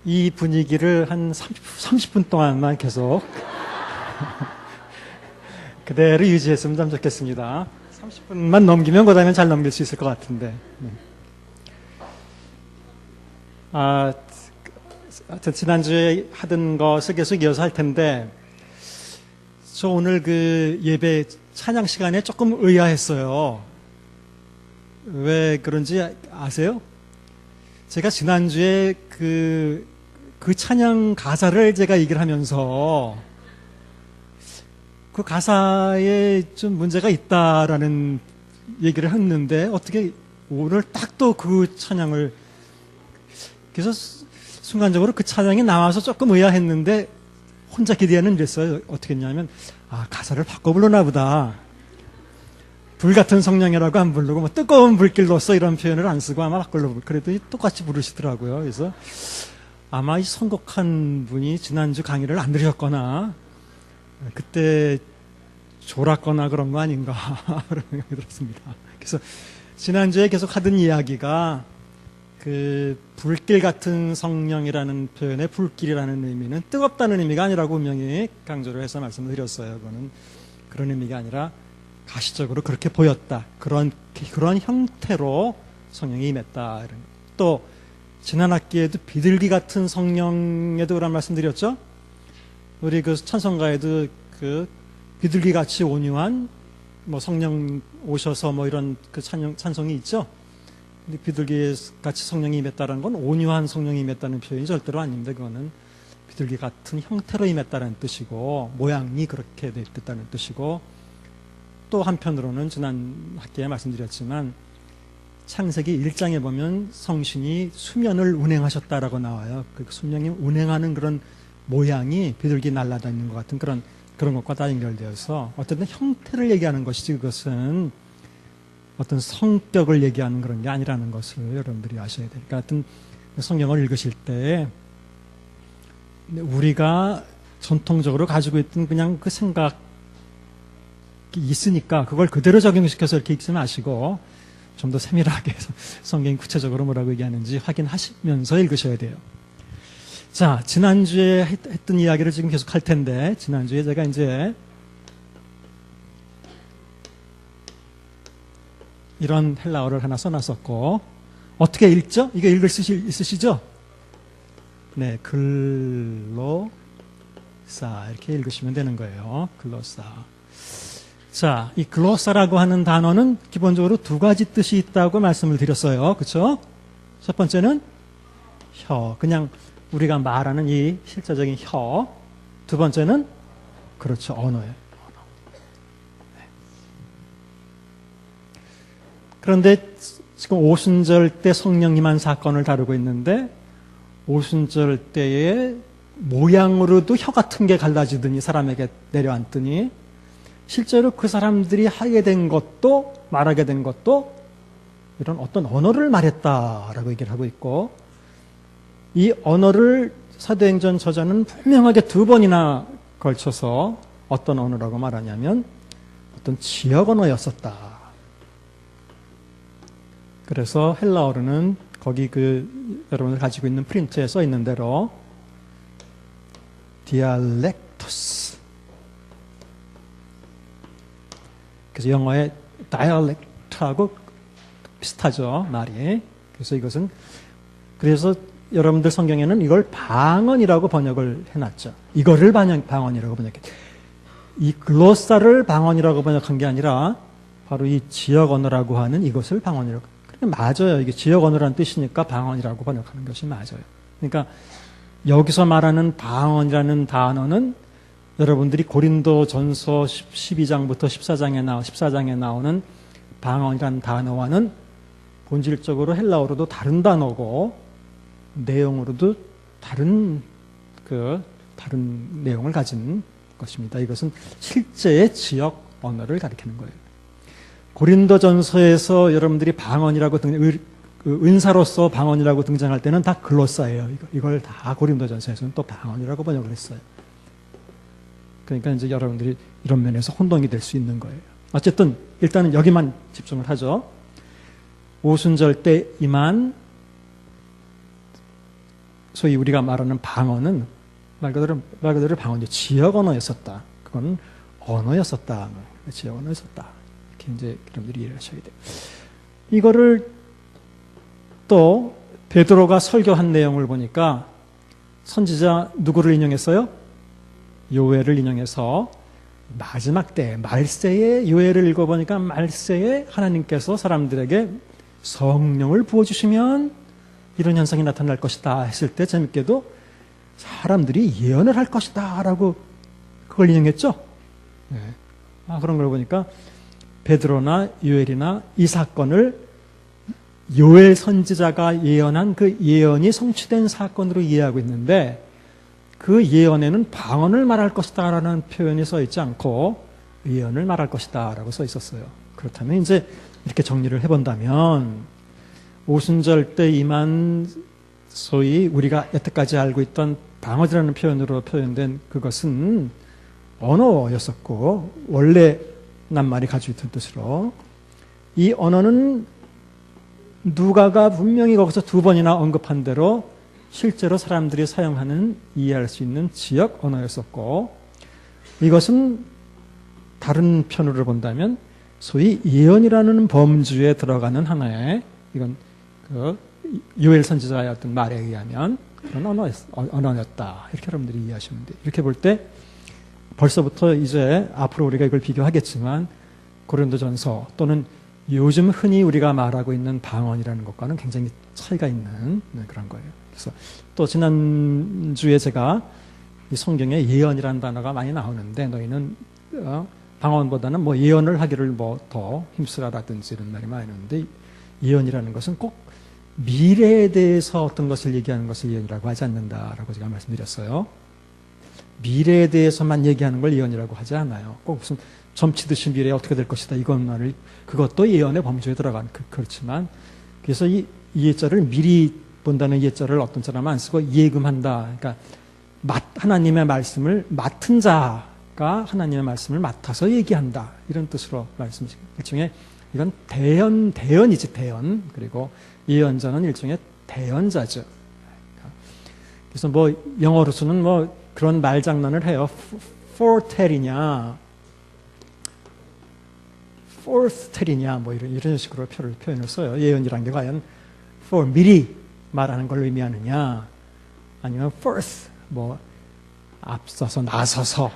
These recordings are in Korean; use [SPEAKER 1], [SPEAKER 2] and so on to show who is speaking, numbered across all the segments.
[SPEAKER 1] 이 분위기를 한 30분 동안만 계속 그대로 유지했으면 참 좋겠습니다. 30분만 넘기면 그 다음에 잘 넘길 수 있을 것 같은데. 지난주에 하던 것을 계속 이어서 할 텐데, 저 오늘 그 예배 찬양 시간에 조금 의아했어요. 왜 그런지 아세요? 제가 지난주에 그 찬양 가사를 제가 얘기를 하면서 그 가사에 좀 문제가 있다라는 얘기를 했는데, 어떻게 오늘 딱 또 그 찬양을, 그래서 순간적으로 그 찬양이 나와서 조금 의아했는데, 혼자 기대하는 이랬어요. 어떻게 했냐면, 가사를 바꿔 부르나 보다. 불같은 성령이라고 안 부르고, 뭐 뜨거운 불길로서 이런 표현을 안 쓰고 아마 바꾸려고, 그랬더니 똑같이 부르시더라고요. 그래서 아마 이 선곡한 분이 지난주 강의를 안 들으셨거나, 그때 졸았거나 그런 거 아닌가, 그런 생각이 들었습니다. 그래서 지난주에 계속 하던 이야기가, 그 불길 같은 성령이라는 표현의 불길이라는 의미는 뜨겁다는 의미가 아니라고 분명히 강조를 해서 말씀을 드렸어요. 그거는 그런 의미가 아니라 가시적으로 그렇게 보였다. 그런 형태로 성령이 임했다. 또 지난 학기에도 비둘기 같은 성령에도 그런 말씀 드렸죠. 우리 그 찬송가에도 그 비둘기 같이 온유한 뭐 성령 오셔서 뭐 이런 그 찬송이 있죠. 근데 비둘기 같이 성령이 임했다는 건 온유한 성령이 임했다는 표현이 절대로 아닌데, 그거는 비둘기 같은 형태로 임했다는 뜻이고, 모양이 그렇게 됐다는 뜻이고, 또 한편으로는 지난 학기에 말씀드렸지만 창세기 1장에 보면 성신이 수면을 운행하셨다라고 나와요. 그 수면이 운행하는 그런 모양이 비둘기 날아다니는 것 같은 그런 것과 다 연결되어서 어쨌든 형태를 얘기하는 것이지, 그것은 어떤 성격을 얘기하는 그런 게 아니라는 것을 여러분들이 아셔야 되니까. 하여튼 성경을 읽으실 때 우리가 전통적으로 가지고 있던 그냥 그 생각이 있으니까 그걸 그대로 적용시켜서 이렇게 읽지 마시고 좀 더 세밀하게 성경이 구체적으로 뭐라고 얘기하는지 확인하시면서 읽으셔야 돼요. 자, 지난주에 했던 이야기를 지금 계속 할 텐데, 지난주에 제가 이제 이런 헬라어를 하나 써놨었고, 어떻게 읽죠? 이거 읽을 수 있으시죠? 네, 글로사 이렇게 읽으시면 되는 거예요. 글로사. 자, 이 글로사라고 하는 단어는 기본적으로 두 가지 뜻이 있다고 말씀을 드렸어요. 그렇죠? 첫 번째는 혀, 그냥 우리가 말하는 이 실제적인 혀. 두 번째는 그렇죠, 언어예요. 그런데 지금 오순절 때 성령님한 사건을 다루고 있는데, 오순절 때의 모양으로도 혀 같은 게 갈라지더니 사람에게 내려앉더니 실제로 그 사람들이 하게 된 것도 말하게 된 것도 이런 어떤 언어를 말했다라고 얘기를 하고 있고, 이 언어를 사도행전 저자는 분명하게 두 번이나 걸쳐서 어떤 언어라고 말하냐면 어떤 지역 언어였었다. 그래서 헬라어로는 거기 여러분들 가지고 있는 프린트에 써 있는 대로 디알렉토스. 그래서 영어의 다이얼렉트하고 비슷하죠, 말이. 그래서 여러분들 성경에는 이걸 방언이라고 번역을 해놨죠. 이거를 방언이라고 번역했죠. 이 글로사를 방언이라고 번역한 게 아니라 바로 이 지역 언어라고 하는 이것을 방언이라고. 맞아요. 이게 지역 언어라는 뜻이니까 방언이라고 번역하는 것이 맞아요. 그러니까 여기서 말하는 방언이라는 단어는 여러분들이 고린도전서 12장부터 14장에 나오는 방언이라는 단어와는 본질적으로 헬라어로도 다른 단어고 내용으로도 다른 내용을 가진 것입니다. 이것은 실제의 지역 언어를 가리키는 거예요. 고린도전서에서 여러분들이 방언이라고 은사로서 방언이라고 등장할 때는 다 글로사예요. 이걸 다 고린도전서에서는 또 방언이라고 번역을 했어요. 그러니까 이제 여러분들이 이런 면에서 혼동이 될 수 있는 거예요. 어쨌든 일단은 여기만 집중을 하죠. 오순절 때 임한 소위 우리가 말하는 방언은 말 그대로 방언이 지역 언어였었다. 그건 언어였었다. 지역 언어였었다. 이렇게 이제 여러분들이 이해를 하셔야 돼요. 이거를 또 베드로가 설교한 내용을 보니까 선지자 누구를 인용했어요? 요엘을 인용해서 마지막 때 말세의 요엘을 읽어보니까 말세에 하나님께서 사람들에게 성령을 부어주시면 이런 현상이 나타날 것이다 했을 때 재밌게도 사람들이 예언을 할 것이다 라고 그걸 인용했죠. 네. 그런 걸 보니까 베드로나 요엘이나 이 사건을 요엘 선지자가 예언한 그 예언이 성취된 사건으로 이해하고 있는데 그 예언에는 방언을 말할 것이다 라는 표현이 써 있지 않고 예언을 말할 것이다 라고 써 있었어요. 그렇다면 이제 이렇게 정리를 해본다면 오순절 때 임한 소위 우리가 여태까지 알고 있던 방언이라는 표현으로 표현된 그것은 언어였었고 원래 낱말이 가지고 있던 뜻으로 이 언어는 누가가 분명히 거기서 두 번이나 언급한 대로 실제로 사람들이 사용하는 이해할 수 있는 지역 언어였었고 이것은 다른 편으로 본다면 소위 예언이라는 범주에 들어가는 하나의 이건 그 요엘 선지자의 어떤 말에 의하면 그런 언어였다. 이렇게 여러분들이 이해하시면 돼요. 이렇게 볼 때 벌써부터 이제 앞으로 우리가 이걸 비교하겠지만 고린도전서 또는 요즘 흔히 우리가 말하고 있는 방언이라는 것과는 굉장히 차이가 있는 그런 거예요. 그래서 또 지난주에 제가 이 성경에 예언이라는 단어가 많이 나오는데 너희는 방언보다는 뭐 예언을 하기를 뭐 더 힘쓰라라든지 이런 말이 많이 나오는데 예언이라는 것은 꼭 미래에 대해서 어떤 것을 얘기하는 것을 예언이라고 하지 않는다라고 제가 말씀드렸어요. 미래에 대해서만 얘기하는 걸 예언이라고 하지 않아요. 꼭 무슨 점치듯이 미래에 어떻게 될 것이다 이것만을 그것도 예언의 범주에 들어가는 그렇지만 그래서 이 예자를 미리 본다는 예자를 어떤 사람은 안 쓰고 예금한다. 그러니까 하나님의 말씀을 맡은 자가 하나님의 말씀을 맡아서 얘기한다 이런 뜻으로 말씀하시고 일종의 이건 대언이지 대언 그리고 예언자는 일종의 대언자죠. 그래서 뭐 영어로서는 뭐 그런 말장난을 해요. foretell이냐 foretell이냐 뭐 이런 식으로 표현을 써요. 예언이라는 게 과연 for 미리 말하는 걸 의미하느냐 아니면 first 뭐 앞서서 나서서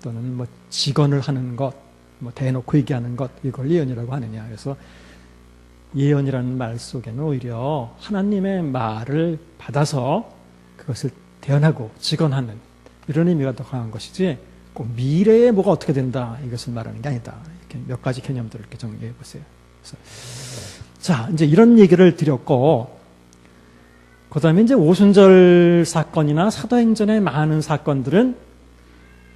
[SPEAKER 1] 또는 뭐 직언을 하는 것 뭐 대놓고 얘기하는 것 이걸 예언이라고 하느냐. 그래서 예언이라는 말 속에는 오히려 하나님의 말을 받아서 그것을 대언하고 직언하는 이런 의미가 더 강한 것이지 꼭 미래에 뭐가 어떻게 된다 이것을 말하는 게 아니다. 이렇게 몇 가지 개념들을 이렇게 정리해 보세요. 그래서 자 이제 이런 얘기를 드렸고 그 다음에 이제 오순절 사건이나 사도행전의 많은 사건들은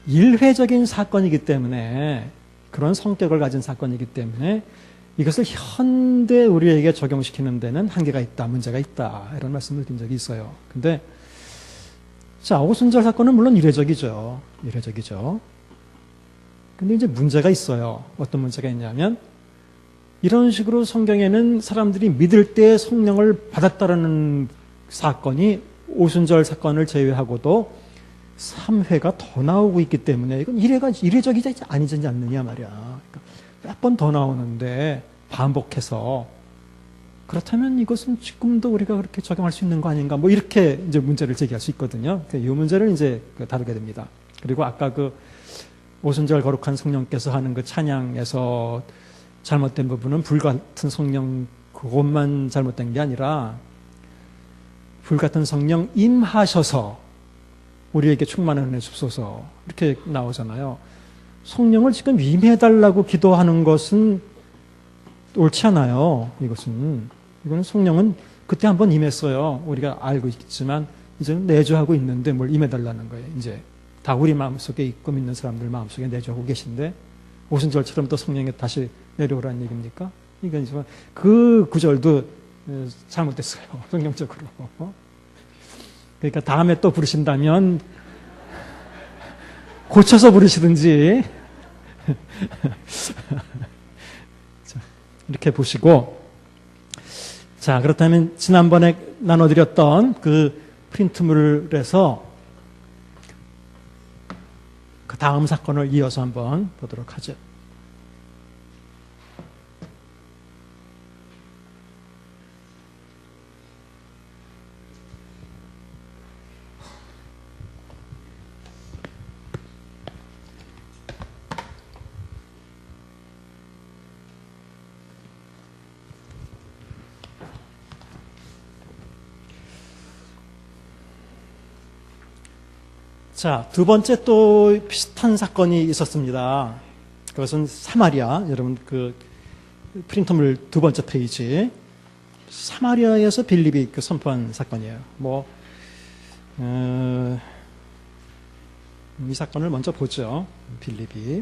[SPEAKER 1] 일회적인 사건이기 때문에 그런 성격을 가진 사건이기 때문에 이것을 현대 우리에게 적용시키는 데는 한계가 있다, 문제가 있다 이런 말씀을 드린 적이 있어요. 근데 자 오순절 사건은 물론 이례적이죠. 근데 이제 문제가 있어요. 어떤 문제가 있냐면 이런 식으로 성경에는 사람들이 믿을 때 성령을 받았다라는 사건이 오순절 사건을 제외하고도 3회가 더 나오고 있기 때문에 이건 이례적이지 아니지 않느냐 말이야. 그러니까 몇 번 더 나오는데 반복해서 그렇다면 이것은 지금도 우리가 그렇게 적용할 수 있는 거 아닌가? 뭐 이렇게 이제 문제를 제기할 수 있거든요. 이 문제를 이제 다루게 됩니다. 그리고 아까 그 오순절 거룩한 성령께서 하는 그 찬양에서 잘못된 부분은 불같은 성령 그것만 잘못된 게 아니라 불같은 성령 임하셔서 우리에게 충만한 은혜 줍소서 이렇게 나오잖아요. 성령을 지금 임해달라고 기도하는 것은 옳지 않아요. 이거는 성령은 그때 한번 임했어요. 우리가 알고 있지만 이제는 내주하고 있는데 뭘 임해달라는 거예요. 이제 다 우리 마음속에 있고 믿는 사람들 마음속에 내주하고 계신데 오순절처럼 또 성령이 다시 내려오라는 얘기입니까? 그러니까 그 구절도 잘못됐어요. 성경적으로. 그러니까 다음에 또 부르신다면 고쳐서 부르시든지 자, 이렇게 보시고 자 그렇다면 지난번에 나눠드렸던 그 프린트물에서 그 다음 사건을 이어서 한번 보도록 하죠. 자, 두 번째 또 비슷한 사건이 있었습니다. 그것은 사마리아, 여러분 그 프린터물 두 번째 페이지. 사마리아에서 빌립이 그 선포한 사건이에요. 이 사건을 먼저 보죠. 빌립이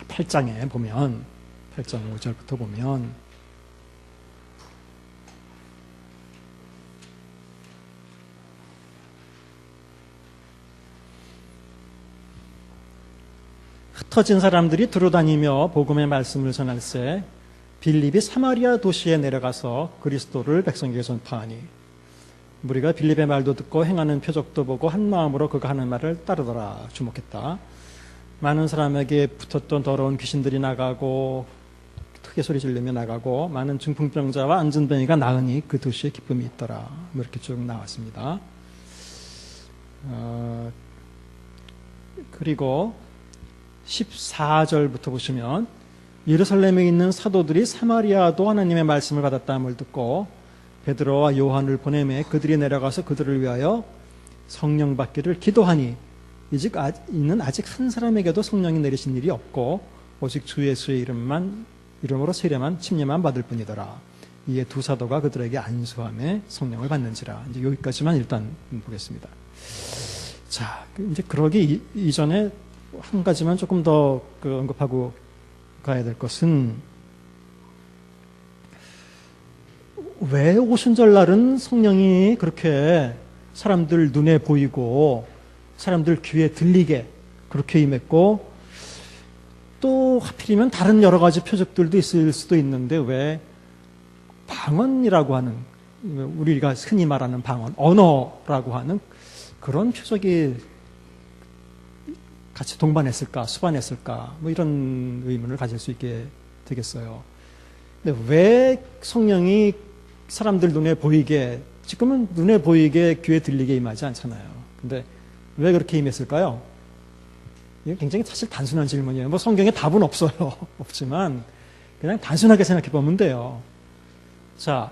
[SPEAKER 1] 8장에 보면, 8장 5절부터 보면, 흩어진 사람들이 두루다니며 복음의 말씀을 전할세 빌립이 사마리아 도시에 내려가서 그리스도를 백성에게 전파하니 우리가 빌립의 말도 듣고 행하는 표적도 보고 한 마음으로 그가 하는 말을 따르더라. 주목했다. 많은 사람에게 붙었던 더러운 귀신들이 나가고 크게 소리 지르며 나가고 많은 중풍병자와 안전병이가 나으니 그 도시에 기쁨이 있더라. 이렇게 쭉 나왔습니다. 그리고 14절부터 보시면 예루살렘에 있는 사도들이 사마리아도 하나님의 말씀을 받았다함을 듣고 베드로와 요한을 보내매 그들이 내려가서 그들을 위하여 성령 받기를 기도하니 이는 아직 한 사람에게도 성령이 내리신 일이 없고 오직 주 예수의 이름으로 세례만 침례만 받을 뿐이더라. 이에 두 사도가 그들에게 안수함에 성령을 받는지라. 이제 여기까지만 일단 보겠습니다. 자, 이제 그러기 이전에 한 가지만 조금 더 언급하고 가야 될 것은 왜 오순절날은 성령이 그렇게 사람들 눈에 보이고 사람들 귀에 들리게 그렇게 임했고 또 하필이면 다른 여러 가지 표적들도 있을 수도 있는데 왜 방언이라고 하는 우리가 흔히 말하는 방언, 언어라고 하는 그런 표적이 같이 동반했을까, 수반했을까, 이런 의문을 가질 수 있게 되겠어요. 근데 왜 성령이 사람들 눈에 보이게, 지금은 눈에 보이게 귀에 들리게 임하지 않잖아요. 근데 왜 그렇게 임했을까요? 이게 굉장히 사실 단순한 질문이에요. 성경에 답은 없어요. 없지만 그냥 단순하게 생각해 보면 돼요. 자,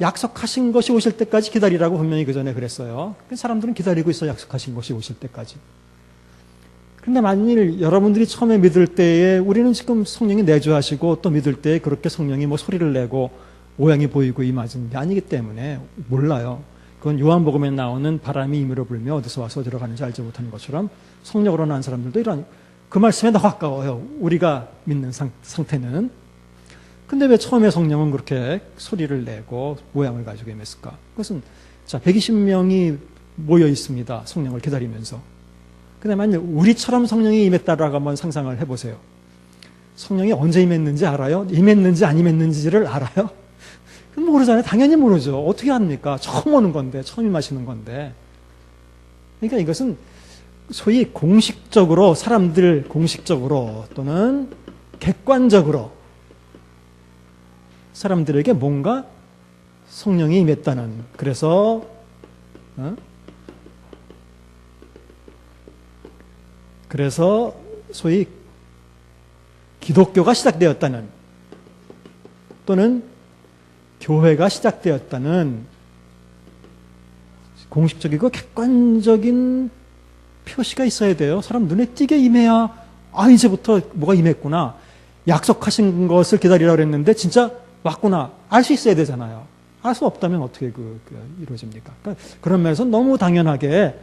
[SPEAKER 1] 약속하신 것이 오실 때까지 기다리라고 분명히 그 전에 그랬어요. 사람들은 기다리고 있어, 약속하신 것이 오실 때까지. 그런데 만일 여러분들이 처음에 믿을 때에 우리는 지금 성령이 내주하시고 또 믿을 때에 그렇게 성령이 소리를 내고 모양이 보이고 임하는 게 아니기 때문에 몰라요. 그건 요한복음에 나오는 바람이 임으로 불며 어디서 와서 들어가는지 알지 못하는 것처럼 성령으로 난 사람들도 이런 그 말씀에 더 가까워요. 우리가 믿는 상태는. 근데 왜 처음에 성령은 그렇게 소리를 내고 모양을 가지고 임했을까? 그것은 자 120명이 모여 있습니다. 성령을 기다리면서. 근데 만약 우리처럼 성령이 임했다라고 한번 상상을 해보세요. 성령이 언제 임했는지 알아요? 임했는지 안 임했는지를 알아요? 모르잖아요. 당연히 모르죠. 어떻게 합니까? 처음 오는 건데, 처음 임하시는 건데. 그러니까 이것은 소위 공식적으로, 사람들 공식적으로 또는 객관적으로 사람들에게 뭔가 성령이 임했다는, 그래서 소위 기독교가 시작되었다는 또는 교회가 시작되었다는 공식적이고 객관적인 표시가 있어야 돼요. 사람 눈에 띄게 임해야 이제부터 뭐가 임했구나. 약속하신 것을 기다리라고 그랬는데 진짜 왔구나. 알 수 있어야 되잖아요. 알 수 없다면 어떻게 이루어집니까? 그러니까 그런 면에서 너무 당연하게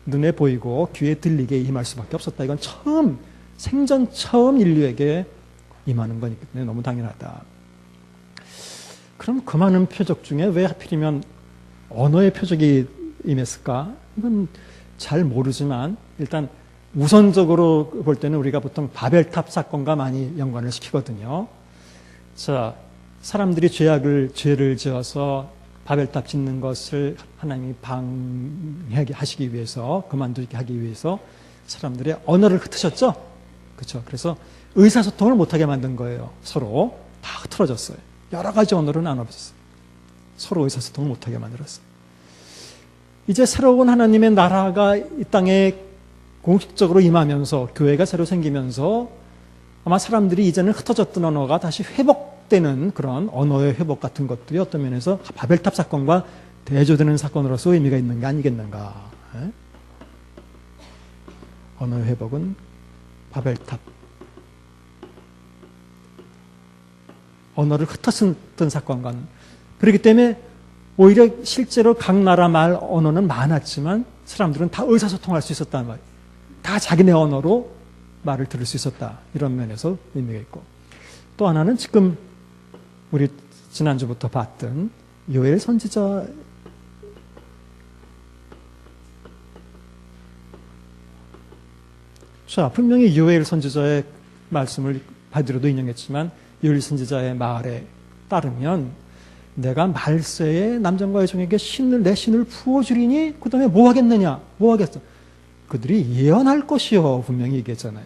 [SPEAKER 1] 눈에 보이고 귀에 들리게 임할 수밖에 없었다. 이건 생전 처음 인류에게 임하는 거니까 너무 당연하다. 그럼 그 많은 표적 중에 왜 하필이면 언어의 표적이 임했을까? 이건 잘 모르지만 일단 우선적으로 볼 때는 우리가 보통 바벨탑 사건과 많이 연관을 시키거든요. 자, 사람들이 죄를 지어서 바벨탑 짓는 것을 하나님이 방해하시기 위해서, 그만두게 하기 위해서 사람들의 언어를 흩으셨죠? 그렇죠. 그래서 의사소통을 못하게 만든 거예요. 서로 다 흐트러졌어요. 여러 가지 언어로 나눠졌어요. 서로 의사소통을 못하게 만들었어요. 이제 새로운 하나님의 나라가 이 땅에 공식적으로 임하면서 교회가 새로 생기면서 아마 사람들이 이제는 흩어졌던 언어가 다시 회복되는 그런 언어의 회복 같은 것들이 어떤 면에서 바벨탑 사건과 대조되는 사건으로서 의미가 있는 게 아니겠는가. 언어의 회복은 바벨탑. 언어를 흩었던 사건과는. 그렇기 때문에 오히려 실제로 각 나라 말 언어는 많았지만 사람들은 다 의사소통할 수 있었다는 말이에요. 다 자기네 언어로 말을 들을 수 있었다. 이런 면에서 의미가 있고. 또 하나는 지금 우리 지난주부터 봤던 요엘 선지자 자, 분명히 요엘 선지자의 말씀을 바디로도 인용했지만 요엘 선지자의 말에 따르면 내가 말세에 남정과 여종에게 내 신을 부어주리니 그 다음에 뭐 하겠느냐? 뭐 하겠어? 그들이 예언할 것이요. 분명히 얘기했잖아요.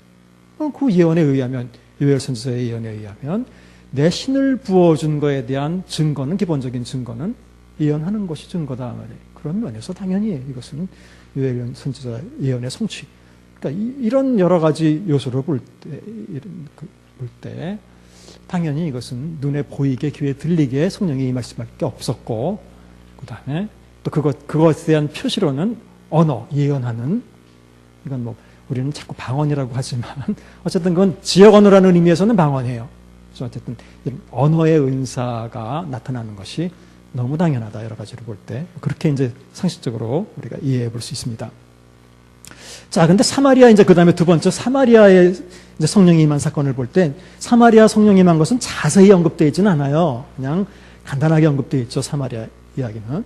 [SPEAKER 1] 그 예언에 의하면, 요엘 선지자의 예언에 의하면 내 신을 부어준 거에 대한 증거는, 기본적인 증거는 예언하는 것이 증거다 말이에요. 그런 면에서 당연히 이것은 요엘 선지자 예언의 성취. 그러니까 이런 여러 가지 요소를 볼 때 당연히 이것은 눈에 보이게 귀에 들리게 성령이 임할 수밖에 없었고, 그 다음에 또 그것에 대한 표시로는 언어, 예언하는, 이건 뭐 우리는 자꾸 방언이라고 하지만 어쨌든 그건 지역 언어라는 의미에서는 방언이에요. 그래서 어쨌든 이런 언어의 은사가 나타나는 것이 너무 당연하다. 여러 가지로 볼 때 그렇게 이제 상식적으로 우리가 이해해 볼 수 있습니다. 자, 근데 사마리아, 이제 그 다음에 두 번째, 사마리아의 이제 성령이 임한 사건을 볼 때, 사마리아 성령이 임한 것은 자세히 언급되어 있지는 않아요. 그냥 간단하게 언급되어 있죠, 사마리아 이야기는.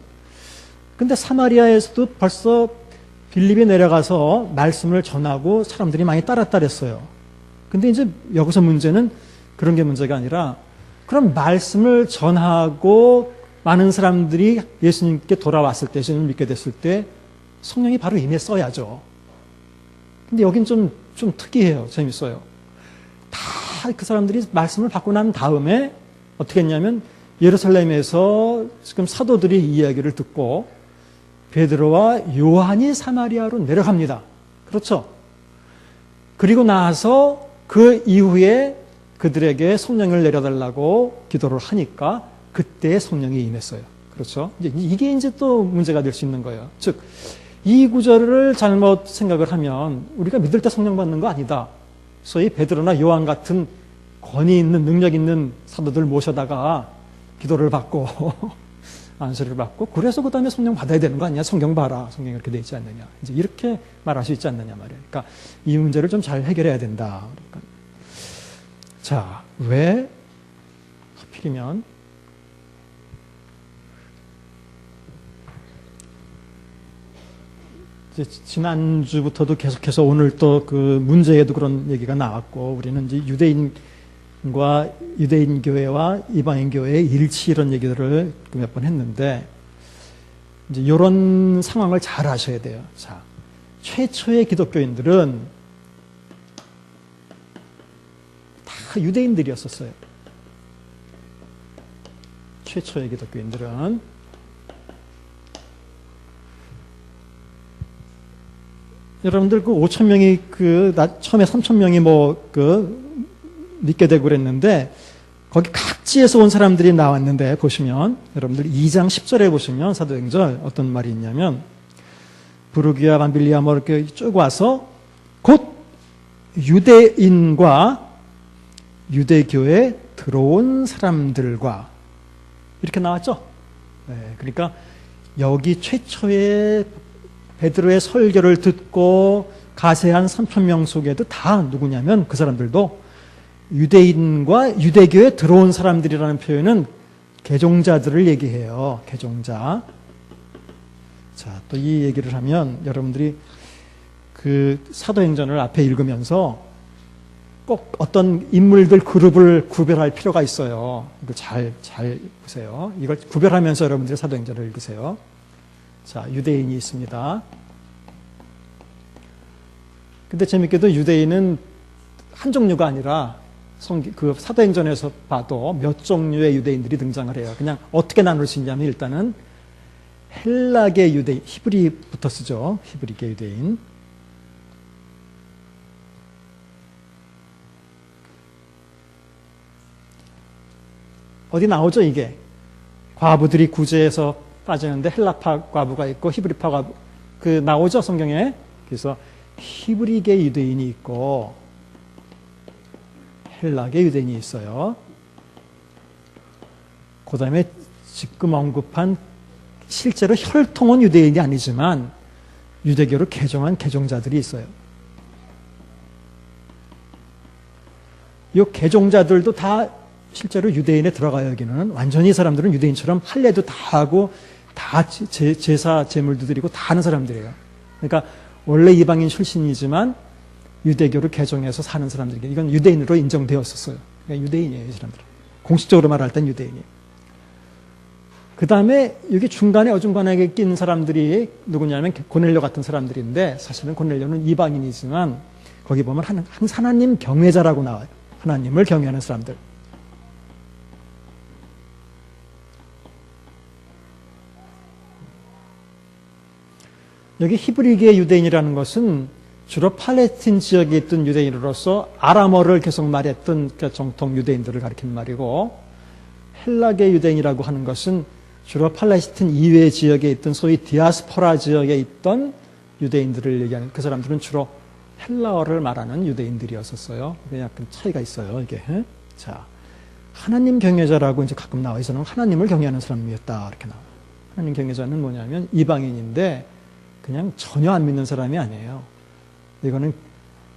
[SPEAKER 1] 근데 사마리아에서도 벌써 빌립이 내려가서 말씀을 전하고 사람들이 많이 따랐다 그랬어요. 근데 이제 여기서 문제는 그런 게 문제가 아니라, 그럼 말씀을 전하고 많은 사람들이 예수님께 돌아왔을 때, 예수님을 믿게 됐을 때, 성령이 바로 임했어야죠. 근데 여긴 좀 특이해요. 재밌어요. 다 그 사람들이 말씀을 받고 난 다음에 어떻게 했냐면 예루살렘에서 지금 사도들이 이야기를 듣고 베드로와 요한이 사마리아로 내려갑니다. 그렇죠? 그리고 나서 그 이후에 그들에게 성령을 내려달라고 기도를 하니까 그때 성령이 임했어요. 그렇죠? 이게 이제 또 문제가 될 수 있는 거예요. 즉, 이 구절을 잘못 생각을 하면 우리가 믿을 때 성령 받는 거 아니다. 소위 베드로나 요한 같은 권위 있는, 능력 있는 사도들 모셔다가 기도를 받고 안수를 받고 그래서 그 다음에 성령 받아야 되는 거 아니야? 성경 봐라. 성경이 그렇게 돼 있지 않느냐. 이제 이렇게 말할 수 있지 않느냐 말이에요. 그러니까 이 문제를 좀 잘 해결해야 된다. 그러니까. 자, 왜 하필이면 지난주부터도 계속해서 오늘 또 그 문제에도 그런 얘기가 나왔고, 우리는 이제 유대인 교회와 이방인 교회의 일치 이런 얘기들을 몇 번 했는데, 이제 이런 상황을 잘 아셔야 돼요. 자, 최초의 기독교인들은 다 유대인들이었었어요. 최초의 기독교인들은. 여러분들 그 5,000명이 처음에 3,000명이 믿게 되고 그랬는데, 거기 각지에서 온 사람들이 나왔는데, 보시면, 여러분들 2장 10절에 보시면 사도행전 어떤 말이 있냐면, 부르기아, 밤빌리아 뭐 이렇게 쭉 와서 곧 유대인과 유대교에 들어온 사람들과 이렇게 나왔죠. 네, 그러니까 여기 최초의 베드로의 설교를 듣고 가세한 3,000명 속에도 다 누구냐면 그 사람들도 유대인과 유대교에 들어온 사람들이라는 표현은 개종자들을 얘기해요. 개종자. 자, 또 이 얘기를 하면 여러분들이 그 사도행전을 앞에 읽으면서 꼭 어떤 인물들 그룹을 구별할 필요가 있어요. 이거 잘 보세요. 이걸 구별하면서 여러분들이 사도행전을 읽으세요. 자, 유대인이 있습니다. 근데 재밌게도 유대인은 한 종류가 아니라 그 사도행전에서 봐도 몇 종류의 유대인들이 등장을 해요. 그냥 어떻게 나눌 수 있냐면 일단은 헬라계 유대인, 히브리부터 쓰죠. 히브리계 유대인. 어디 나오죠, 이게? 과부들이 구제에서 빠지는데 헬라파 과부가 있고 히브리파 과부, 나오죠, 성경에? 그래서 히브리계 유대인이 있고 헬라계 유대인이 있어요. 그 다음에 지금 언급한 실제로 혈통은 유대인이 아니지만 유대교로 개종한 개종자들이 있어요. 이 개종자들도 다 실제로 유대인에 들어가요. 여기는 완전히 이 사람들은 유대인처럼 할례도 다 하고 다 제사 제물도 드리고 다 하는 사람들이에요. 그러니까 원래 이방인 출신이지만 유대교로 개종해서 사는 사람들에게 이건 유대인으로 인정되었었어요. 그러니까 유대인이에요, 이 사람들은. 공식적으로 말할 땐 유대인이에요. 그 다음에 여기 중간에 어중간하게 낀 사람들이 누구냐면 고넬료 같은 사람들인데 사실은 고넬료는 이방인이지만 거기 보면 하나님 경외자라고 나와요. 하나님을 경외하는 사람들. 여기 히브리계 유대인이라는 것은 주로 팔레스틴 지역에 있던 유대인으로서 아람어를 계속 말했던 정통 유대인들을 가리키는 말이고, 헬라계 유대인이라고 하는 것은 주로 팔레스틴 이외 지역에 있던 소위 디아스포라 지역에 있던 유대인들을 얘기하는, 그 사람들은 주로 헬라어를 말하는 유대인들이었었어요. 약간 차이가 있어요, 이게. 자, 하나님 경외자라고 이제 가끔 나와 있어는 하나님을 경외하는 사람이었다, 이렇게 나와요. 하나님 경외자는 뭐냐면 이방인인데 그냥 전혀 안 믿는 사람이 아니에요. 이거는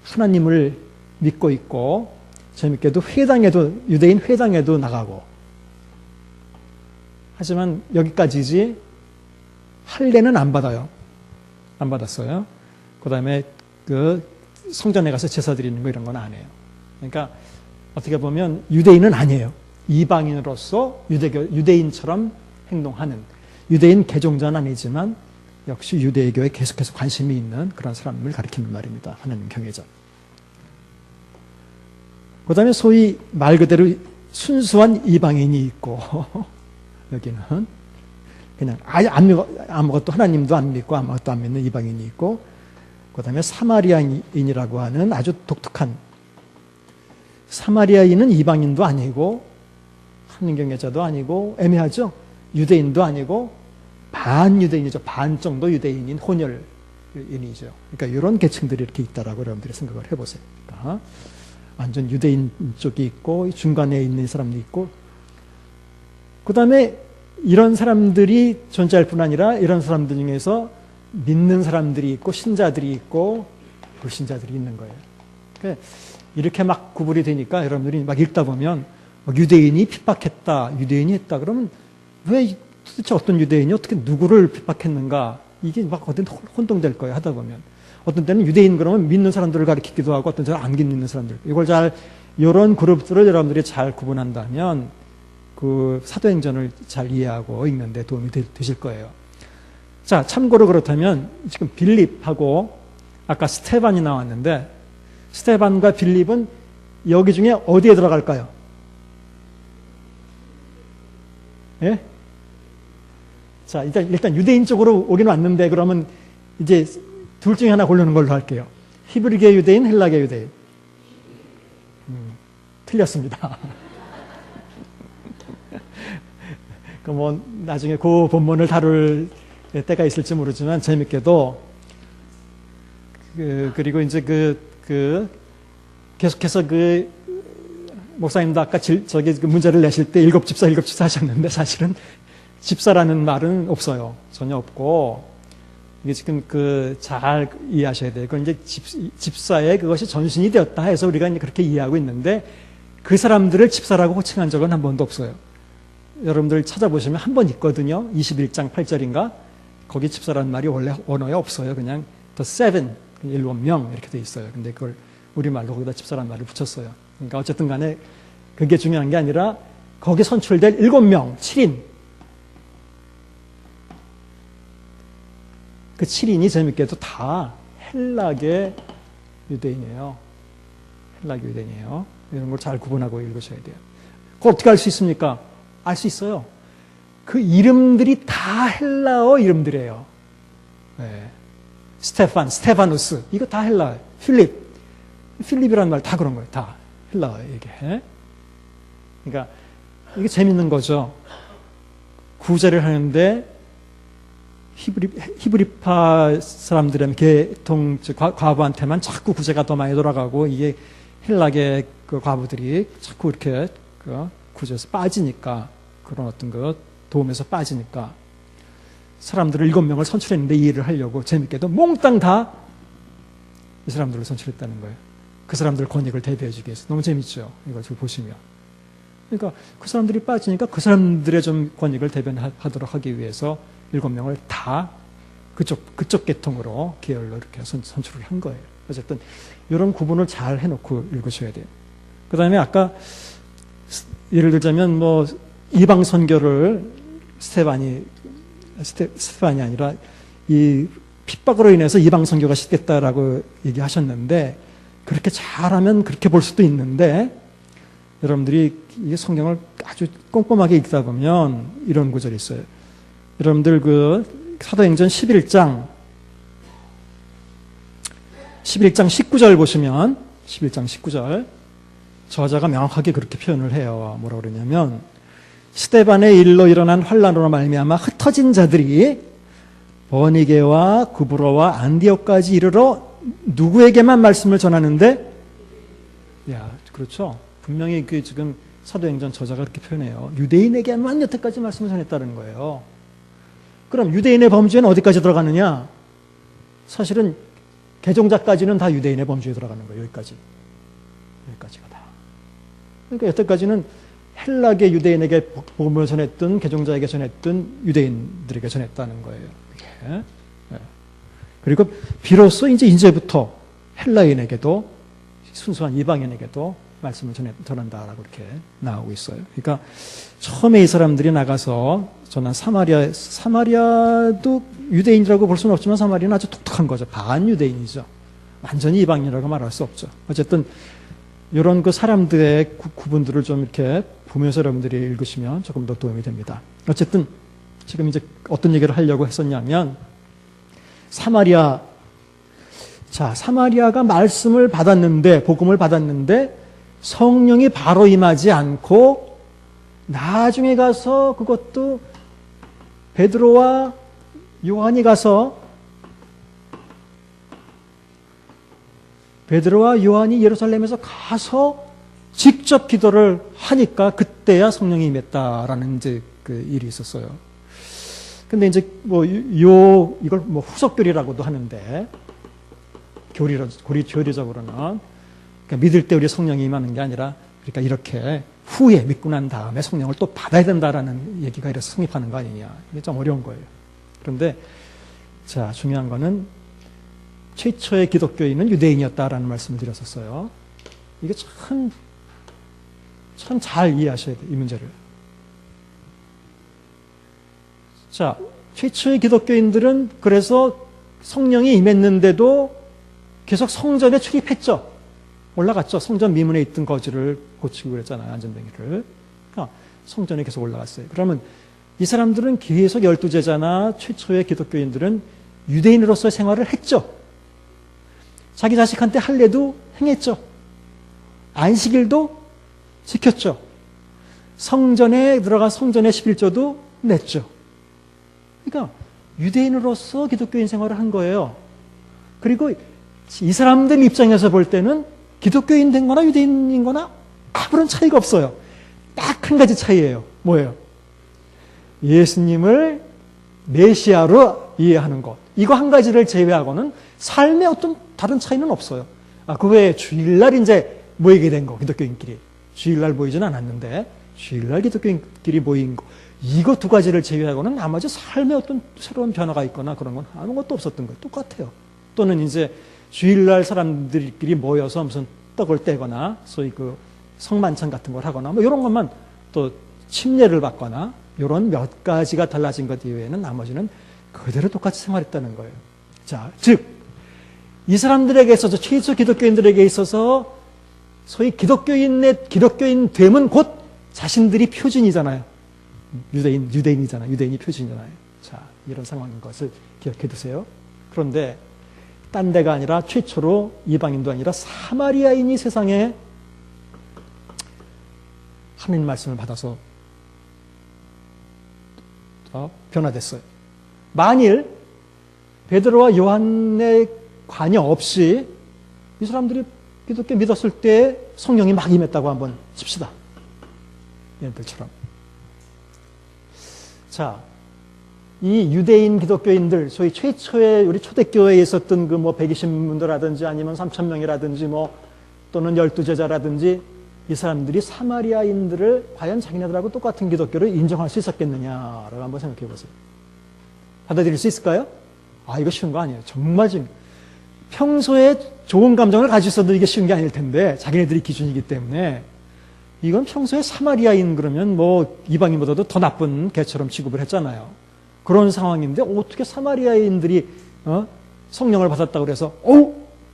[SPEAKER 1] 하나님을 믿고 있고, 재밌게도 회당에도, 유대인 회당에도 나가고, 하지만 여기까지지 할례는 안 받아요. 안 받았어요. 그 다음에 성전에 가서 제사 드리는 거 이런 건 안 해요. 그러니까 어떻게 보면 유대인은 아니에요. 이방인으로서 유대인처럼 행동하는, 유대인 개종자는 아니지만 역시 유대교에 계속해서 관심이 있는 그런 사람을 가리키는 말입니다. 하나님 경외자. 그 다음에 소위 말 그대로 순수한 이방인이 있고, 여기는 그냥 아예 아무것도 하나님도 안 믿고 아무것도 안 믿는 이방인이 있고, 그 다음에 사마리아인이라고 하는 아주 독특한, 사마리아인은 이방인도 아니고 하나님 경외자도 아니고 애매하죠. 유대인도 아니고 반유대인이죠. 반 정도 유대인인 혼혈인이죠. 그러니까 이런 계층들이 이렇게 있다라고 여러분들이 생각을 해보세요. 그러니까 완전 유대인 쪽이 있고 중간에 있는 사람도 있고, 그 다음에 이런 사람들이 존재할 뿐 아니라 이런 사람들 중에서 믿는 사람들이 있고 신자들이 있고 불신자들이 있는 거예요. 그러니까 이렇게 막 구분이 되니까 여러분들이 막 읽다 보면 유대인이 핍박했다, 유대인이 했다 그러면 왜 도대체 어떤 유대인이 어떻게 누구를 핍박했는가, 이게 막 어떤 혼동될 거예요. 하다 보면 어떤 때는 유대인 그러면 믿는 사람들을 가리키기도 하고 어떤 때는 안 믿는 사람들, 이걸 이런 그룹들을 여러분들이 잘 구분한다면 그 사도행전을 잘 이해하고 읽는데 도움이 되실 거예요. 자, 참고로 그렇다면 지금 빌립하고 아까 스테반이 나왔는데 스테반과 빌립은 여기 중에 어디에 들어갈까요? 예? 자, 일단 유대인 쪽으로 오긴 왔는데 그러면 이제 둘 중에 하나 고르는 걸로 할게요. 히브리계 유대인, 헬라계 유대인. 틀렸습니다. 뭐 나중에 그 본문을 다룰 때가 있을지 모르지만 재밌게도 그리고 이제 계속해서 목사님도 아까 저기 문제를 내실 때 일곱 집사 하셨는데 사실은 집사라는 말은 없어요. 전혀 없고, 이게 지금 잘 이해하셔야 돼요. 그건 이제 집사의 그것이 전신이 되었다 해서 우리가 그렇게 이해하고 있는데 그 사람들을 집사라고 호칭한 적은 한 번도 없어요. 여러분들 찾아보시면 한 번 있거든요. 21장 8절인가? 거기 집사라는 말이 원래 언어에 없어요. 그냥 the seven, 7명 이렇게 돼 있어요. 근데 그걸 우리말로 거기다 집사란 말을 붙였어요. 그러니까 어쨌든 간에 그게 중요한 게 아니라 거기 선출될 7명, 7인. 그 7인이 재밌게도 다 헬라계 유대인이에요. 헬라계 유대인이에요. 이런 걸 잘 구분하고 읽으셔야 돼요. 그걸 어떻게 알 수 있습니까? 알 수 있어요. 그 이름들이 다 헬라어 이름들이에요. 네. 스테판, 스테파누스, 이거 다 헬라어예요. 필립이라는 말 다 그런 거예요. 다 헬라어예요, 이게. 그러니까 이게 재밌는 거죠. 구제를 하는데 히브리파 사람들은 계통 과부한테만 자꾸 구제가 더 많이 돌아가고 이게 헬라계 그 과부들이 자꾸 이렇게 그 구제에서 빠지니까 그런 어떤 그 도움에서 빠지니까 사람들을 7명을 선출했는데 이 일을 하려고 재밌게도 몽땅 다 이 사람들을 선출했다는 거예요. 그 사람들 권익을 대변해주기 위해서. 너무 재밌죠? 이걸 좀 보시면. 그러니까 그 사람들이 빠지니까 그 사람들의 좀 권익을 대변하도록 하기 위해서 7명을 다 그쪽 계통으로 계열로 이렇게 선출을 한 거예요. 어쨌든 이런 구분을 잘 해놓고 읽으셔야 돼요. 그 다음에 아까 예를 들자면 뭐 이방 선교를 스테반이 아니라 이 핍박으로 인해서 이방 선교가 시켰다라고 얘기하셨는데 그렇게 잘하면 그렇게 볼 수도 있는데 여러분들이 이 성경을 아주 꼼꼼하게 읽다 보면 이런 구절이 있어요. 여러분들 그 사도행전 11장 19절 보시면 11장 19절 저자가 명확하게 그렇게 표현을 해요. 뭐라고 그러냐면 스데반의 일로 일어난 환란으로 말미암아 흩어진 자들이 버니게와 구브로와 안디옥까지 이르러 누구에게만 말씀을 전하는데 그렇죠. 분명히 그 지금 사도행전 저자가 그렇게 표현해요. 유대인에게만 여태까지 말씀을 전했다는 거예요. 그럼 유대인의 범주에는 어디까지 들어가느냐? 사실은 개종자까지는 다 유대인의 범주에 들어가는 거예요. 여기까지가 다. 그러니까 여태까지는 헬라계 유대인에게 복음을 전했던 개종자에게 전했던 유대인들에게 전했다는 거예요. 이게. 그리고 비로소 이제부터 헬라인에게도 순수한 이방인에게도 말씀을 전한다라고 이렇게 나오고 있어요. 그러니까 처음에 이 사람들이 나가서 전한 사마리아도 유대인이라고 볼 수는 없지만 사마리아는 아주 독특한 거죠. 반유대인이죠. 완전히 이방인이라고 말할 수 없죠. 어쨌든 이런 그 사람들의 구분들을 좀 이렇게 보면서 여러분들이 읽으시면 조금 더 도움이 됩니다. 어쨌든 지금 이제 어떤 얘기를 하려고 했었냐면 사마리아가 말씀을 받았는데 복음을 받았는데 성령이 바로 임하지 않고 나중에 가서 그것도 베드로와 요한이 예루살렘에서 가서 직접 기도를 하니까 그때야 성령이 임했다라는 이제 그 일이 있었어요. 근데 이제 이걸 후속교리라고도 하는데 교리적으로는 그러니까 믿을 때 우리 성령이 임하는 게 아니라 그러니까 이렇게 후에 믿고 난 다음에 성령을 또 받아야 된다라는 얘기가 이래서 성립하는 거 아니냐. 이게 좀 어려운 거예요. 그런데 자, 중요한 거는 최초의 기독교인은 유대인이었다라는 말씀을 드렸었어요. 이게 참 잘 이해하셔야 돼요, 이 문제를. 자, 최초의 기독교인들은 그래서 성령이 임했는데도 계속 성전에 출입했죠. 올라갔죠. 성전 미문에 있던 거지를 고치고 그랬잖아요. 안전뱅이를. 그러니까 성전에 계속 올라갔어요. 그러면 이 사람들은 계속 12제자나 최초의 기독교인들은 유대인으로서의 생활을 했죠. 자기 자식한테 할례도 행했죠. 안식일도 지켰죠. 성전에 들어가 성전의 11조도 냈죠. 그러니까 유대인으로서 기독교인 생활을 한 거예요. 그리고 이 사람들 입장에서 볼 때는 기독교인 된 거나 유대인인 거나 아무런 차이가 없어요. 딱 한 가지 차이예요. 뭐예요? 예수님을 메시아로 이해하는 것. 이거 한 가지를 제외하고는 삶의 어떤 다른 차이는 없어요. 그 외에 주일날 이제 모이게 된 거, 기독교인끼리. 주일날 모이지는 않았는데, 주일날 기독교인끼리 모인 거. 이거 두 가지를 제외하고는 나머지 삶의 어떤 새로운 변화가 있거나 그런 건 아무것도 없었던 거예요. 똑같아요. 또는 이제 주일날 사람들끼리 모여서 무슨 떡을 떼거나 소위 그 성만찬 같은 걸 하거나 뭐 이런 것만 또 침례를 받거나 이런 몇 가지가 달라진 것 이외에는 나머지는 그대로 똑같이 생활했다는 거예요. 자, 즉 이 사람들에게 있어서 최초 기독교인들에게 있어서 소위 기독교인 됨은 곧 자신들이 표준이잖아요. 유대인이잖아요. 유대인이 표준이잖아요. 자, 이런 상황인 것을 기억해 두세요. 그런데 딴 데가 아니라 최초로 이방인도 아니라 사마리아인이 세상에 하나님 말씀을 받아서 변화됐어요. 만일 베드로와 요한의 관여 없이 이 사람들이 기독교 믿었을 때 성령이 막 임했다고 한번 칩시다. 얘들처럼. 자, 이 유대인 기독교인들, 소위 최초의 우리 초대교회에 있었던 그 뭐 120분들이라든지 아니면 3,000명이라든지 뭐 또는 12제자라든지 이 사람들이 사마리아인들을 과연 자기네들하고 똑같은 기독교를 인정할 수 있었겠느냐라고 한번 생각해 보세요. 받아들일 수 있을까요? 아, 이거 쉬운 거 아니에요. 정말 지금 평소에 좋은 감정을 가지고 있어도 이게 쉬운 게 아닐 텐데 자기네들이 기준이기 때문에 이건 평소에 사마리아인 그러면 뭐 이방인보다도 더 나쁜 개처럼 취급을 했잖아요. 그런 상황인데 어떻게 사마리아인들이 성령을 받았다고 그래서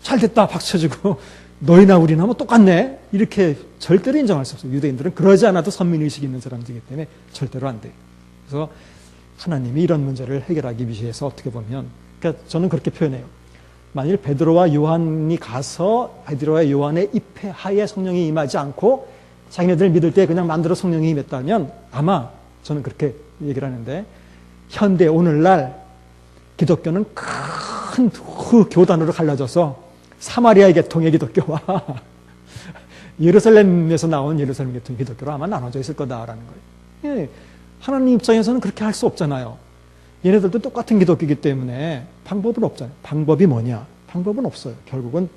[SPEAKER 1] 잘 됐다 박수 쳐주고 너희나 우리나 뭐 똑같네 이렇게 절대로 인정할 수 없어요. 유대인들은 그러지 않아도 선민의식이 있는 사람들이기 때문에 절대로 안 돼요. 그래서 하나님이 이런 문제를 해결하기 위해서 어떻게 보면 그러니까 저는 그렇게 표현해요. 만일 베드로와 요한이 가서 베드로와 요한의 입회하에 성령이 임하지 않고 자기네들 믿을 때 그냥 만들어 성령이 임했다면 아마 저는 그렇게 얘기를 하는데 현대 오늘날 기독교는 큰 그 교단으로 갈라져서 사마리아의 계통의 기독교와 예루살렘에서 나온 예루살렘 계통의 기독교로 아마 나눠져 있을 거다라는 거예요. 예, 하나님 입장에서는 그렇게 할 수 없잖아요. 얘네들도 똑같은 기독교이기 때문에 방법은 없잖아요. 방법이 뭐냐? 방법은 없어요. 결국은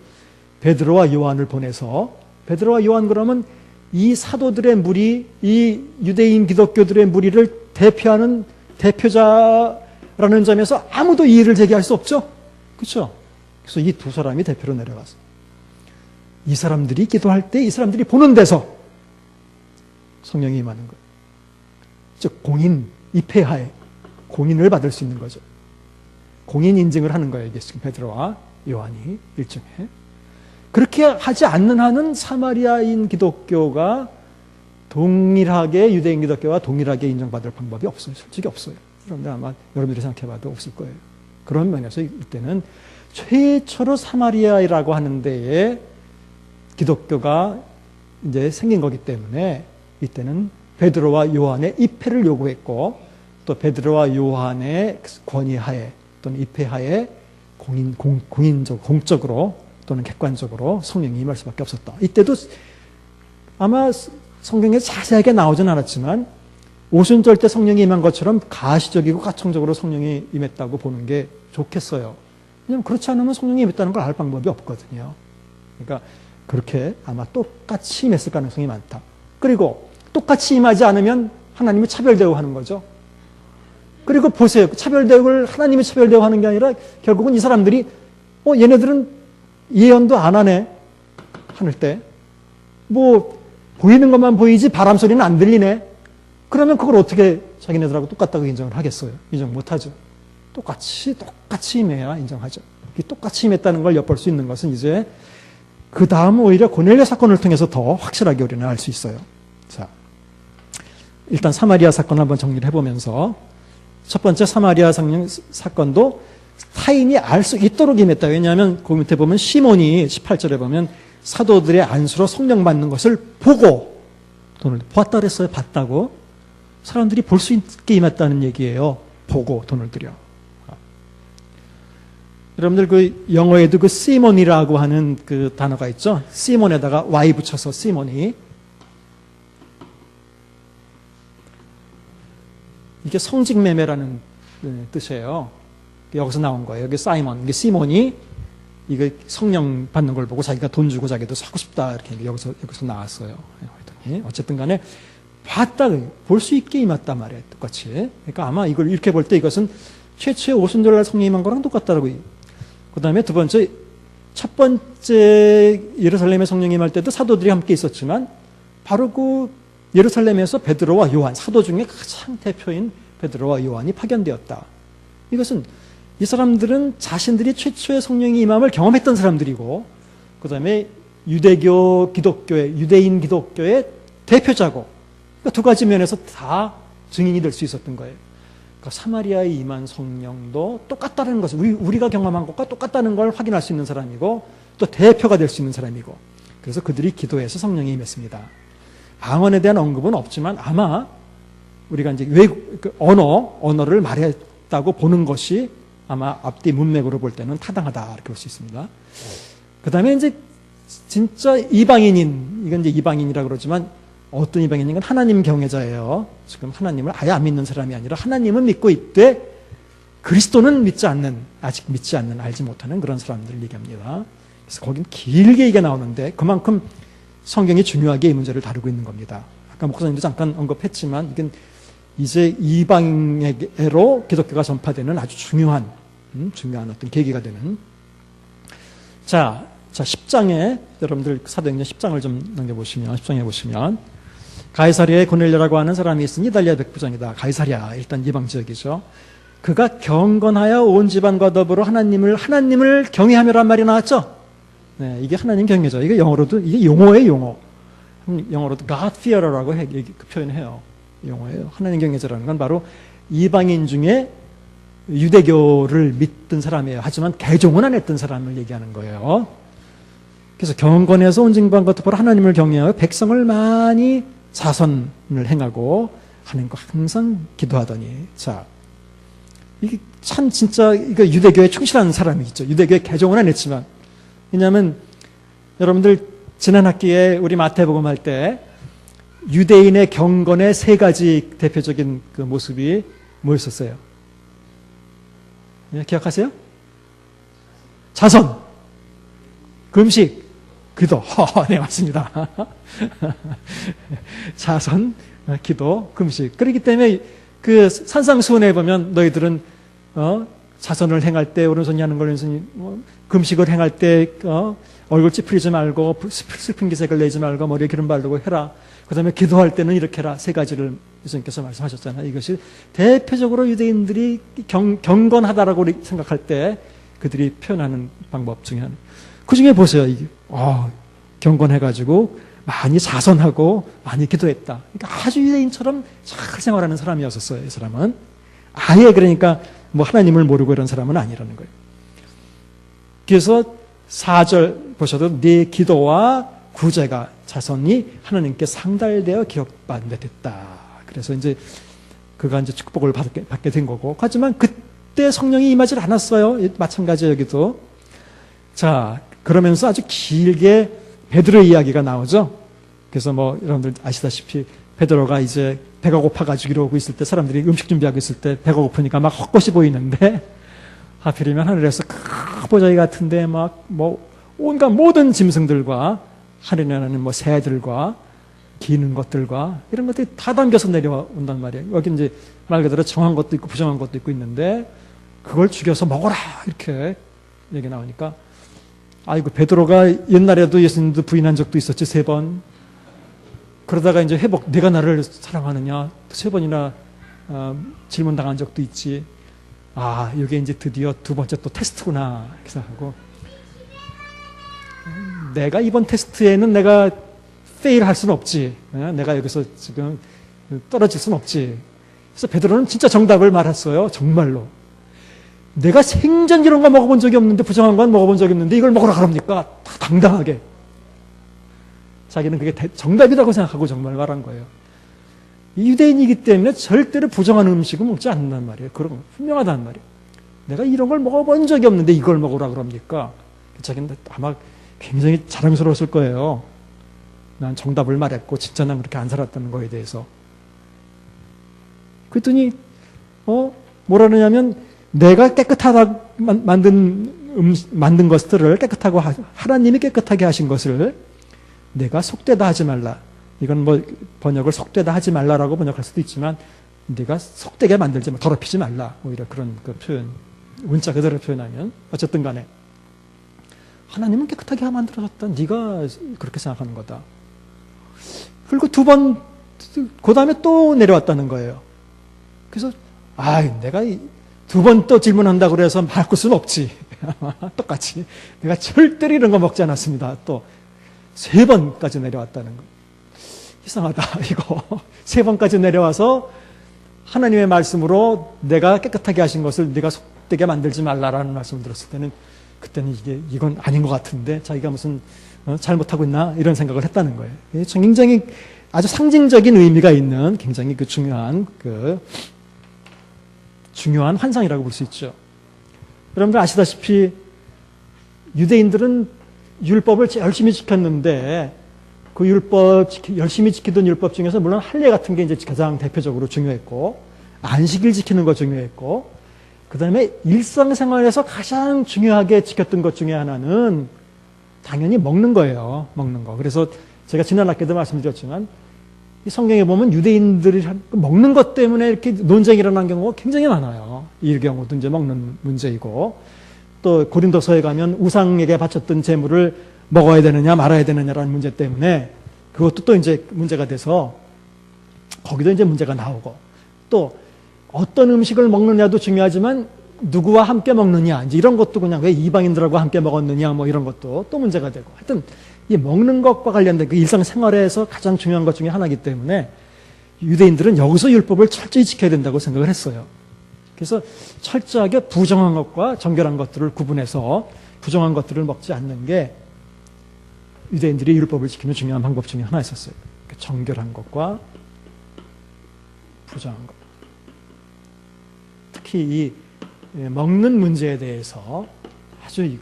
[SPEAKER 1] 베드로와 요한을 보내서 베드로와 요한 그러면 이 사도들의 무리, 이 유대인 기독교들의 무리를 대표하는 대표자라는 점에서 아무도 이의를 제기할 수 없죠. 그렇죠? 그래서 이 두 사람이 대표로 내려갔어요. 이 사람들이 기도할 때 이 사람들이 보는 데서 성령이 임하는 거예요. 즉 공인, 입회하에 공인을 받을 수 있는 거죠. 공인 인증을 하는 거예요. 이게 지금 베드로와 요한이 일종의. 그렇게 하지 않는 한은 사마리아인 기독교가 동일하게 유대인 기독교와 동일하게 인정받을 방법이 없어요. 솔직히 없어요. 그런데 아마 여러분들이 생각해봐도 없을 거예요. 그런 면에서 이때는 최초로 사마리아라고 하는 데에 기독교가 이제 생긴 거기 때문에 이때는 베드로와 요한의 입회를 요구했고 또 베드로와 요한의 권위하에 또는 입회하에 공적으로 또는 객관적으로 성령이 임할 수밖에 없었다. 이때도 아마 성경에 자세하게 나오진 않았지만 오순절 때 성령이 임한 것처럼 가시적이고 가청적으로 성령이 임했다고 보는 게 좋겠어요. 왜냐하면 그렇지 않으면 성령이 임했다는 걸 알 방법이 없거든요. 그러니까 그렇게 아마 똑같이 임했을 가능성이 많다. 그리고 똑같이 임하지 않으면 하나님이 차별 대우하는 거죠. 그리고 보세요. 차별 대우를 하나님이 차별 대우하는 게 아니라 결국은 이 사람들이 얘네들은 예언도 안 하네. 하늘 때. 뭐 보이는 것만 보이지 바람 소리는 안 들리네. 그러면 그걸 어떻게 자기네들하고 똑같다고 인정을 하겠어요? 인정 못하죠. 똑같이 임해야 인정하죠. 똑같이 임했다는 걸 엿볼 수 있는 것은 이제 그 다음 오히려 고넬료 사건을 통해서 더 확실하게 우리는 알 수 있어요. 자, 일단 사마리아 사건 한번 정리를 해보면서 첫 번째 사마리아 사건도 타인이 알 수 있도록 임했다. 왜냐하면 그 밑에 보면 시몬이 18절에 보면 사도들의 안수로 성령 받는 것을 보고 돈을 보았다 그랬어요. 봤다고. 사람들이 볼 수 있게 임했다는 얘기예요. 보고 돈을 들여. 여러분들 그 영어에도 그 시몬이라고 하는 그 단어가 있죠. 시몬에다가 Y 붙여서 시몬이. 이게 성직매매라는 뜻이에요. 여기서 나온 거예요. 여기 사이먼, 이게 시몬이 이거 성령 받는 걸 보고 자기가 돈 주고 자기도 사고 싶다 이렇게 여기서 나왔어요. 어쨌든 간에 봤다, 볼 수 있게 임했단 말이에요. 똑같이. 그러니까 아마 이걸 이렇게 볼 때 이것은 최초의 오순절날 성령 임한 거랑 똑같다라고. 그 다음에 두 번째 첫 번째 예루살렘에 성령이 임할 때도 사도들이 함께 있었지만 바로 그 예루살렘에서 베드로와 요한, 사도 중에 가장 대표인 베드로와 요한이 파견되었다. 이것은 이 사람들은 자신들이 최초의 성령의 임함을 경험했던 사람들이고 그 다음에 유대교 기독교의, 유대인 기독교의 대표자고 그러니까 두 가지 면에서 다 증인이 될 수 있었던 거예요. 그러니까 사마리아에 임한 성령도 똑같다는 것을 우리가 경험한 것과 똑같다는 걸 확인할 수 있는 사람이고 또 대표가 될 수 있는 사람이고 그래서 그들이 기도해서 성령이 임했습니다. 방언에 대한 언급은 없지만 아마 우리가 이제 언어를 말했다고 보는 것이 아마 앞뒤 문맥으로 볼 때는 타당하다 이렇게 볼 수 있습니다. 그 다음에 이제 진짜 이방인인 이건 이제 이방인이라고 그러지만 어떤 이방인인가 하나님 경외자예요. 지금 하나님을 아예 안 믿는 사람이 아니라 하나님은 믿고 있되 그리스도는 아직 믿지 않는, 알지 못하는 그런 사람들을 얘기합니다. 그래서 거긴 길게 얘기가 나오는데 그만큼 성경이 중요하게 이 문제를 다루고 있는 겁니다. 아까 목사님도 잠깐 언급했지만 이건 이제 이방에게로 기독교가 전파되는 아주 중요한 어떤 계기가 되는. 자 10장에 여러분들 사도행전 10장을 좀 넘겨보시면 10장에 보시면 가이사랴에 고넬료라고 하는 사람이 있으니 이달리아 백부장이다. 가이사랴 일단 이방 지역이죠. 그가 경건하여 온 집안과 더불어 하나님을 경외하며란 말이 나왔죠. 네, 이게 하나님 경외죠. 이게 영어로도 이게 용어예요, 용어. 영어로도 God fearer라고 그 표현해요. 용어예요. 하나님 경외자라는 건 바로 이방인 중에 유대교를 믿던 사람이에요. 하지만 개종은 안 했던 사람을 얘기하는 거예요. 그래서 경건에서 온 집안과 더불어 하나님을 경외하여 백성을 많이 자선을 행하고 하나님과 항상 기도하더니 자 이게 참 진짜 이거 유대교에 충실한 사람이 있죠. 유대교에 개종은 안 했지만 왜냐하면 여러분들 지난 학기에 우리 마태복음 할 때 유대인의 경건의 세 가지 대표적인 그 모습이 뭐였었어요? 네, 기억하세요? 자선, 금식, 기도. 네, 맞습니다. 자선, 기도, 금식. 그렇기 때문에 그 산상수훈에 보면 너희들은 자선을 행할 때 오른손이 하는 걸 왼손이 금식을 행할 때 얼굴 찌푸리지 말고 슬픈 기색을 내지 말고 머리에 기름 바르고 해라. 그 다음에 기도할 때는 이렇게 해라. 세 가지를 예수님께서 말씀하셨잖아요. 이것이 대표적으로 유대인들이 경건하다라고 생각할 때 그들이 표현하는 방법 중에 하나. 그 중에 보세요. 이게 경건해가지고 많이 자선하고 많이 기도했다. 그러니까 아주 유대인처럼 잘 생활하는 사람이었었어요. 이 사람은 아예 그러니까 뭐 하나님을 모르고 이런 사람은 아니라는 거예요. 그래서 4절 보셔도 네 기도와 구제가 자선이 하나님께 상달되어 기억받게 됐다. 그래서 이제 그가 이제 축복을 받게 된 거고. 하지만 그때 성령이 임하지 않았어요. 마찬가지예요, 여기도. 자, 그러면서 아주 길게 베드로의 이야기가 나오죠. 그래서 뭐 여러분들 아시다시피 베드로가 이제 배가 고파가지고 이러고 있을 때 사람들이 음식 준비하고 있을 때 배가 고프니까 막 헛것이 보이는데 하필이면 하늘에서 큰 보자기 같은데 막 뭐 온갖 모든 짐승들과 하늘에는 뭐 새들과 기는 것들과 이런 것들이 다 담겨서 내려온단 말이에요. 여기 이제 말 그대로 정한 것도 있고 부정한 것도 있고 있는데 그걸 죽여서 먹어라 이렇게 얘기 나오니까 아이고 베드로가 옛날에도 예수님도 부인한 적도 있었지 3번. 그러다가 이제 내가 나를 사랑하느냐 3번이나 질문당한 적도 있지. 아 이게 이제 드디어 두 번째 또 테스트구나 이렇게 생각하고 내가 이번 테스트에는 내가 페일 할 수는 없지. 내가 여기서 지금 떨어질 수는 없지. 그래서 베드로는 진짜 정답을 말했어요. 정말로. 내가 생전 이런 거 먹어본 적이 없는데 부정한 건 먹어본 적이 없는데 이걸 먹으라 그럽니까? 다 당당하게. 자기는 그게 정답이라고 생각하고 정말 말한 거예요. 유대인이기 때문에 절대로 부정한 음식은 먹지 않는단 말이에요. 그런 거 분명하단 말이에요. 내가 이런 걸 먹어본 적이 없는데 이걸 먹으라 그럽니까? 자기는 아마 굉장히 자랑스러웠을 거예요. 난 정답을 말했고 진짜 난 그렇게 안 살았다는 거에 대해서. 그랬더니 뭐라느냐면 내가 깨끗하다 만든 것들을 깨끗하고 하나님이 깨끗하게 하신 것을 내가 속되다 하지 말라. 이건 뭐 번역을 속되다 하지 말라라고 번역할 수도 있지만 네가 속되게 만들지 마, 더럽히지 말라. 오히려 그런 그 표현, 문자 그대로 표현하면 어쨌든 간에 하나님은 깨끗하게 만들어졌다. 네가 그렇게 생각하는 거다. 그리고 두 번, 그 다음에 또 내려왔다는 거예요. 그래서 내가 두 번 또 질문한다고 그래서 바꿀 수는 없지. 똑같이. 내가 절대로 이런 거 먹지 않았습니다. 또 세 번까지 내려왔다는 거. 이상하다, 이거. 세 번까지 내려와서 하나님의 말씀으로 내가 깨끗하게 하신 것을 네가 속되게 만들지 말라라는 말씀을 들었을 때는 그때는 이건 아닌 것 같은데 자기가 무슨 잘못하고 있나 이런 생각을 했다는 거예요. 굉장히 아주 상징적인 의미가 있는 굉장히 중요한 환상이라고 볼 수 있죠. 여러분들 아시다시피 유대인들은 율법을 열심히 지켰는데 그 열심히 지키던 율법 중에서 물론 할례 같은 게 이제 가장 대표적으로 중요했고, 안식일 지키는 거 중요했고, 그 다음에 일상생활에서 가장 중요하게 지켰던 것 중에 하나는 당연히 먹는 거예요. 먹는 거. 그래서 제가 지난 학기도 말씀드렸지만, 이 성경에 보면 유대인들이 먹는 것 때문에 이렇게 논쟁이 일어난 경우가 굉장히 많아요. 이 경우도 이제 먹는 문제이고, 또 고린도서에 가면 우상에게 바쳤던 제물을 먹어야 되느냐 말아야 되느냐라는 문제 때문에 그것도 또 이제 문제가 돼서 거기도 이제 문제가 나오고, 또 어떤 음식을 먹느냐도 중요하지만 누구와 함께 먹느냐, 이제 이런 것도 그냥 왜 이방인들하고 함께 먹었느냐 뭐 이런 것도 또 문제가 되고, 하여튼 이 먹는 것과 관련된 그 일상생활에서 가장 중요한 것 중에 하나이기 때문에 유대인들은 여기서 율법을 철저히 지켜야 된다고 생각을 했어요. 그래서 철저하게 부정한 것과 정결한 것들을 구분해서 부정한 것들을 먹지 않는 게 유대인들이 율법을 지키는 중요한 방법 중에 하나였었어요. 정결한 것과 부정한 것. 특히 이 먹는 문제에 대해서 아주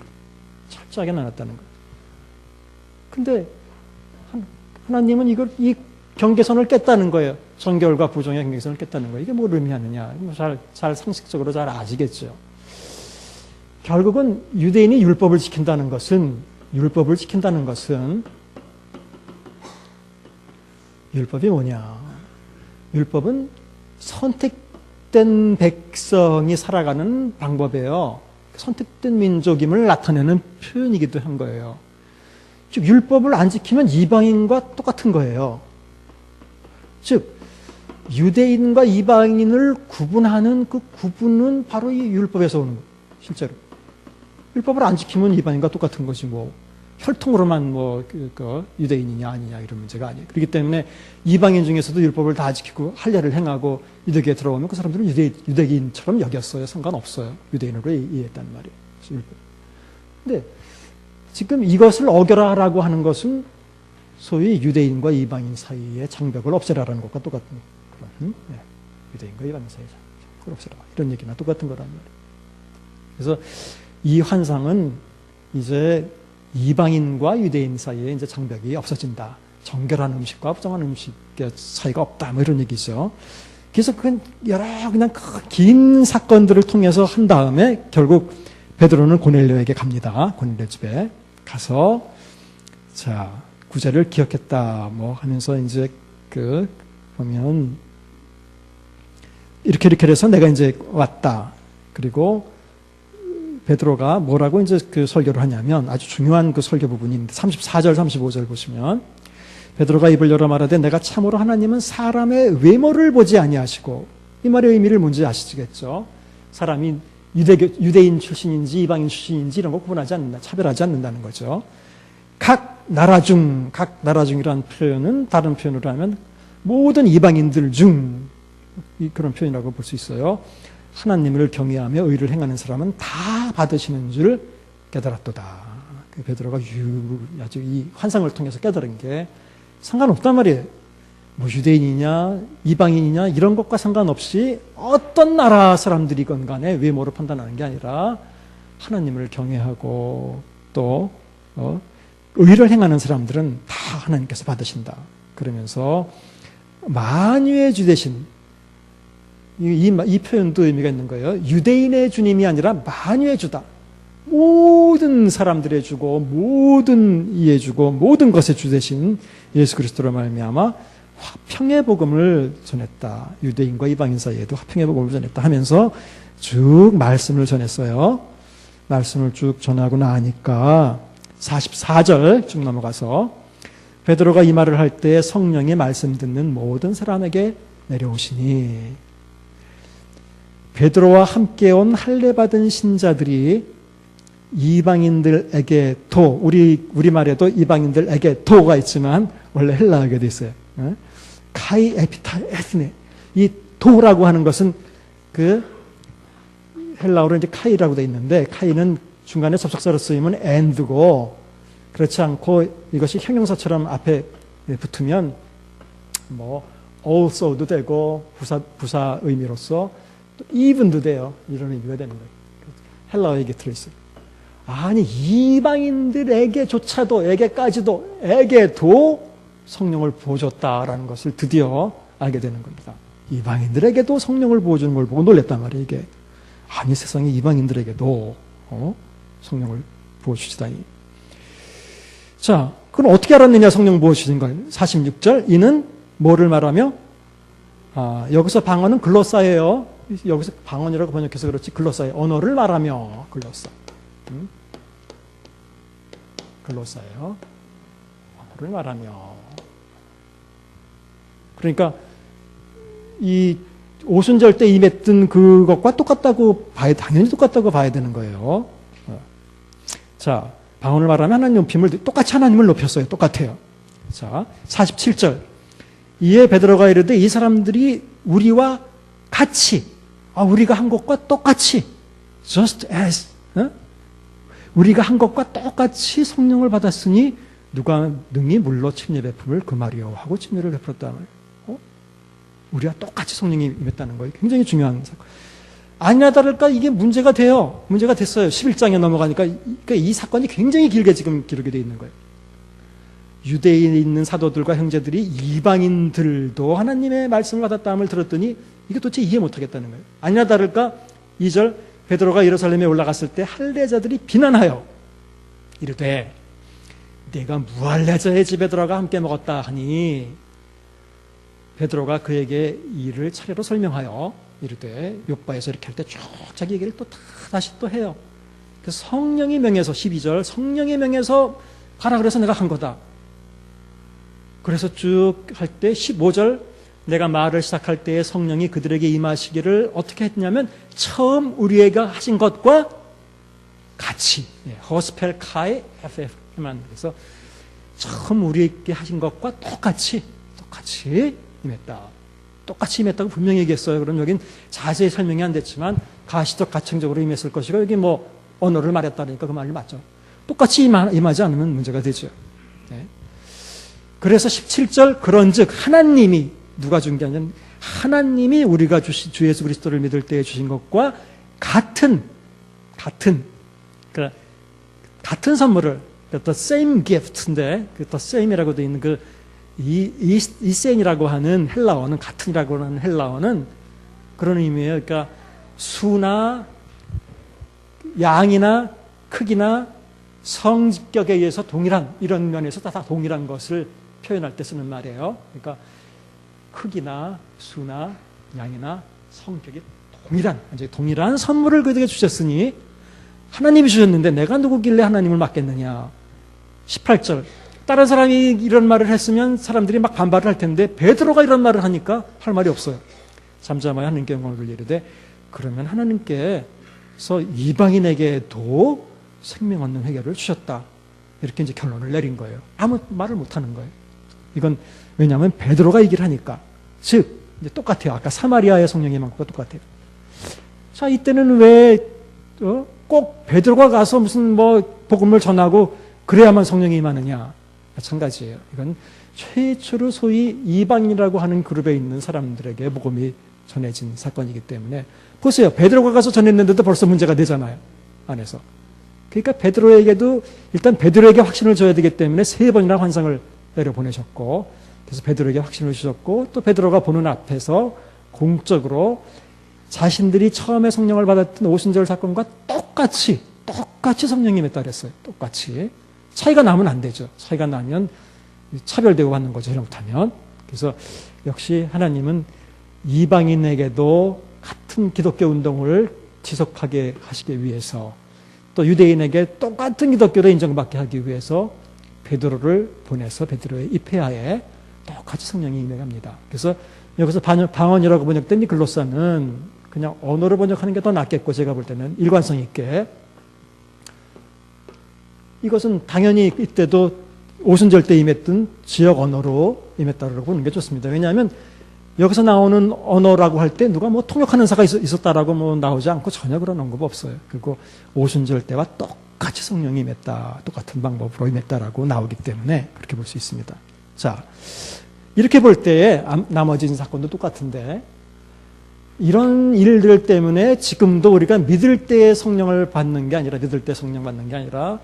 [SPEAKER 1] 철저하게 나눴다는 거예요. 근데 하나님은 이 경계선을 깼다는 거예요. 정결과 부정의 경계선을 깼다는 거예요. 이게 뭘 의미하느냐? 잘 상식적으로 잘 아시겠죠. 결국은 유대인이 율법을 지킨다는 것은 율법이 뭐냐? 율법은 선택된 백성이 살아가는 방법이에요. 선택된 민족임을 나타내는 표현이기도 한 거예요. 즉 율법을 안 지키면 이방인과 똑같은 거예요. 즉 유대인과 이방인을 구분하는 그 구분은 바로 이 율법에서 오는 거예요. 실제로 율법을 안 지키면 이방인과 똑같은 것이 뭐 혈통으로만 유대인이냐 아니냐 이런 문제가 아니에요. 그렇기 때문에 이방인 중에서도 율법을 다 지키고 할례를 행하고 유대교에 들어오면 그 사람들은 유대인처럼 여겼어요. 상관없어요. 유대인으로 이해했단 말이에요. 근데 지금 이것을 어겨라라고 하는 것은 소위 유대인과 이방인 사이의 장벽을 없애라라는 것과 똑같은 그런 유대인과 이방인 사이의 장벽을 없애라 이런 얘기나 똑같은 거란 말이에요. 그래서 이 환상은 이제 이방인과 유대인 사이에 이제 장벽이 없어진다. 정결한 음식과 부정한 음식의 사이가 없다. 뭐 이런 얘기죠. 그래서 그냥 긴 사건들을 통해서 한 다음에 결국 베드로는 고넬료에게 갑니다. 고넬료 집에 가서 자 구제를 기억했다. 뭐 하면서 이제 보면 이렇게 해서 내가 이제 왔다. 그리고 베드로가 뭐라고 이제 그 설교를 하냐면 아주 중요한 그 설교 부분인데 34절 35절 보시면 베드로가 입을 열어 말하되 내가 참으로 하나님은 사람의 외모를 보지 아니하시고, 이 말의 의미를 뭔지 아시겠죠? 사람이 유대인 출신인지 이방인 출신인지 이런 거 구분하지 않는다, 차별하지 않는다는 거죠. 각 나라 중이라는 표현은 다른 표현으로 하면 모든 이방인들 중 그런 표현이라고 볼 수 있어요. 하나님을 경외하며 의를 행하는 사람은 다 받으시는 줄 깨달았도다. 베드로가 아주 이 환상을 통해서 깨달은 게 상관없단 말이에요. 뭐 유대인이냐 이방인이냐 이런 것과 상관없이 어떤 나라 사람들이건 간에 외모를 판단하는 게 아니라 하나님을 경외하고 또 의를 행하는 사람들은 다 하나님께서 받으신다. 그러면서 만유의 주 되신 이 표현도 의미가 있는 거예요. 유대인의 주님이 아니라 만유의 주다. 모든 사람들의 주고 모든 이의 주고 모든 것의 주 되신 예수 그리스도로 말미암아 화평의 복음을 전했다. 유대인과 이방인 사이에도 화평의 복음을 전했다 하면서 쭉 말씀을 전했어요. 말씀을 쭉 전하고 나니까 44절 쭉 넘어가서 베드로가 이 말을 할 때 성령의 말씀 듣는 모든 사람에게 내려오시니 베드로와 함께 온 할례 받은 신자들이 이방인들에게도 우리말에도 이방인들에게도가 있지만 원래 헬라어에도 있어요. 카이 에피타 에스네. 이 도라고 하는 것은 그 헬라어로 이제 카이라고 돼 있는데 카이는 중간에 접속사로 쓰이면 and고 그렇지 않고 이것이 형용사처럼 앞에 붙으면 뭐 also도 되고 부사 의미로서 또 even도 돼요. 이런 의미가 되는 거예요. 헬라어에 이게 들어있어요. 아니 이방인들에게조차도 에게도 성령을 부어줬다라는 것을 드디어 알게 되는 겁니다. 이방인들에게도 성령을 부어주는 걸 보고 놀랬단 말이에요. 이게 아니 세상에 이방인들에게도 성령을 부어주시다니. 자, 그럼 어떻게 알았느냐 성령 부어주신 걸. 46절 이는 뭐를 말하며 여기서 방언은 글로사예요. 여기서 방언이라고 번역해서 그렇지 글로사예요. 언어를 말하며 글로사. 글로사예요. 언어를 말하며. 그러니까 이 오순절 때 임했던 그것과 당연히 똑같다고 봐야 되는 거예요. 자, 방언을 말하면 하나님 높임을 똑같이 하나님을 높였어요. 똑같아요. 자, 47절. 이에 베드로가 이르되 이 사람들이 우리와 같이, 우리가 한 것과 똑같이, just as, 우리가 한 것과 똑같이 성령을 받았으니 누가 능히 물로 침례 베품을 금하리요 하고 침례를 베풀었다 말이에요. 우리와 똑같이 성령이 임했다는 거예요. 굉장히 중요한 사건. 아니나 다를까 이게 문제가 돼요. 문제가 됐어요. 11장에 넘어가니까 이 사건이 굉장히 길게 지금 기록이 되어 있는 거예요. 유대인에 있는 사도들과 형제들이 이방인들도 하나님의 말씀을 받았다함을 들었더니 이게 도대체 이해 못하겠다는 거예요. 아니나 다를까 2절 베드로가 예루살렘에 올라갔을 때 할례자들이 비난하여 이르되 내가 무할례자의 집에 들어가 함께 먹었다 하니 베드로가 그에게 이를 차례로 설명하여 이르되 욥바에서 이렇게 할 때 쭉 자기 얘기를 또 다시 또 해요. 그래서 성령이 명해서 12절 성령이 명해서 가라 그래서 내가 한 거다. 그래서 쭉 할 때 15절 내가 말을 시작할 때에 성령이 그들에게 임하시기를 어떻게 했냐면 처음 우리에게 하신 것과 같이 허스펠 카이 FF만 그래서 처음 우리에게 하신 것과 똑같이 임했다. 똑같이 임했다고 분명히 얘기했어요. 그럼 여긴 자세히 설명이 안 됐지만 가시적 가청적으로 임했을 것이고 여기 뭐 언어를 말했다니까 그 말이 맞죠. 똑같이 임하지 않으면 문제가 되죠. 네. 그래서 17절 그런즉 하나님이 누가 준 게 아니라 하나님이 우리가 주 예수 그리스도를 믿을 때에 주신 것과 같은 그러니까 같은 선물을 the same gift인데 the same이라고 되어 있는 이 센이라고 하는 헬라어는 같은이라고 하는 헬라어는 그런 의미예요. 그러니까 수나 양이나 크기나 성격에 의해서 동일한 이런 면에서 다 동일한 것을 표현할 때 쓰는 말이에요. 그러니까 크기나 수나 양이나 성격이 동일한 선물을 그들에게 주셨으니 하나님이 주셨는데 내가 누구길래 하나님을 맡겠느냐. 18절 다른 사람이 이런 말을 했으면 사람들이 막 반발을 할 텐데 베드로가 이런 말을 하니까 할 말이 없어요. 잠잠하여 하나님께 영광을 돌리되 그러면 하나님께서 이방인에게도 생명 얻는 회개를 주셨다. 이렇게 이제 결론을 내린 거예요. 아무 말을 못 하는 거예요. 이건 왜냐하면 베드로가 얘기를 하니까. 즉 이제 똑같아요. 아까 사마리아의 성령의 만큼과 똑같아요. 자, 이때는 왜 꼭 베드로가 가서 무슨 뭐 복음을 전하고 그래야만 성령이 임하느냐. 마찬가지예요. 이건 최초로 소위 이방인이라고 하는 그룹에 있는 사람들에게 복음이 전해진 사건이기 때문에 보세요. 베드로가 가서 전했는데도 벌써 문제가 되잖아요. 안에서. 그러니까 베드로에게도 일단 베드로에게 확신을 줘야 되기 때문에 3번이나 환상을 내려보내셨고 그래서 베드로에게 확신을 주셨고 또 베드로가 보는 앞에서 공적으로 자신들이 처음에 성령을 받았던 오순절 사건과 똑같이 성령이 임했다 그랬어요. 똑같이. 차이가 나면 안 되죠. 차이가 나면 차별되고 받는 거죠. 잘못하면. 그래서 역시 하나님은 이방인에게도 같은 기독교 운동을 지속하게 하시기 위해서 또 유대인에게 똑같은 기독교를 인정받게 하기 위해서 베드로를 보내서 베드로의 입회하에 똑같이 성령이 임해갑니다. 그래서 여기서 방언이라고 번역된 이 글로사는 그냥 언어로 번역하는 게 더 낫겠고, 제가 볼 때는 일관성 있게 이것은 당연히 이때도 오순절 때 임했던 지역 언어로 임했다고 보는 게 좋습니다. 왜냐하면 여기서 나오는 언어라고 할 때 누가 뭐 통역하는 사가 있었다라고 뭐 나오지 않고 전혀 그런 언급 없어요. 그리고 오순절 때와 똑같이 성령이 임했다, 똑같은 방법으로 임했다라고 나오기 때문에 그렇게 볼 수 있습니다. 자, 이렇게 볼 때에 나머지 사건도 똑같은데, 이런 일들 때문에 지금도 우리가 믿을 때 성령을 받는 게 아니라, 믿을 때 성령 받는 게 아니라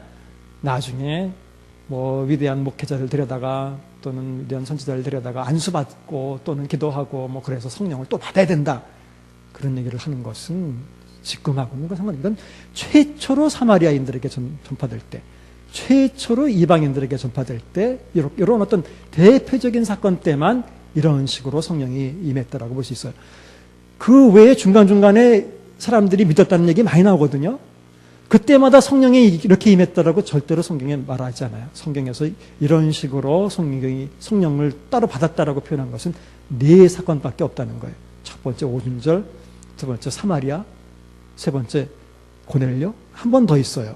[SPEAKER 1] 나중에 뭐 위대한 목회자를 데려다가 또는 위대한 선지자를 데려다가 안수받고 또는 기도하고 뭐 그래서 성령을 또 받아야 된다, 그런 얘기를 하는 것은 지금하고는 상관없는, 이건 최초로 사마리아인들에게 전파될 때, 최초로 이방인들에게 전파될 때, 이런 어떤 대표적인 사건 때만 이런 식으로 성령이 임했다라고 볼 수 있어요. 그 외에 중간중간에 사람들이 믿었다는 얘기 많이 나오거든요. 그때마다 성령이 이렇게 임했다라고 절대로 성경에 말하지 않아요. 성경에서 이런 식으로 성령을 따로 받았다라고 표현한 것은 4사건밖에 없다는 거예요. 첫 번째 오순절, 두 번째 사마리아, 세 번째 고넬료, 한 번 더 있어요.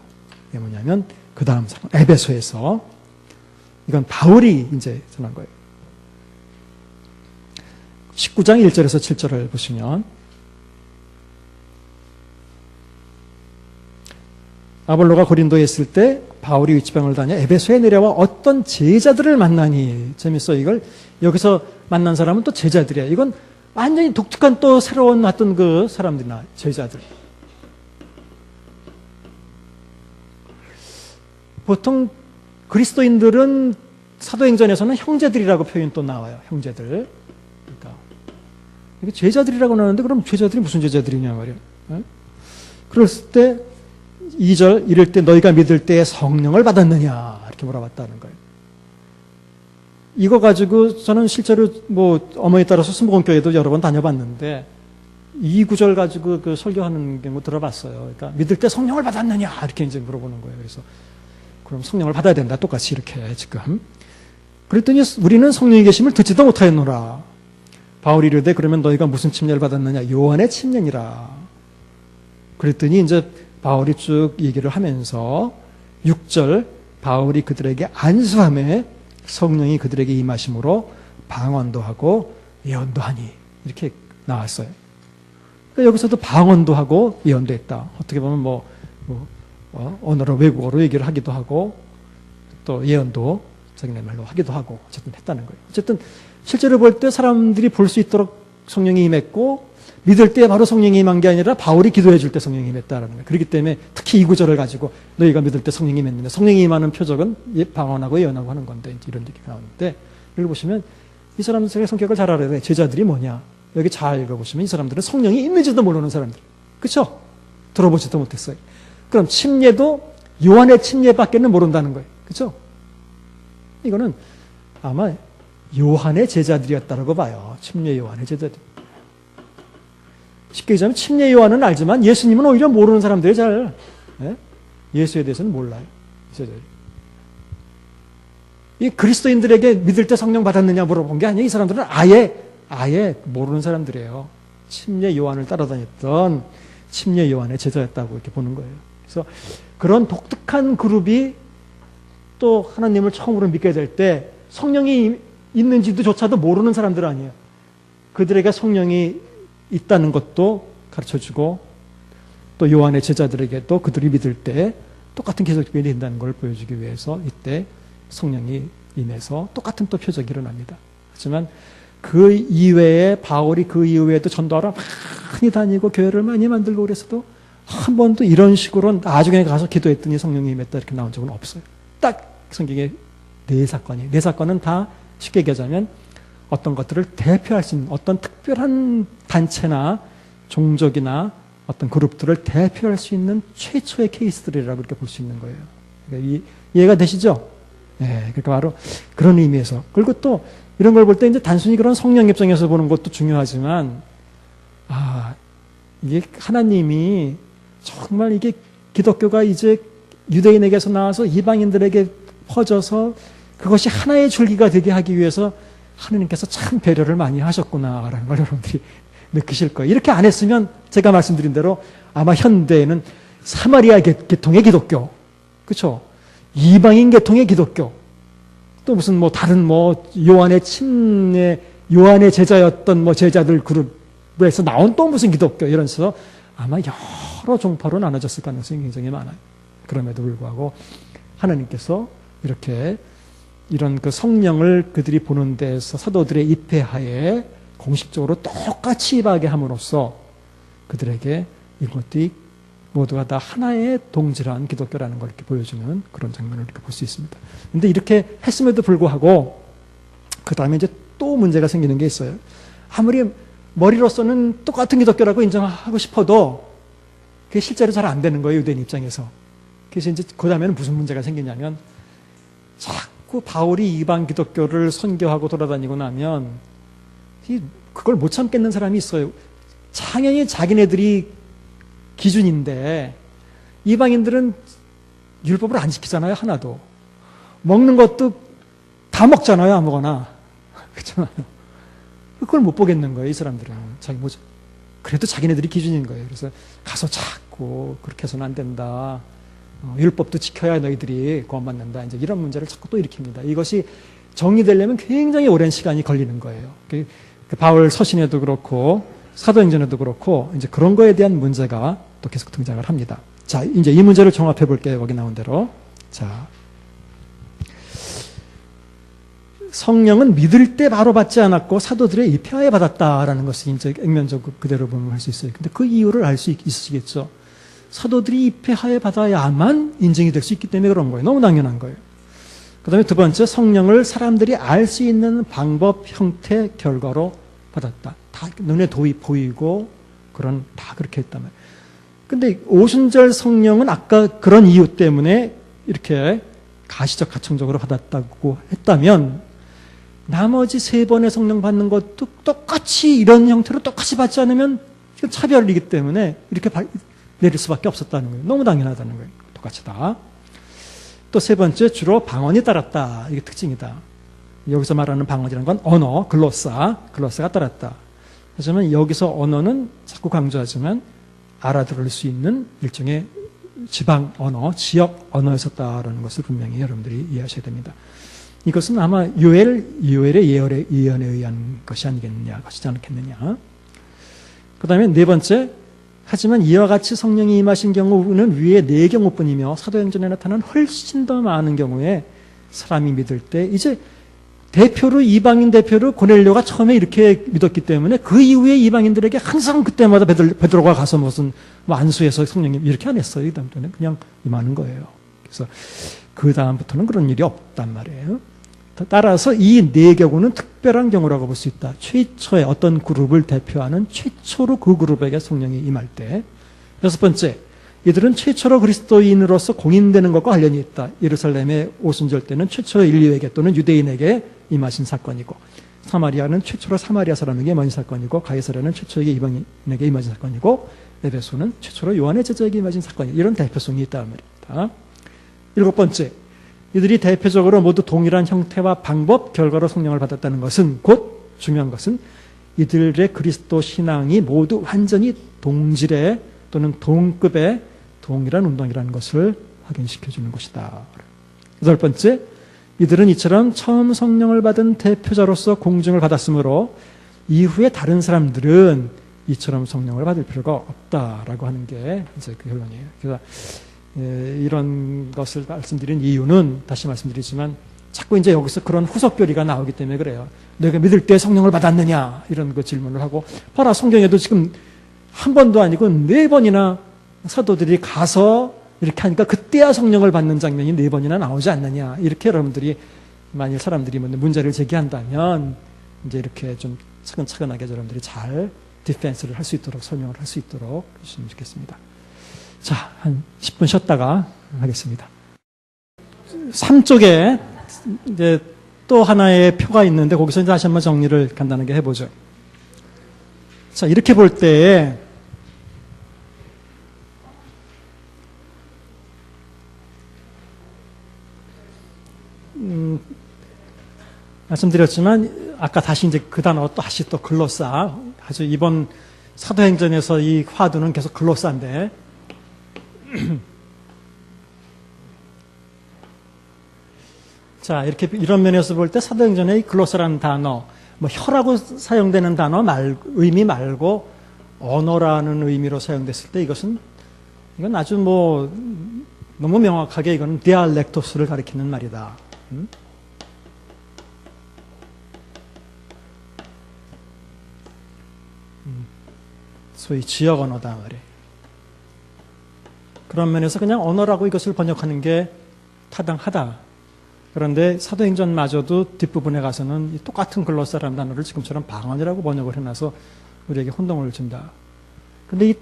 [SPEAKER 1] 이게 뭐냐면 그 다음 사건, 에베소에서. 이건 바울이 이제 전한 거예요. 19장 1절에서 7절을 보시면, 아볼로가 고린도에 있을 때 바울이 위치방을 다녀 에베소에 내려와 어떤 제자들을 만나니. 재밌어. 이걸 여기서 만난 사람은 또 제자들이야. 이건 완전히 독특한 또 새로운 어떤 그 사람들이나 제자들. 보통 그리스도인들은 사도행전에서는 형제들이라고 표현 또 나와요. 형제들. 그러니까 이게 제자들이라고 나오는데, 그럼 제자들이 무슨 제자들이냐 말이야. 그랬을 때 2절, 이럴 때 너희가 믿을 때에 성령을 받았느냐, 이렇게 물어봤다는 거예요. 이거 가지고 저는 실제로 뭐 어머니 따라서 순복음교회도 여러 번 다녀봤는데, 이 구절 가지고 그 설교하는 경우 들어봤어요. 그러니까 믿을 때 성령을 받았느냐, 이렇게 이제 물어보는 거예요. 그래서 그럼 성령을 받아야 된다, 똑같이 이렇게 지금. 그랬더니 우리는 성령이 계심을 듣지도 못하였노라. 바울이 이르되 그러면 너희가 무슨 침례를 받았느냐? 요한의 침례니라. 그랬더니 이제 바울이 쭉 얘기를 하면서 6절, 바울이 그들에게 안수함에 성령이 그들에게 임하심으로 방언도 하고 예언도 하니, 이렇게 나왔어요. 그러니까 여기서도 방언도 하고 예언도 했다. 어떻게 보면 언어로, 외국어로 얘기를 하기도 하고 또 예언도 자기네 말로 하기도 하고 어쨌든 했다는 거예요. 어쨌든 실제로 볼 때 사람들이 볼 수 있도록 성령이 임했고, 믿을 때 바로 성령이 임한 게 아니라 바울이 기도해 줄 때 성령이 임했다는 거예요. 그렇기 때문에 특히 이 구절을 가지고 너희가 믿을 때 성령이 임했는데, 성령이 임하는 표적은 방언하고 예언하고 하는 건데, 이런 얘기가 나오는데, 여기 보시면 이 사람들의 성격을 잘 알아야 돼. 제자들이 뭐냐, 여기 잘 읽어보시면 이 사람들은 성령이 있는지도 모르는 사람들, 그렇죠? 들어보지도 못했어요. 그럼 침례도 요한의 침례밖에는 모른다는 거예요, 그렇죠? 이거는 아마 요한의 제자들이었다라고 봐요. 침례 요한의 제자들. 쉽게 얘기하면 침례 요한은 알지만 예수님은 오히려 모르는 사람들이 잘, 예수에 대해서는 몰라요. 이 그리스도인들에게 믿을 때 성령 받았느냐 물어본 게 아니에요. 이 사람들은 아예 모르는 사람들이에요. 침례 요한을 따라다녔던 침례 요한의 제자였다고 이렇게 보는 거예요. 그래서 그런 독특한 그룹이 또 하나님을 처음으로 믿게 될 때 성령이 있는지도 조차도 모르는 사람들 아니에요. 그들에게 성령이 있다는 것도 가르쳐주고, 또 요한의 제자들에게도 그들이 믿을 때 똑같은 계속이 된다는 걸 보여주기 위해서 이때 성령이 임해서 똑같은 또 표적이 일어납니다. 하지만 그 이외에 바울이 그 이후에도 전도하러 많이 다니고 교회를 많이 만들고 그래서도 한 번도 이런 식으로 나중에 가서 기도했더니 성령이 임했다 이렇게 나온 적은 없어요. 딱 성경에 4사건은 다 쉽게 얘기하자면 어떤 것들을 대표할 수 있는 어떤 특별한 단체나 종족이나 어떤 그룹들을 대표할 수 있는 최초의 케이스들이라고 이렇게 볼 수 있는 거예요. 그러니까 이해가 되시죠? 네, 그러니까 바로 그런 의미에서. 그리고 또 이런 걸 볼 때 이제 단순히 그런 성령 입장에서 보는 것도 중요하지만, 이게 하나님이 정말 이게 기독교가 이제 유대인에게서 나와서 이방인들에게 퍼져서 그것이 하나의 줄기가 되게 하기 위해서 하느님께서 참 배려를 많이 하셨구나라는 걸 여러분들이 느끼실 거예요. 이렇게 안 했으면 제가 말씀드린 대로 아마 현대에는 사마리아 계통의 기독교, 그렇죠? 이방인 계통의 기독교, 또 무슨 뭐 다른 뭐 요한의 제자였던 제자들 그룹에서 나온 또 무슨 기독교 이러면서 아마 여러 종파로 나눠졌을 가능성이 굉장히 많아요. 그럼에도 불구하고 하나님께서 이렇게 이런 그 성령을 그들이 보는 데에서 사도들의 입회하에 공식적으로 똑같이 임하게 함으로써 그들에게 이것들이 모두가 다 하나의 동질한 기독교라는 걸 이렇게 보여주는 그런 장면을 이렇게 볼 수 있습니다. 그런데 이렇게 했음에도 불구하고 그 다음에 이제 또 문제가 생기는 게 있어요. 아무리 머리로서는 똑같은 기독교라고 인정하고 싶어도 그게 실제로 잘 안 되는 거예요, 유대인 입장에서. 그래서 이제 그 다음에는 무슨 문제가 생기냐면 자꾸 바울이 이방 기독교를 선교하고 돌아다니고 나면 그걸 못 참겠는 사람이 있어요. 당연히 자기네들이 기준인데 이방인들은 율법을 안 지키잖아요. 하나도. 먹는 것도 다 먹잖아요. 아무거나. 그렇잖아요. 그걸 못 보겠는 거예요. 이 사람들은. 그래도 자기네들이 기준인 거예요. 그래서 가서 자꾸 그렇게 해서는 안 된다. 율법도 지켜야 너희들이 구원받는다. 이제 이런 문제를 자꾸 또 일으킵니다. 이것이 정리되려면 굉장히 오랜 시간이 걸리는 거예요. 그 바울 서신에도 그렇고 사도행전에도 그렇고 이제 그런 거에 대한 문제가 또 계속 등장을 합니다. 자, 이제 이 문제를 종합해 볼게요. 여기 나온 대로. 자, 성령은 믿을 때 바로 받지 않았고 사도들의 입회하에 받았다라는 것이 이제 액면적으로 그대로 보면 할 수 있어요. 근데 그 이유를 알 수 있으시겠죠. 사도들이 입회하에 받아야만 인정이 될 수 있기 때문에 그런 거예요. 너무 당연한 거예요. 그 다음에 두 번째, 성령을 사람들이 알 수 있는 방법, 형태, 결과로 받았다. 다 눈에 보이고 다 그렇게 했단 말이에요. 근데 오순절 성령은 아까 그런 이유 때문에 이렇게 가시적 가청적으로 받았다고 했다면 나머지 세 번의 성령 받는 것도 똑같이 이런 형태로 똑같이 받지 않으면 차별이기 때문에 이렇게 내릴 수밖에 없었다는 거예요. 너무 당연하다는 거예요. 똑같이 다. 또 세 번째, 주로 방언이 따랐다. 이게 특징이다. 여기서 말하는 방언이라는 건 언어, 글로사가 따랐다. 하지만 여기서 언어는 자꾸 강조하지만 알아들을 수 있는 일종의 지방 언어, 지역 언어였었다라는 것을 분명히 여러분들이 이해하셔야 됩니다. 이것은 아마 요엘의 예언에 의한 것이지 않겠느냐. 그 다음에 네 번째, 하지만 이와 같이 성령이 임하신 경우는 위에 4경우뿐이며 사도행전에 나타난 훨씬 더 많은 경우에 사람이 믿을 때 이제 이방인 대표로 고넬료가 처음에 이렇게 믿었기 때문에 그 이후에 이방인들에게 항상 그때마다 베드로가 가서 무슨 안수해서 성령님 이렇게 안 했어요. 그 다음부터는 그냥 임하는 거예요. 그래서 그 다음부터는 그런 일이 없단 말이에요. 따라서 이 4경우는 특별한 경우라고 볼 수 있다. 최초의 어떤 그룹을 대표하는 최초로 그 그룹에게 성령이 임할 때. 6번째, 이들은 최초로 그리스도인으로서 공인되는 것과 관련이 있다. 예루살렘의 오순절 때는 최초로 인류에게 또는 유대인에게 임하신 사건이고, 사마리아는 최초로 사마리아 사람에게 임하신 사건이고, 가이사랴는 최초에게 이방인에게 임하신 사건이고, 에베소는 최초로 요한의 제자에게 임하신 사건이고, 이런 대표성이 있다는 말입니다. 7번째, 이들이 대표적으로 모두 동일한 형태와 방법, 결과로 성령을 받았다는 것은 곧 중요한 것은 이들의 그리스도 신앙이 모두 완전히 동질의 또는 동급의 동일한 운동이라는 것을 확인시켜주는 것이다. 8번째, 이들은 이처럼 처음 성령을 받은 대표자로서 공증을 받았으므로 이후에 다른 사람들은 이처럼 성령을 받을 필요가 없다라고 하는 게 이제 그 결론이에요. 그래서 이런 것을 말씀드린 이유는 다시 말씀드리지만 자꾸 이제 여기서 그런 후속교리가 나오기 때문에 그래요. 내가 믿을 때 성령을 받았느냐 이런 그 질문을 하고 봐라 성경에도 지금 한 번도 아니고 4번이나 사도들이 가서 이렇게 하니까 그때야 성령을 받는 장면이 4번이나 나오지 않느냐 이렇게 여러분들이 만일 사람들이 문제를 제기한다면 이제 이렇게 좀 차근차근하게 여러분들이 잘 디펜스를 할 수 있도록 설명을 할 수 있도록 해주시면 좋겠습니다. 자, 한 10분 쉬었다가 하겠습니다. 3쪽에 이제 또 하나의 표가 있는데 거기서 이제 다시 한번 정리를 간단하게 해보죠. 자, 이렇게 볼 때 말씀드렸지만 아까 다시 이제 그 단어 다시 또 글로사, 아주 이번 사도행전에서 이 화두는 계속 글로사인데 자, 이렇게 이런 면에서 볼 때 사도행전의 이 글로사라는 단어, 뭐 혀라고 사용되는 단어 의미 말고 언어라는 의미로 사용됐을 때 이건 아주 뭐 너무 명확하게 이건 디알렉토스를 가리키는 말이다. 소위 지역 언어다 말이에요. 그런 면에서 그냥 언어라고 이것을 번역하는 게 타당하다. 그런데 사도행전마저도 뒷부분에 가서는 이 똑같은 글로사라는 단어를 지금처럼 방언이라고 번역을 해놔서 우리에게 혼동을 준다. 근데 이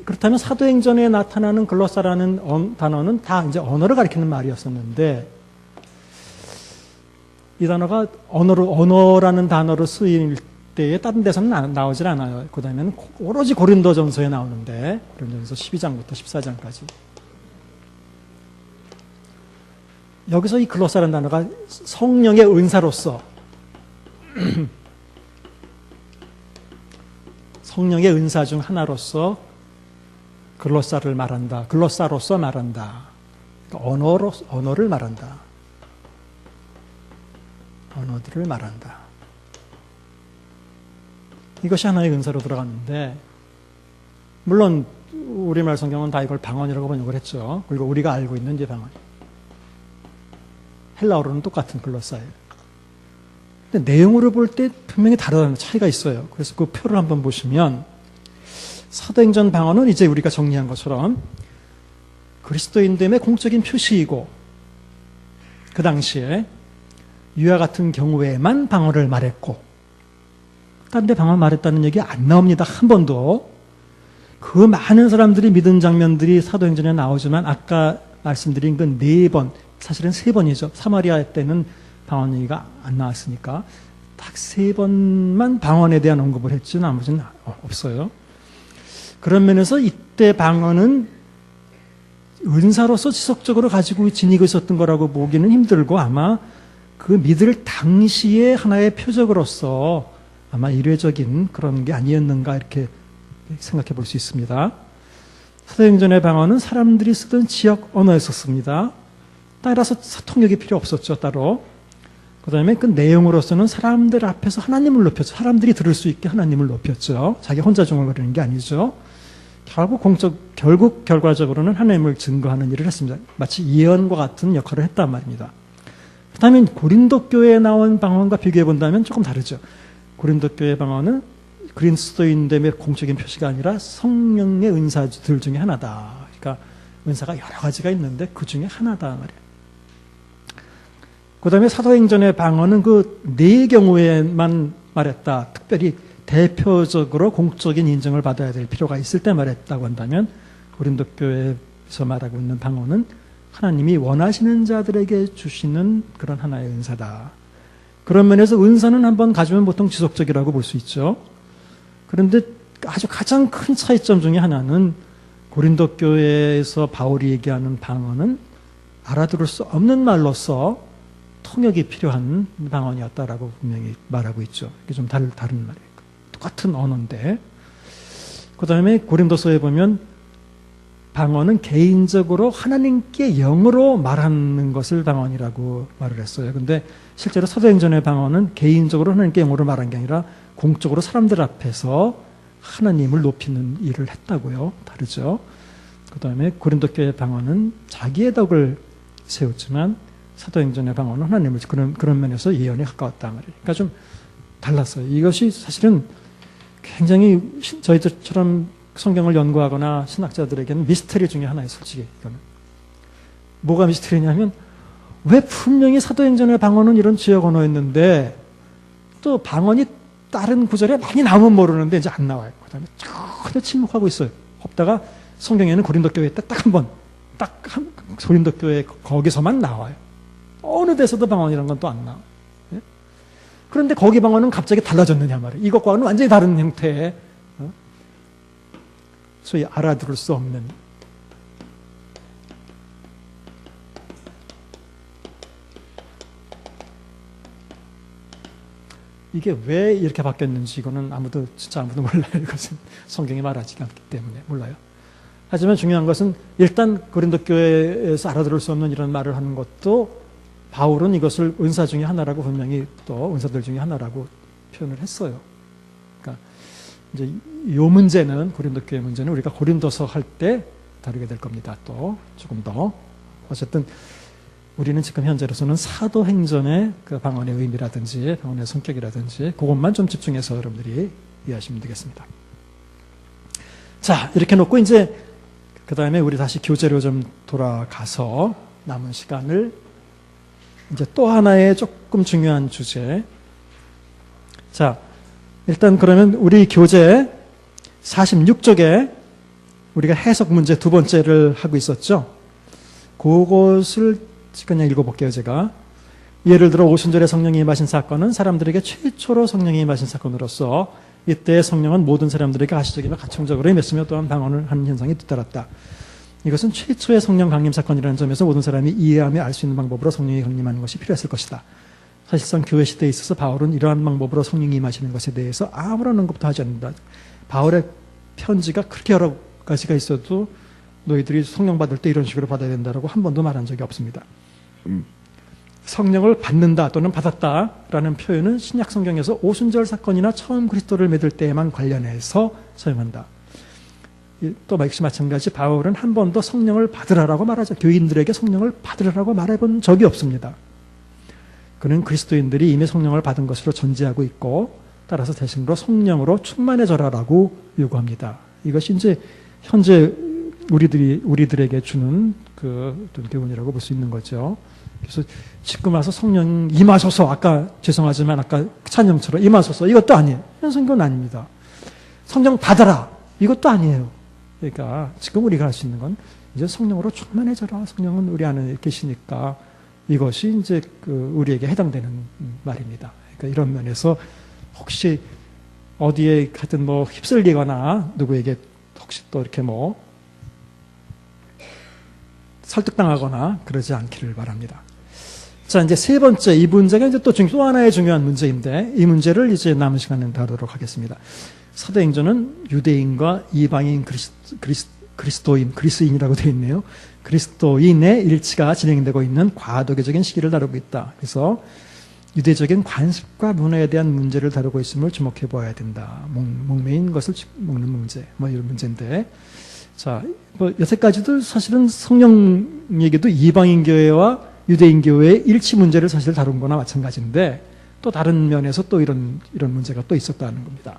[SPEAKER 1] 그렇다면 사도행전에 나타나는 글로사라는 단어는 다 이제 언어를 가리키는 말이었었는데, 이 단어가 언어라는 단어로 쓰일 때에 다른 데서는 나오질 않아요. 그 다음에는 오로지 고린도전서에 나오는데, 고린도전서 12장부터 14장까지. 여기서 이 글로사라는 단어가 성령의 은사로서 성령의 은사 중 하나로서 글로사를 말한다. 글로사로서 말한다. 그러니까 언어를 말한다. 언어들을 말한다. 이것이 하나의 은사로 들어갔는데, 물론 우리말 성경은 다 이걸 방언이라고 번역을 했죠. 그리고 우리가 알고 있는 이제 방언. 헬라어로는 똑같은 글로사예요. 근데 내용으로 볼 때 분명히 다른 차이가 있어요. 그래서 그 표를 한번 보시면 사도행전 방언은 이제 우리가 정리한 것처럼 그리스도인됨의 공적인 표시이고, 그 당시에 유아 같은 경우에만 방언을 말했고, 딴 데 방언 말했다는 얘기 안 나옵니다. 한 번도. 그 많은 사람들이 믿은 장면들이 사도행전에 나오지만 아까 말씀드린 그 4번, 사실은 3번이죠. 사마리아 때는 방언 얘기가 안 나왔으니까 딱 3번만 방언에 대한 언급을 했지 나머지는 없어요. 그런 면에서 이때 방언은 은사로서 지속적으로 가지고 지니고 있었던 거라고 보기는 힘들고, 아마 그 믿을 당시의 하나의 표적으로서 아마 일회적인 그런 게 아니었는가 이렇게 생각해 볼 수 있습니다. 사도행전의 방언은 사람들이 쓰던 지역 언어였었습니다. 따라서 통역이 필요 없었죠, 따로. 그 다음에 그 내용으로서는 사람들 앞에서 하나님을 높였죠. 사람들이 들을 수 있게 하나님을 높였죠. 자기 혼자 중얼거리는 게 아니죠. 결국 결과적으로는 하나님을 증거하는 일을 했습니다. 마치 예언과 같은 역할을 했단 말입니다. 그 다음에 고린도 교회에 나온 방언과 비교해 본다면 조금 다르죠. 고린도 교회 방언은 그리스도인됨의 공적인 표시가 아니라 성령의 은사들 중에 하나다. 그러니까 은사가 여러 가지가 있는데 그 중에 하나다 말이에요. 그 다음에 사도행전의 방언은 그 4경우에만 말했다. 특별히 대표적으로 공적인 인정을 받아야 될 필요가 있을 때 말했다고 한다면, 고린도 교회에서 말하고 있는 방언은 하나님이 원하시는 자들에게 주시는 그런 하나의 은사다. 그런 면에서 은사는 한번 가지면 보통 지속적이라고 볼 수 있죠. 그런데 아주 가장 큰 차이점 중에 하나는 고린도 교회에서 바울이 얘기하는 방언은 알아들을 수 없는 말로서 통역이 필요한 방언이었다라고 분명히 말하고 있죠. 이게 좀 다른 말이에요. 똑같은 언어인데. 그 다음에 고린도서에 보면 방언은 개인적으로 하나님께 영으로 말하는 것을 방언이라고 말을 했어요. 근데 실제로 사도행전의 방언은 개인적으로 하나님께 영으로 말한 게 아니라 공적으로 사람들 앞에서 하나님을 높이는 일을 했다고요. 다르죠. 그 다음에 고린도 교회 방언은 자기의 덕을 세웠지만 사도행전의 방언은 하나님을 그런 면에서 예언에 가까웠다 말이에요. 그러니까 좀 달랐어요. 이것이 사실은 굉장히 저희들처럼 성경을 연구하거나 신학자들에게는 미스터리 중에 하나예요. 솔직히 이거는. 뭐가 미스터리냐면 왜 분명히 사도행전의 방언은 이런 지역 언어였는데 또 방언이 다른 구절에 많이 나오면 모르는데 이제 안 나와요. 그 다음에 전혀 침묵하고 있어요. 없다가 성경에는 고린도 교회 때 딱 한 번, 고린도 교회 거기서만 나와요. 어느 데서도 방언이라는 건 또 안 나와요. 예? 그런데 거기 방언은 갑자기 달라졌느냐 말이에요. 이것과는 완전히 다른 형태의, 소위 알아들을 수 없는. 이게 왜 이렇게 바뀌었는지 이거는 진짜 아무도 몰라요. 이것은 성경이 말하지 않기 때문에 몰라요. 하지만 중요한 것은 일단 고린도 교회에서 알아들을 수 없는 이런 말을 하는 것도 바울은 이것을 은사 중에 하나라고 분명히 또 은사들 중에 하나라고 표현을 했어요. 그러니까 이제 이 문제는 고린도 교회 문제는 우리가 고린도서 할 때 다루게 될 겁니다. 또 조금 더 어쨌든 우리는 지금 현재로서는 사도행전의 그 방언의 의미라든지 방언의 성격이라든지 그것만 좀 집중해서 여러분들이 이해하시면 되겠습니다. 자, 이렇게 놓고 이제 그 다음에 우리 다시 교재로 좀 돌아가서 남은 시간을 이제 또 하나의 조금 중요한 주제. 자, 일단 그러면 우리 교재 46쪽에 우리가 해석 문제 두 번째를 하고 있었죠. 그것을 그냥 읽어볼게요, 제가. 예를 들어 오순절에 성령이 임하신 사건은 사람들에게 최초로 성령이 임하신 사건으로서 이때 성령은 모든 사람들에게 가시적이며 가청적으로 임했으며 또한 방언을 하는 현상이 뒤따랐다. 이것은 최초의 성령 강림 사건이라는 점에서 모든 사람이 이해하며 알 수 있는 방법으로 성령이 강림하는 것이 필요했을 것이다. 사실상 교회 시대에 있어서 바울은 이러한 방법으로 성령이 임하시는 것에 대해서 아무런 언급도 하지 않는다. 바울의 편지가 그렇게 여러 가지가 있어도 너희들이 성령 받을 때 이런 식으로 받아야 된다라고 한 번도 말한 적이 없습니다. 성령을 받는다 또는 받았다라는 표현은 신약 성경에서 오순절 사건이나 처음 그리스도를 믿을 때에만 관련해서 사용한다. 또 역시 마찬가지 바울은 한 번도 성령을 받으라라고 말하죠. 교인들에게 성령을 받으라라고 말해본 적이 없습니다. 그는 그리스도인들이 이미 성령을 받은 것으로 전제하고 있고 따라서 대신으로 성령으로 충만해져라라고 요구합니다. 이것이 이제 현재 우리들에게 주는 그 교훈이라고 볼 수 있는 거죠. 그래서 지금 와서 성령 임하소서, 아까 죄송하지만 아까 찬양처럼 임하소서 이것도 아니에요. 성경은 아닙니다. 성령 받아라 이것도 아니에요. 그러니까 지금 우리가 할 수 있는 건 이제 성령으로 충만해져라. 성령은 우리 안에 계시니까 이것이 이제 우리에게 해당되는 말입니다. 그러니까 이런 면에서 혹시 어디에 하여튼 뭐 휩쓸리거나 누구에게 혹시 또 이렇게 뭐 설득당하거나 그러지 않기를 바랍니다. 자, 이제 세 번째, 이 문제가 이제 또 하나의 중요한 문제인데, 이 문제를 이제 남은 시간에 다루도록 하겠습니다. 사도행전은 유대인과 이방인 그리스도인이라고 되어 있네요. 그리스도인의 일치가 진행되고 있는 과도기적인 시기를 다루고 있다. 그래서 유대적인 관습과 문화에 대한 문제를 다루고 있음을 주목해 보아야 된다. 목매인 것을 먹는 문제, 뭐 이런 문제인데, 자, 뭐 여태까지도 사실은 성령 얘기도 이방인 교회와 유대인 교회의 일치 문제를 사실 다룬 거나 마찬가지인데 또 다른 면에서 또 이런 문제가 또 있었다는 겁니다.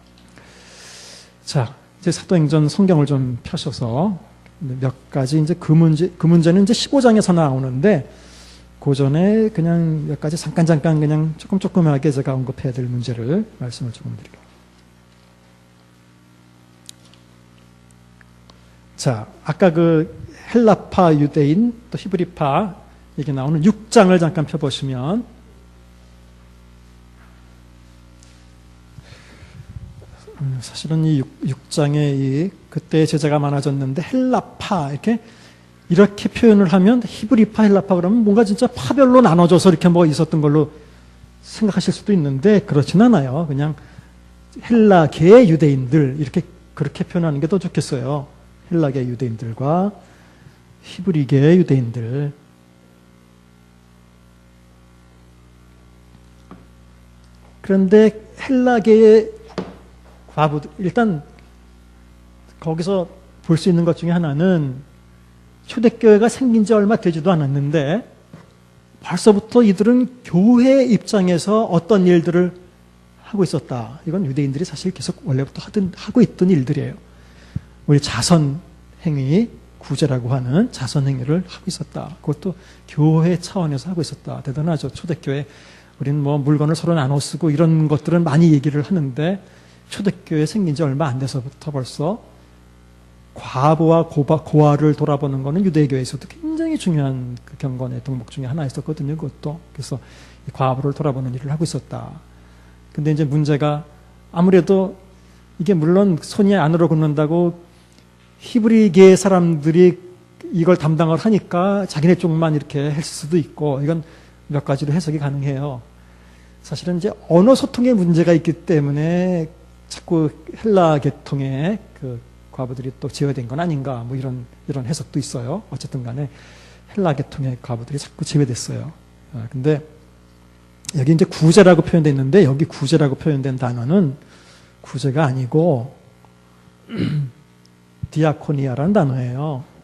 [SPEAKER 1] 자, 이제 사도행전 성경을 좀 펴셔서 몇 가지 이제 그 문제는 이제 15장에서 나오는데 그 전에 그냥 몇 가지 잠깐 그냥 조금하게 제가 언급해야 될 문제를 말씀을 조금 드릴게요. 자, 아까 그 헬라파 유대인 또 히브리파 이게 나오는 6장을 잠깐 펴보시면 사실은 이 6장에 그때 제자가 많아졌는데 헬라파 이렇게 표현을 하면 히브리파 헬라파 그러면 뭔가 진짜 파별로 나눠져서 이렇게 뭐 있었던 걸로 생각하실 수도 있는데 그렇진 않아요. 그냥 헬라계의 유대인들 그렇게 표현하는 게 더 좋겠어요. 헬라계 유대인들과 히브리계 유대인들. 그런데 헬라계의 과부들, 일단 거기서 볼 수 있는 것 중에 하나는 초대교회가 생긴 지 얼마 되지도 않았는데 벌써부터 이들은 교회 입장에서 어떤 일들을 하고 있었다. 이건 유대인들이 사실 계속 원래부터 하고 있던 일들이에요. 우리 자선행위, 구제라고 하는 자선행위를 하고 있었다. 그것도 교회 차원에서 하고 있었다. 대단하죠. 초대교회. 우리는 뭐 물건을 서로 나눠 쓰고 이런 것들은 많이 얘기를 하는데 초대교회 생긴 지 얼마 안 돼서부터 벌써 과부와 고아를 돌아보는 거는 유대교회에서도 굉장히 중요한 그 경건의 덕목 중에 하나였었거든요. 그것도. 그래서 과부를 돌아보는 일을 하고 있었다. 근데 이제 문제가 아무래도 이게 물론 손이 안으로 굽는다고 히브리계 사람들이 이걸 담당을 하니까 자기네 쪽만 이렇게 했을 수도 있고 이건 몇 가지로 해석이 가능해요. 사실은 이제 언어 소통에 문제가 있기 때문에 자꾸 헬라 계통의 그 과부들이 또 제외된 건 아닌가, 뭐 이런 해석도 있어요. 어쨌든 간에 헬라 계통의 과부들이 자꾸 제외됐어요. 근데 여기 이제 구제라고 표현되어 있는데, 여기 구제라고 표현된 단어는 구제가 아니고 디아코니아라는 단어예요.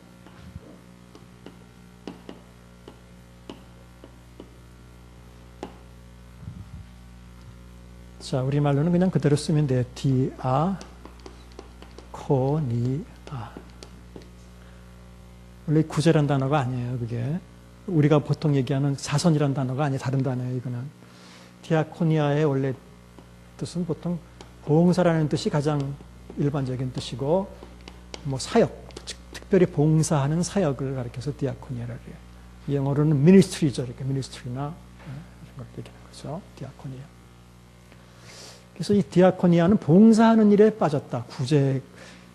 [SPEAKER 1] 자, 우리말로는 그냥 그대로 쓰면 돼요. 디아코니아. 원래 구제란 단어가 아니에요, 그게. 우리가 보통 얘기하는 자선이란 단어가 아니에요. 다른 단어예요, 이거는. 디아코니아의 원래 뜻은 보통 봉사라는 뜻이 가장 일반적인 뜻이고, 뭐 사역, 특별히 봉사하는 사역을 가리켜서 디아코니아라고 해요. 영어로는 ministry죠. 이렇게 ministry나 이런 걸 얘기하는 거죠. 디아코니아. 그래서 이 디아코니아는 봉사하는 일에 빠졌다. 구제,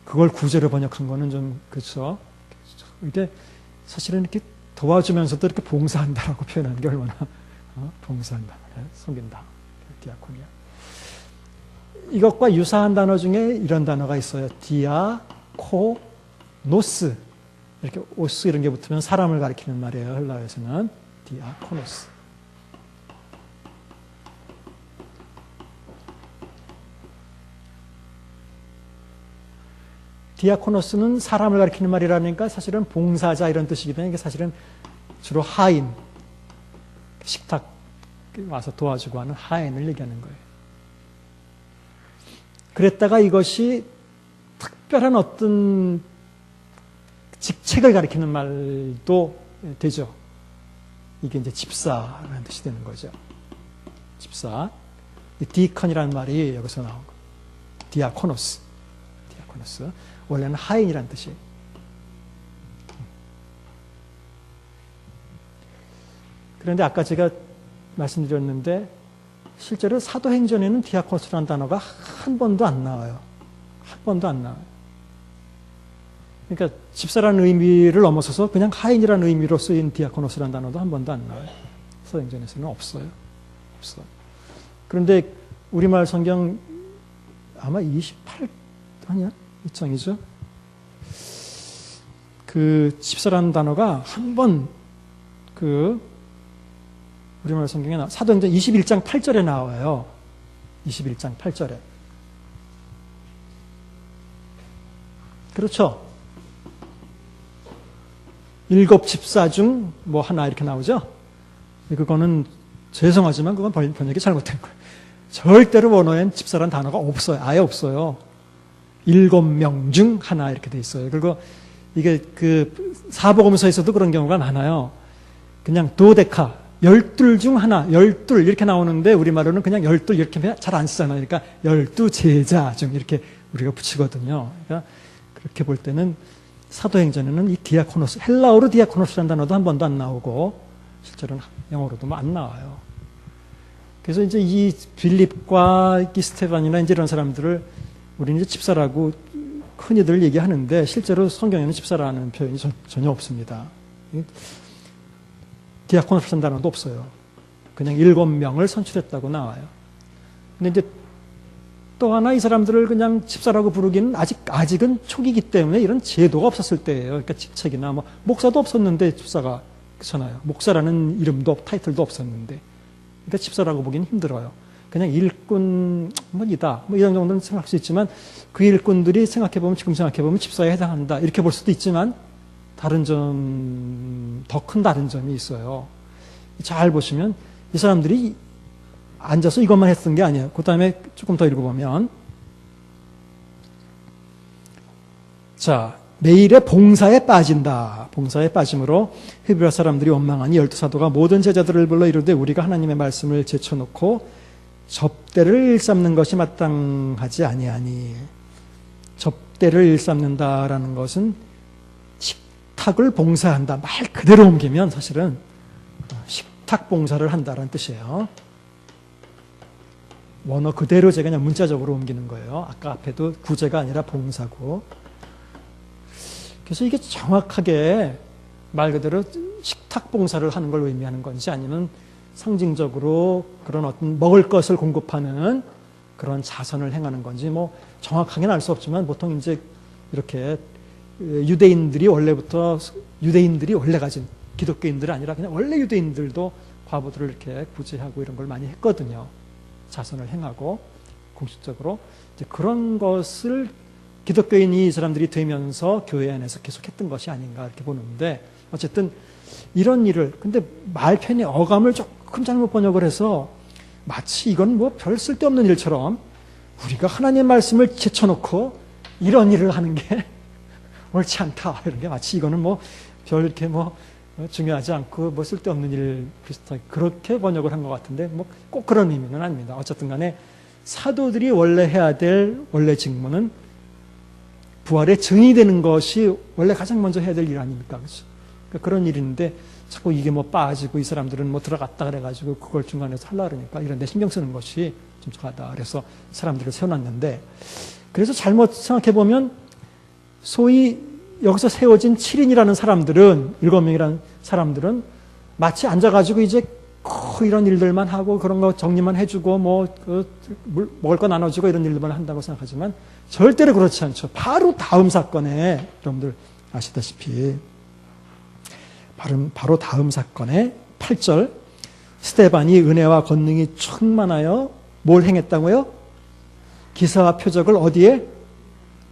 [SPEAKER 1] 그걸 구제로 번역한 거는 좀 그렇죠. 이게 사실은 이렇게 도와주면서도 이렇게 봉사한다라고 표현하는 게 얼마나 봉사한다, 섬긴다. 디아코니아. 이것과 유사한 단어 중에 이런 단어가 있어요. 디아코노스. 이렇게 오스 이런 게 붙으면 사람을 가리키는 말이에요. 헬라어에서는 디아코노스. 디아코노스는 사람을 가리키는 말이라니까 사실은 봉사자 이런 뜻이기 때문에 이게 사실은 주로 하인, 식탁 와서 도와주고 하는 하인을 얘기하는 거예요. 그랬다가 이것이 특별한 어떤 직책을 가리키는 말도 되죠. 이게 이제 집사라는 뜻이 되는 거죠. 집사. 디컨이라는 말이 여기서 나온 거예요. 디아코노스. 디아코노스. 원래는 하인이라는 뜻이에요. 그런데 아까 제가 말씀드렸는데 실제로 사도행전에는 디아코노스라는 단어가 한 번도 안 나와요. 한 번도 안 나와요. 그러니까 집사라는 의미를 넘어서서 그냥 하인이라는 의미로 쓰인 디아코노스라는 단어도 한 번도 안 나와요. 사도행전에서는 없어요. 없어요. 그런데 우리말 성경 아마 28 아니야? 2장이죠. 그 집사라는 단어가 한 번 그 우리말 성경에 사도행전 21장 8절에 나와요. 21장 8절에. 그렇죠. 7 집사 중 뭐 하나 이렇게 나오죠. 그거는 죄송하지만 그건 번역이 잘못된 거예요. 절대로 원어엔 집사라는 단어가 없어요. 아예 없어요. 7명 중 하나 이렇게 돼 있어요. 그리고 이게 그 사복음서에서도 그런 경우가 많아요. 그냥 도데카 12 중 하나, 12 이렇게 나오는데 우리말로는 그냥 12 이렇게 잘 안 쓰잖아요. 그러니까 12 제자 중 이렇게 우리가 붙이거든요. 그러니까 그렇게 볼 때는 사도행전에는 이 디아코노스, 헬라어로 디아코노스라는 단어도 한 번도 안 나오고 실제로는 영어로도 안 나와요. 그래서 이제 이 빌립과 이 스테반이나 이제 이런 사람들을 우리는 이제 집사라고 흔히들 얘기하는데 실제로 성경에는 집사라는 표현이 전혀 없습니다. 디아코노스라는 단어도 없어요. 그냥 7명을 선출했다고 나와요. 근데 이제 또 하나 이 사람들을 그냥 집사라고 부르기는 아직은 초기이기 때문에 이런 제도가 없었을 때예요. 그러니까 직책이나 뭐 목사도 없었는데 집사가 그렇잖아요. 목사라는 이름도 타이틀도 없었는데 그러니까 집사라고 보기는 힘들어요. 그냥 일꾼이다. 뭐 이런 정도는 생각할 수 있지만 그 일꾼들이 지금 생각해보면 집사에 해당한다. 이렇게 볼 수도 있지만 다른 점, 더 큰 다른 점이 있어요. 잘 보시면 이 사람들이 앉아서 이것만 했던 게 아니에요. 그 다음에 조금 더 읽어보면 자, 매일의 봉사에 빠진다. 봉사에 빠짐으로 헤브라 사람들이 원망하니 12사도가 모든 제자들을 불러 이르되 우리가 하나님의 말씀을 제쳐놓고 접대를 일삼는 것이 마땅하지 아니하니. 접대를 일삼는다라는 것은 식탁을 봉사한다. 말 그대로 옮기면 사실은 식탁 봉사를 한다라는 뜻이에요. 원어 그대로 제가 그냥 문자적으로 옮기는 거예요. 아까 앞에도 구제가 아니라 봉사고. 그래서 이게 정확하게 말 그대로 식탁 봉사를 하는 걸 의미하는 건지 아니면 상징적으로 그런 어떤 먹을 것을 공급하는 그런 자선을 행하는 건지 뭐 정확하게는 알 수 없지만 보통 이제 이렇게 유대인들이 원래 가진 기독교인들이 아니라 그냥 원래 유대인들도 과부들을 이렇게 구제하고 이런 걸 많이 했거든요. 자선을 행하고 공식적으로 이제 그런 것을 기독교인이 이 사람들이 되면서 교회 안에서 계속했던 것이 아닌가 이렇게 보는데 어쨌든 이런 일을 근데 말편의 어감을 조금 잘못 번역을 해서 마치 이건 뭐 별 쓸데없는 일처럼 우리가 하나님의 말씀을 제쳐놓고 이런 일을 하는 게 옳지 않다 이런 게 마치 이거는 뭐 별 이렇게 뭐 중요하지 않고 뭐 쓸데없는 일 비슷하게 그렇게 번역을 한 것 같은데 뭐 꼭 그런 의미는 아닙니다. 어쨌든 간에 사도들이 원래 해야 될 원래 직무는 부활의 증인이 되는 것이 원래 가장 먼저 해야 될 일 아닙니까? 그렇죠? 그러니까 그런 일인데 자꾸 이게 뭐 빠지고 이 사람들은 뭐 들어갔다 그래가지고 그걸 중간에서 하려고 그러니까 이런 데 신경 쓰는 것이 좀 좋하다. 그래서 사람들을 세워놨는데 그래서 잘못 생각해보면 소위 여기서 세워진 7인이라는 사람들은 7명이라는 사람들은 마치 앉아가지고 이제 이런 일들만 하고 그런 거 정리만 해주고 뭐 먹을 거 나눠주고 이런 일들만 한다고 생각하지만 절대로 그렇지 않죠. 바로 다음 사건에 여러분들 아시다시피 바로 다음 사건에 8절 스데반이 은혜와 권능이 충만하여 뭘 행했다고요? 기사와 표적을 어디에?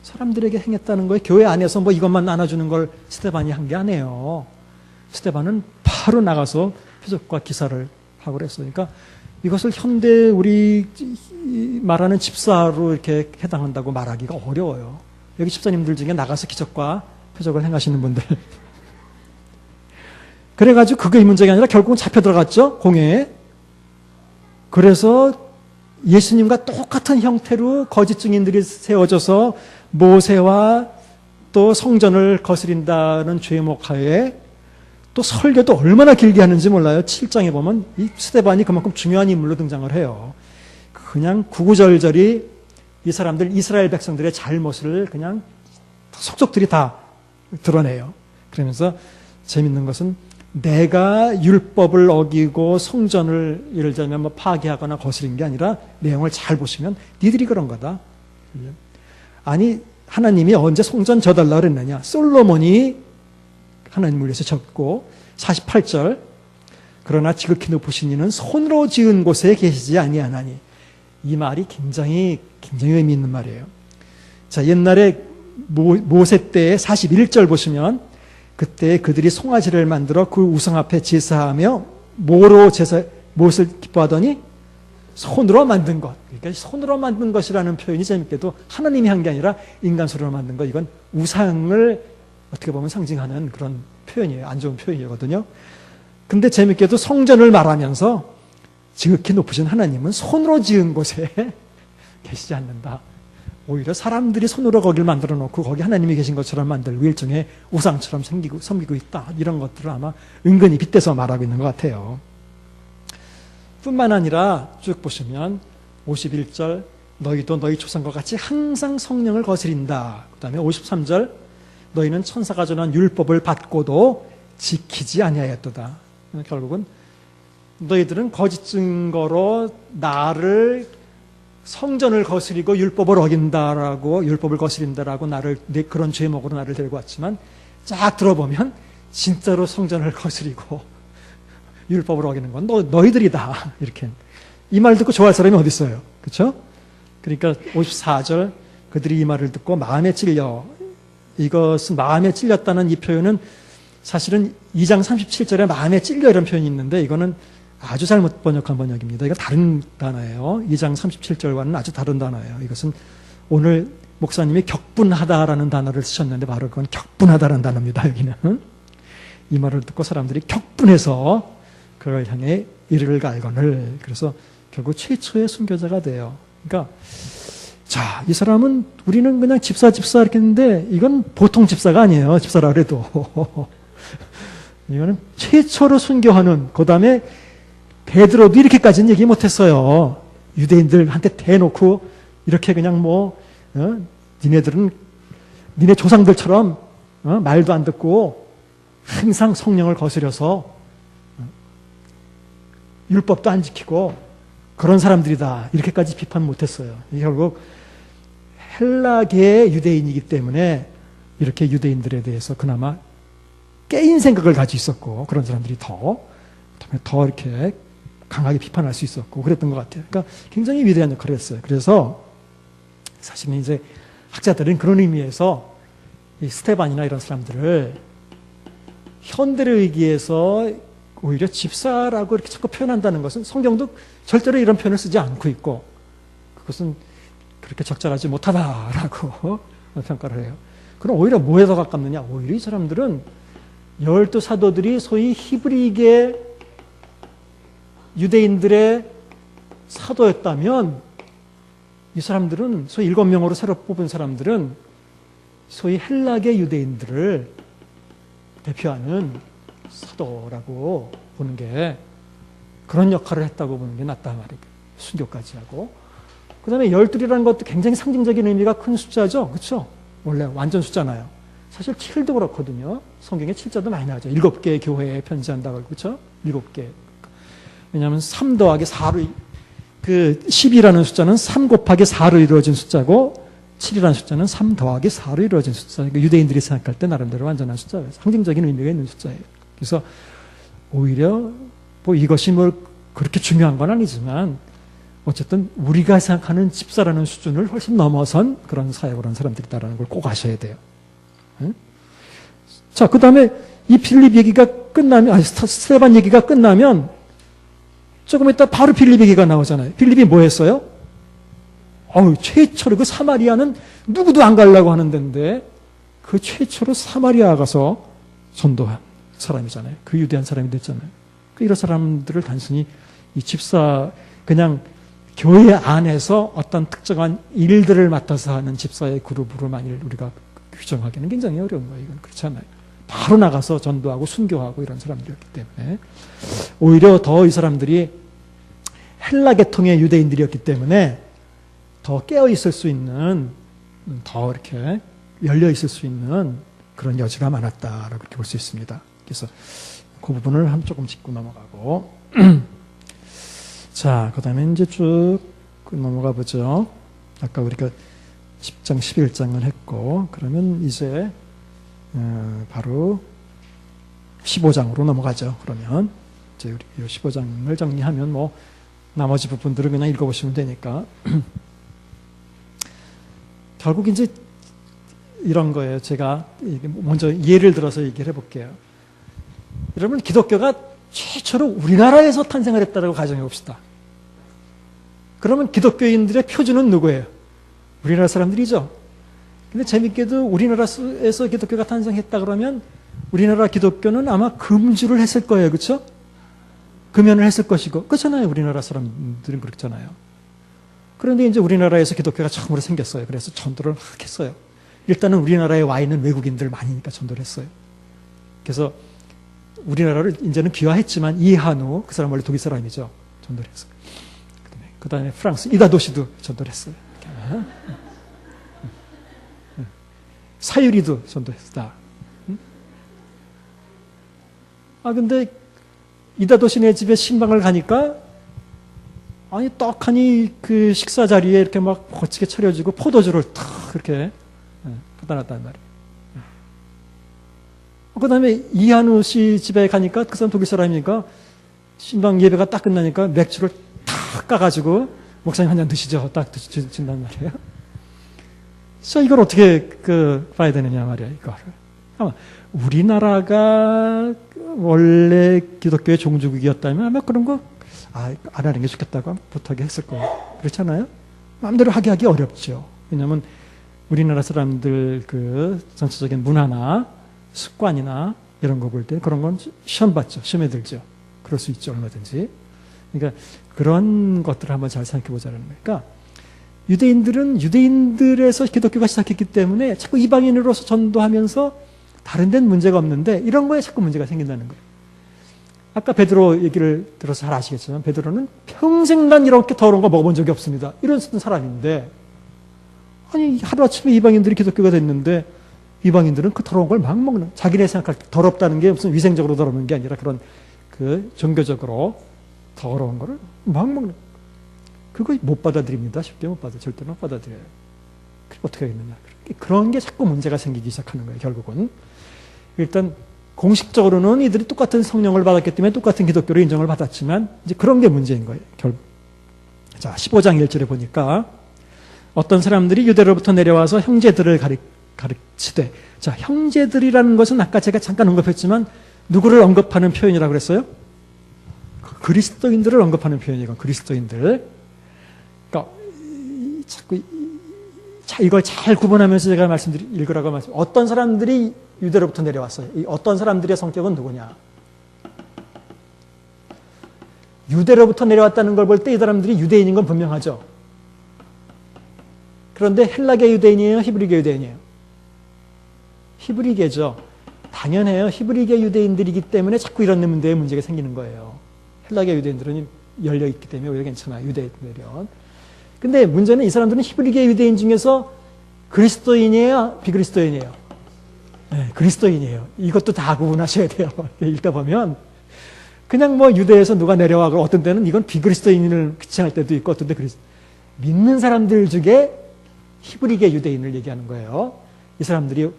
[SPEAKER 1] 사람들에게 행했다는 거예요. 교회 안에서 뭐 이것만 나눠주는 걸 스데반이 한 게 아니에요. 스데반은 바로 나가서 표적과 기사를 하고 그랬어요. 그러니까 이것을 현대 우리 말하는 집사로 이렇게 해당한다고 말하기가 어려워요. 여기 집사님들 중에 나가서 기적과 표적을 행하시는 분들. 그래가지고 그게 문제가 아니라 결국은 잡혀 들어갔죠. 공회에. 그래서 예수님과 똑같은 형태로 거짓 증인들이 세워져서 모세와 또 성전을 거스린다는 죄목하에 또 설교도 얼마나 길게 하는지 몰라요. 7장에 보면 이 스데반이 그만큼 중요한 인물로 등장을 해요. 그냥 구구절절히 이 사람들 이스라엘 백성들의 잘못을 그냥 속속들이 다 드러내요. 그러면서 재밌는 것은 내가 율법을 어기고 성전을 예를 들면 뭐 파괴하거나 거스린 게 아니라 내용을 잘 보시면 니들이 그런 거다. 아니 하나님이 언제 성전 져달라 그랬느냐. 솔로몬이 하나님을 위해서 졌고 48절 그러나 지극히 높으신 이는 손으로 지은 곳에 계시지 아니하나니 이 말이 굉장히 의미 있는 말이에요. 자 옛날에 모세 때의 41절 보시면 그때 그들이 송아지를 만들어 그 우상 앞에 제사하며 무엇을 기뻐하더니 손으로 만든 것. 그러니까 손으로 만든 것이라는 표현이 재밌게도 하나님이 한 게 아니라 인간 손으로 만든 것. 이건 우상을 어떻게 보면 상징하는 그런 표현이에요. 안 좋은 표현이거든요. 근데 재밌게도 성전을 말하면서 지극히 높으신 하나님은 손으로 지은 곳에 계시지 않는다. 오히려 사람들이 손으로 거기를 만들어 놓고 거기 하나님이 계신 것처럼 만들고 일종의 우상처럼 섬기고 있다. 이런 것들을 아마 은근히 빗대서 말하고 있는 것 같아요. 뿐만 아니라 쭉 보시면 51절 너희도 너희 조상과 같이 항상 성령을 거스린다. 그 다음에 53절 너희는 천사가 전한 율법을 받고도 지키지 아니하였도다. 결국은 너희들은 거짓 증거로 나를 성전을 거스리고 율법을 어긴다라고 율법을 거스린다라고 나를 그런 죄목으로 나를 데리고 왔지만 쫙 들어보면 진짜로 성전을 거스리고 율법을 어기는 건 너희들이다. 이렇게 이 말 듣고 좋아할 사람이 어디 있어요? 그렇죠? 그러니까 54절 그들이 이 말을 듣고 마음에 찔려 이것은 마음에 찔렸다는 이 표현은 사실은 2장 37절에 마음에 찔려 이런 표현이 있는데 이거는 아주 잘못 번역한 번역입니다. 이거 다른 단어예요. 2장 37절과는 아주 다른 단어예요. 이것은 오늘 목사님이 격분하다라는 단어를 쓰셨는데 바로 그건 격분하다라는 단어입니다. 여기는. 이 말을 듣고 사람들이 격분해서 그걸 향해 이를 갈거늘. 그래서 결국 최초의 순교자가 돼요. 그러니까 자, 이 사람은 우리는 그냥 집사 이렇게 했는데 이건 보통 집사가 아니에요. 집사라 그래도. 이거는 최초로 순교하는 그 다음에 베드로도 이렇게까지는 얘기 못했어요. 유대인들한테 대놓고 이렇게 그냥 니네들은 니네 조상들처럼 말도 안 듣고 항상 성령을 거스려서 율법도 안 지키고 그런 사람들이다. 이렇게까지 비판 못했어요. 결국 헬라계의 유대인이기 때문에 이렇게 유대인들에 대해서 그나마 깨인 생각을 가지고 있었고 그런 사람들이 더 이렇게 강하게 비판할 수 있었고 그랬던 것 같아요. 그러니까 굉장히 위대한 역할을 했어요. 그래서 사실은 이제 학자들은 그런 의미에서 이 스테반이나 이런 사람들을 현대를 의기해서 오히려 집사라고 이렇게 자꾸 표현한다는 것은 성경도 절대로 이런 표현을 쓰지 않고 있고 그것은 그렇게 적절하지 못하다라고 평가를 해요. 그럼 오히려 뭐에 더 가깝느냐? 오히려 이 사람들은 12사도들이 소위 히브리계 유대인들의 사도였다면 이 사람들은 소위 7명으로 새로 뽑은 사람들은 소위 헬라계 유대인들을 대표하는 사도라고 보는 게 그런 역할을 했다고 보는 게 낫다 말이에요. 순교까지 하고. 그 다음에 12이라는 것도 굉장히 상징적인 의미가 큰 숫자죠. 그렇죠? 원래 완전 숫자나요. 사실 7도 그렇거든요. 성경에 7자도 많이 나오죠. 7개의 교회에 편지한다고 그렇죠? 7개. 왜냐하면 3 더하기 4로 그 10이라는 숫자는 3 곱하기 4로 이루어진 숫자고 7이라는 숫자는 3 더하기 4로 이루어진 숫자예요. 그러니까 유대인들이 생각할 때 나름대로 완전한 숫자예요. 상징적인 의미가 있는 숫자예요. 그래서 오히려 뭐 이것이 뭐 그렇게 중요한 건 아니지만 어쨌든 우리가 생각하는 집사라는 수준을 훨씬 넘어선 그런 사역을 한 사람들이다라는 걸 꼭 아셔야 돼요. 응? 자, 그 다음에 이 필립 얘기가 끝나면, 스테반 얘기가 끝나면 조금 있다 바로 필립 얘기가 나오잖아요. 필립이 뭐 했어요? 최초로 그 사마리아는 누구도 안 가려고 하는 데인데 그 최초로 사마리아 가서 전도한 사람이잖아요. 그 유대한 사람이 됐잖아요. 이런 사람들을 단순히 이 집사, 그냥 교회 안에서 어떤 특정한 일들을 맡아서 하는 집사의 그룹으로 만일 우리가 규정하기는 굉장히 어려운 거예요. 이건 그렇지 않아요. 바로 나가서 전도하고 순교하고 이런 사람들이었기 때문에 오히려 더 이 사람들이 헬라 계통의 유대인들이었기 때문에 더 깨어 있을 수 있는, 더 이렇게 열려 있을 수 있는 그런 여지가 많았다라고 이렇게 볼 수 있습니다. 그래서 그 부분을 조금 짚고 넘어가고 자, 그 다음에 이제 쭉 넘어가 보죠. 아까 우리가 10장, 11장을 했고, 그러면 이제, 바로 15장으로 넘어가죠. 그러면, 이제 우리 15장을 정리하면 뭐, 나머지 부분들을 그냥 읽어보시면 되니까. 결국 이제 이런 거예요. 제가 먼저 예를 들어서 얘기를 해볼게요. 여러분, 기독교가 최초로 우리나라에서 탄생을 했다고 가정해 봅시다. 그러면 기독교인들의 표준은 누구예요? 우리나라 사람들이죠. 근데 재밌게도 우리나라에서 기독교가 탄생했다 그러면 우리나라 기독교는 아마 금주를 했을 거예요. 그렇죠? 금연을 했을 것이고. 그렇잖아요. 우리나라 사람들은 그렇잖아요. 그런데 이제 우리나라에서 기독교가 처음으로 생겼어요. 그래서 전도를 막 했어요. 일단은 우리나라에 와 있는 외국인들 많이니까 전도를 했어요. 그래서 우리나라를 이제는 비화했지만 이한우, 그 사람 원래 독일 사람이죠. 전도를 했어요. 그 다음에 프랑스 이다도시도 전도를 했어요. 사유리도 전도했다. 근데 이다도시네 집에 신방을 가니까 아니 떡하니 그 식사 자리에 이렇게 막 거치게 차려지고 포도주를 탁 그렇게 갖다 놨단 말이에요. 그 다음에 이한우 씨 집에 가니까 그 사람 독일 사람이니까 신방 예배가 딱 끝나니까 맥주를 탁 까가지고 목사님 한 잔 드시죠. 딱 드신단 말이에요. 자, 이걸 어떻게 봐야 되느냐 말이야, 이거를. 아마 우리나라가 원래 기독교의 종주국이었다면 아마 그런 거 안 하는 게 좋겠다고 못하게 했을 거예요. 그렇잖아요? 마음대로 하기 어렵죠. 왜냐하면 우리나라 사람들 그 전체적인 문화나 습관이나 이런 거 볼 때 그런 건 시험 받죠. 시험에 들죠. 그럴 수 있죠. 얼마든지. 그러니까 그런 것들을 한번 잘 생각해 보자는 거예요. 그러니까 유대인들은 유대인들에서 기독교가 시작했기 때문에 자꾸 이방인으로서 전도하면서 다른 데는 문제가 없는데 이런 거에 자꾸 문제가 생긴다는 거예요. 아까 베드로 얘기를 들어서 잘 아시겠지만 베드로는 평생 난 이렇게 더러운 거 먹어본 적이 없습니다. 이런 사람인데 아니 하루아침에 이방인들이 기독교가 됐는데 이방인들은 그 더러운 걸 막 먹는, 자기네 생각할 때 더럽다는 게 무슨 위생적으로 더러운 게 아니라 그런 그 종교적으로 더러운 거를 막 먹는. 그거 못 받아들입니다. 쉽게 못 받아. 절대 못 받아들여요. 그럼 어떻게 하겠느냐. 그런 게 자꾸 문제가 생기기 시작하는 거예요. 결국은. 일단 공식적으로는 이들이 똑같은 성령을 받았기 때문에 똑같은 기독교로 인정을 받았지만 이제 그런 게 문제인 거예요. 자, 15장 1절에 보니까 어떤 사람들이 유대로부터 내려와서 형제들을 가르치되, 자, 형제들이라는 것은 아까 제가 잠깐 언급했지만 누구를 언급하는 표현이라고 그랬어요? 그리스도인들을 언급하는 표현이고, 그리스도인들. 그러니까 자꾸 이걸 잘 구분하면서 제가 읽으라고 말씀. 어떤 사람들이 유대로부터 내려왔어요. 이 어떤 사람들의 성격은 누구냐? 유대로부터 내려왔다는 걸 볼 때 이 사람들이 유대인인 건 분명하죠. 그런데 헬라계 유대인이에요? 히브리계 유대인이에요? 히브리계죠. 당연해요. 히브리계 유대인들이기 때문에 자꾸 이런 문제가 생기는 거예요. 헬라계 유대인들은 열려있기 때문에 오히려 괜찮아요. 유대인들은. 근데 문제는 이 사람들은 히브리계 유대인 중에서 그리스도인이에요? 비그리스도인이에요? 네, 그리스도인이에요. 이것도 다 구분하셔야 돼요. 읽다 보면 그냥 뭐 유대에서 누가 내려와고 어떤 때는 이건 비그리스도인을 지칭할 때도 있고 어떤 때 믿는 사람들 중에 히브리계 유대인을 얘기하는 거예요. 이 사람들이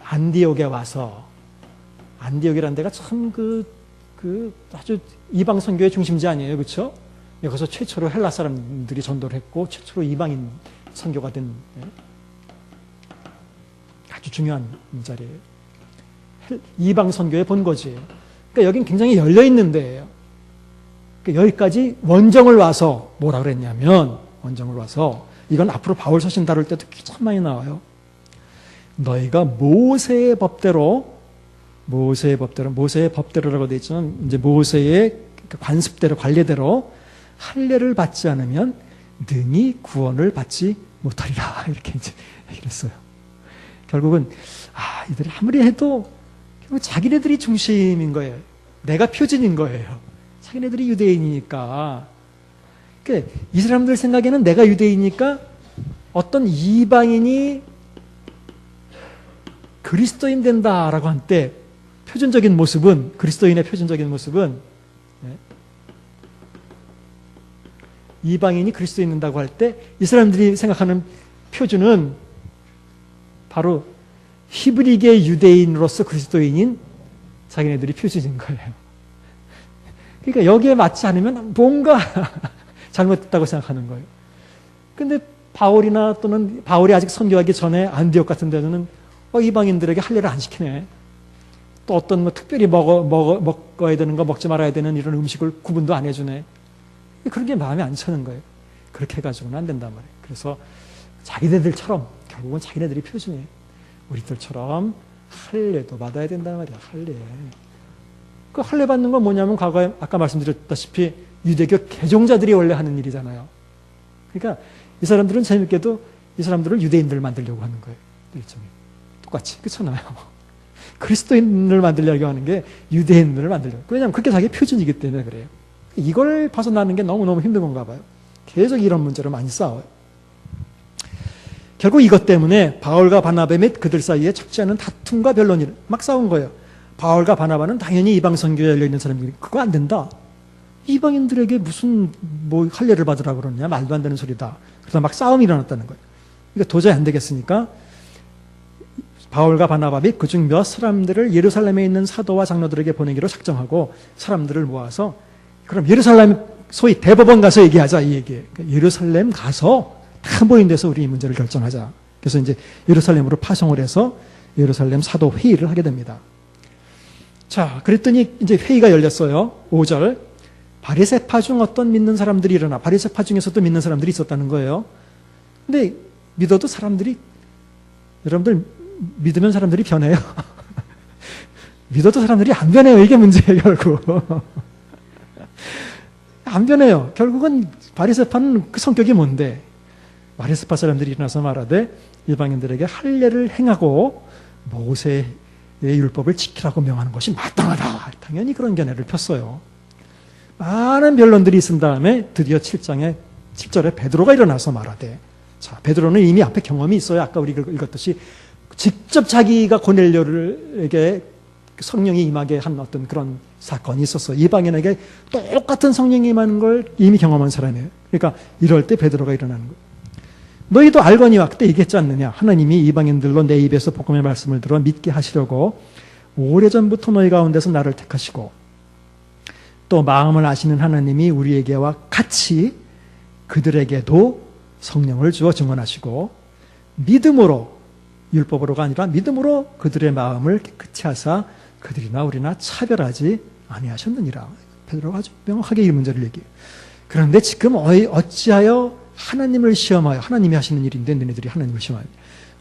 [SPEAKER 1] 안디옥에 와서, 안디옥이라는 데가 참 아주 이방 선교의 중심지 아니에요, 그렇죠? 여기서 최초로 헬라 사람들이 전도를 했고 최초로 이방인 선교가 된 아주 중요한 자리예요. 이방 선교의 본거지예요. 그러니까 여긴 굉장히 열려 있는 데예요. 그러니까 여기까지 원정을 와서 뭐라 그랬냐면, 원정을 와서 이건 앞으로 바울 서신 다룰 때도 참 많이 나와요. 너희가 모세의 법대로라고 되어 있지만 이제 모세의 관습대로 관례대로 할례를 받지 않으면 능히 구원을 받지 못하리라, 이렇게 이제 얘기를 했어요. 결국은 이들이 아무리 해도 결국 자기네들이 중심인 거예요. 내가 표준인 거예요. 자기네들이 유대인이니까. 그러니까 이 사람들 생각에는 내가 유대인이니까 어떤 이방인이 그리스도인 된다라고 할 때 표준적인 모습은, 그리스도인의 표준적인 모습은 이방인이 그리스도인 된다고 할 때 이 사람들이 생각하는 표준은 바로 히브리계 유대인으로서 그리스도인인 자기네들이 표준인 거예요. 그러니까 여기에 맞지 않으면 뭔가 잘못됐다고 생각하는 거예요. 근데 바울이나 또는 바울이 아직 선교하기 전에 안디옥 같은 데는 이방인들에게 할례를 안 시키네. 또 어떤 특별히 먹어야 되는 거, 먹지 말아야 되는 이런 음식을 구분도 안 해주네. 그런 게 마음에 안 차는 거예요. 그렇게 해가지고는 안 된단 말이에요. 그래서 자기네들처럼, 결국은 자기네들이 표준이에요. 우리들처럼 할례도 받아야 된단 말이야. 할례. 그 할례 받는 건 뭐냐면 과거에 아까 말씀드렸다시피 유대교 개종자들이 원래 하는 일이잖아요. 그러니까 이 사람들은 재밌게도 이 사람들을 유대인들 만들려고 하는 거예요. 일종의. 똑같이. 그렇잖아요. 그리스도인을 만들려고 하는 게 유대인을 만들려고. 왜냐하면 그게 자기 표준이기 때문에 그래요. 이걸 벗어나는 게 너무너무 힘든 건가 봐요. 계속 이런 문제로 많이 싸워요. 결국 이것 때문에 바울과 바나바 및 그들 사이에 적지 않은 다툼과 변론이 막 싸운 거예요. 바울과 바나바는 당연히 이방 선교에 열려있는 사람들이 그거 안 된다. 이방인들에게 무슨 할례를 받으라고 그러냐. 말도 안 되는 소리다. 그래서 막 싸움이 일어났다는 거예요. 그러니까 도저히 안 되겠으니까 바울과 바나바 및 그중 몇 사람들을 예루살렘에 있는 사도와 장로들에게 보내기로 작정하고 사람들을 모아서 그럼 예루살렘 소위 대법원 가서 얘기하자, 이 얘기예요. 그러니까 예루살렘 가서 다 모인 데서 우리 이 문제를 결정하자. 그래서 이제 예루살렘으로 파송을 해서 예루살렘 사도 회의를 하게 됩니다. 자, 그랬더니 이제 회의가 열렸어요. 5절. 바리새파 중 어떤 믿는 사람들이 일어나. 바리새파 중에서도 믿는 사람들이 있었다는 거예요. 근데 믿어도 사람들이, 여러분들 믿으면 사람들이 변해요. 믿어도 사람들이 안 변해요. 이게 문제예요, 결국. 안 변해요. 결국은 바리새파는 그 성격이 뭔데? 바리새파 사람들이 일어나서 말하되 이방인들에게 할례를 행하고 모세의 율법을 지키라고 명하는 것이 마땅하다. 당연히 그런 견해를 폈어요. 많은 변론들이 있은 다음에 드디어 7절에 베드로가 일어나서 말하되, 자, 베드로는 이미 앞에 경험이 있어요. 아까 우리 읽었듯이 직접 자기가 고넬료에게 성령이 임하게 한 어떤 그런 사건이 있었어. 이방인에게 똑같은 성령이 임하는 걸 이미 경험한 사람이에요. 그러니까 이럴 때 베드로가 일어나는 거예요. 너희도 알거니와 그때 얘기했지 않느냐. 하나님이 이방인들로 내 입에서 복음의 말씀을 들어 믿게 하시려고 오래전부터 너희 가운데서 나를 택하시고 또 마음을 아시는 하나님이 우리에게와 같이 그들에게도 성령을 주어 증언하시고 믿음으로 율법으로가 아니라 믿음으로 그들의 마음을 깨끗이 하사 그들이나 우리나 차별하지 아니하셨느니라. 베드로가 아주 명확하게 이 문제를 얘기해요. 그런데 지금 어찌하여 하나님을 시험하여 하나님이 하시는 일인데 너희들이 하나님을 시험하여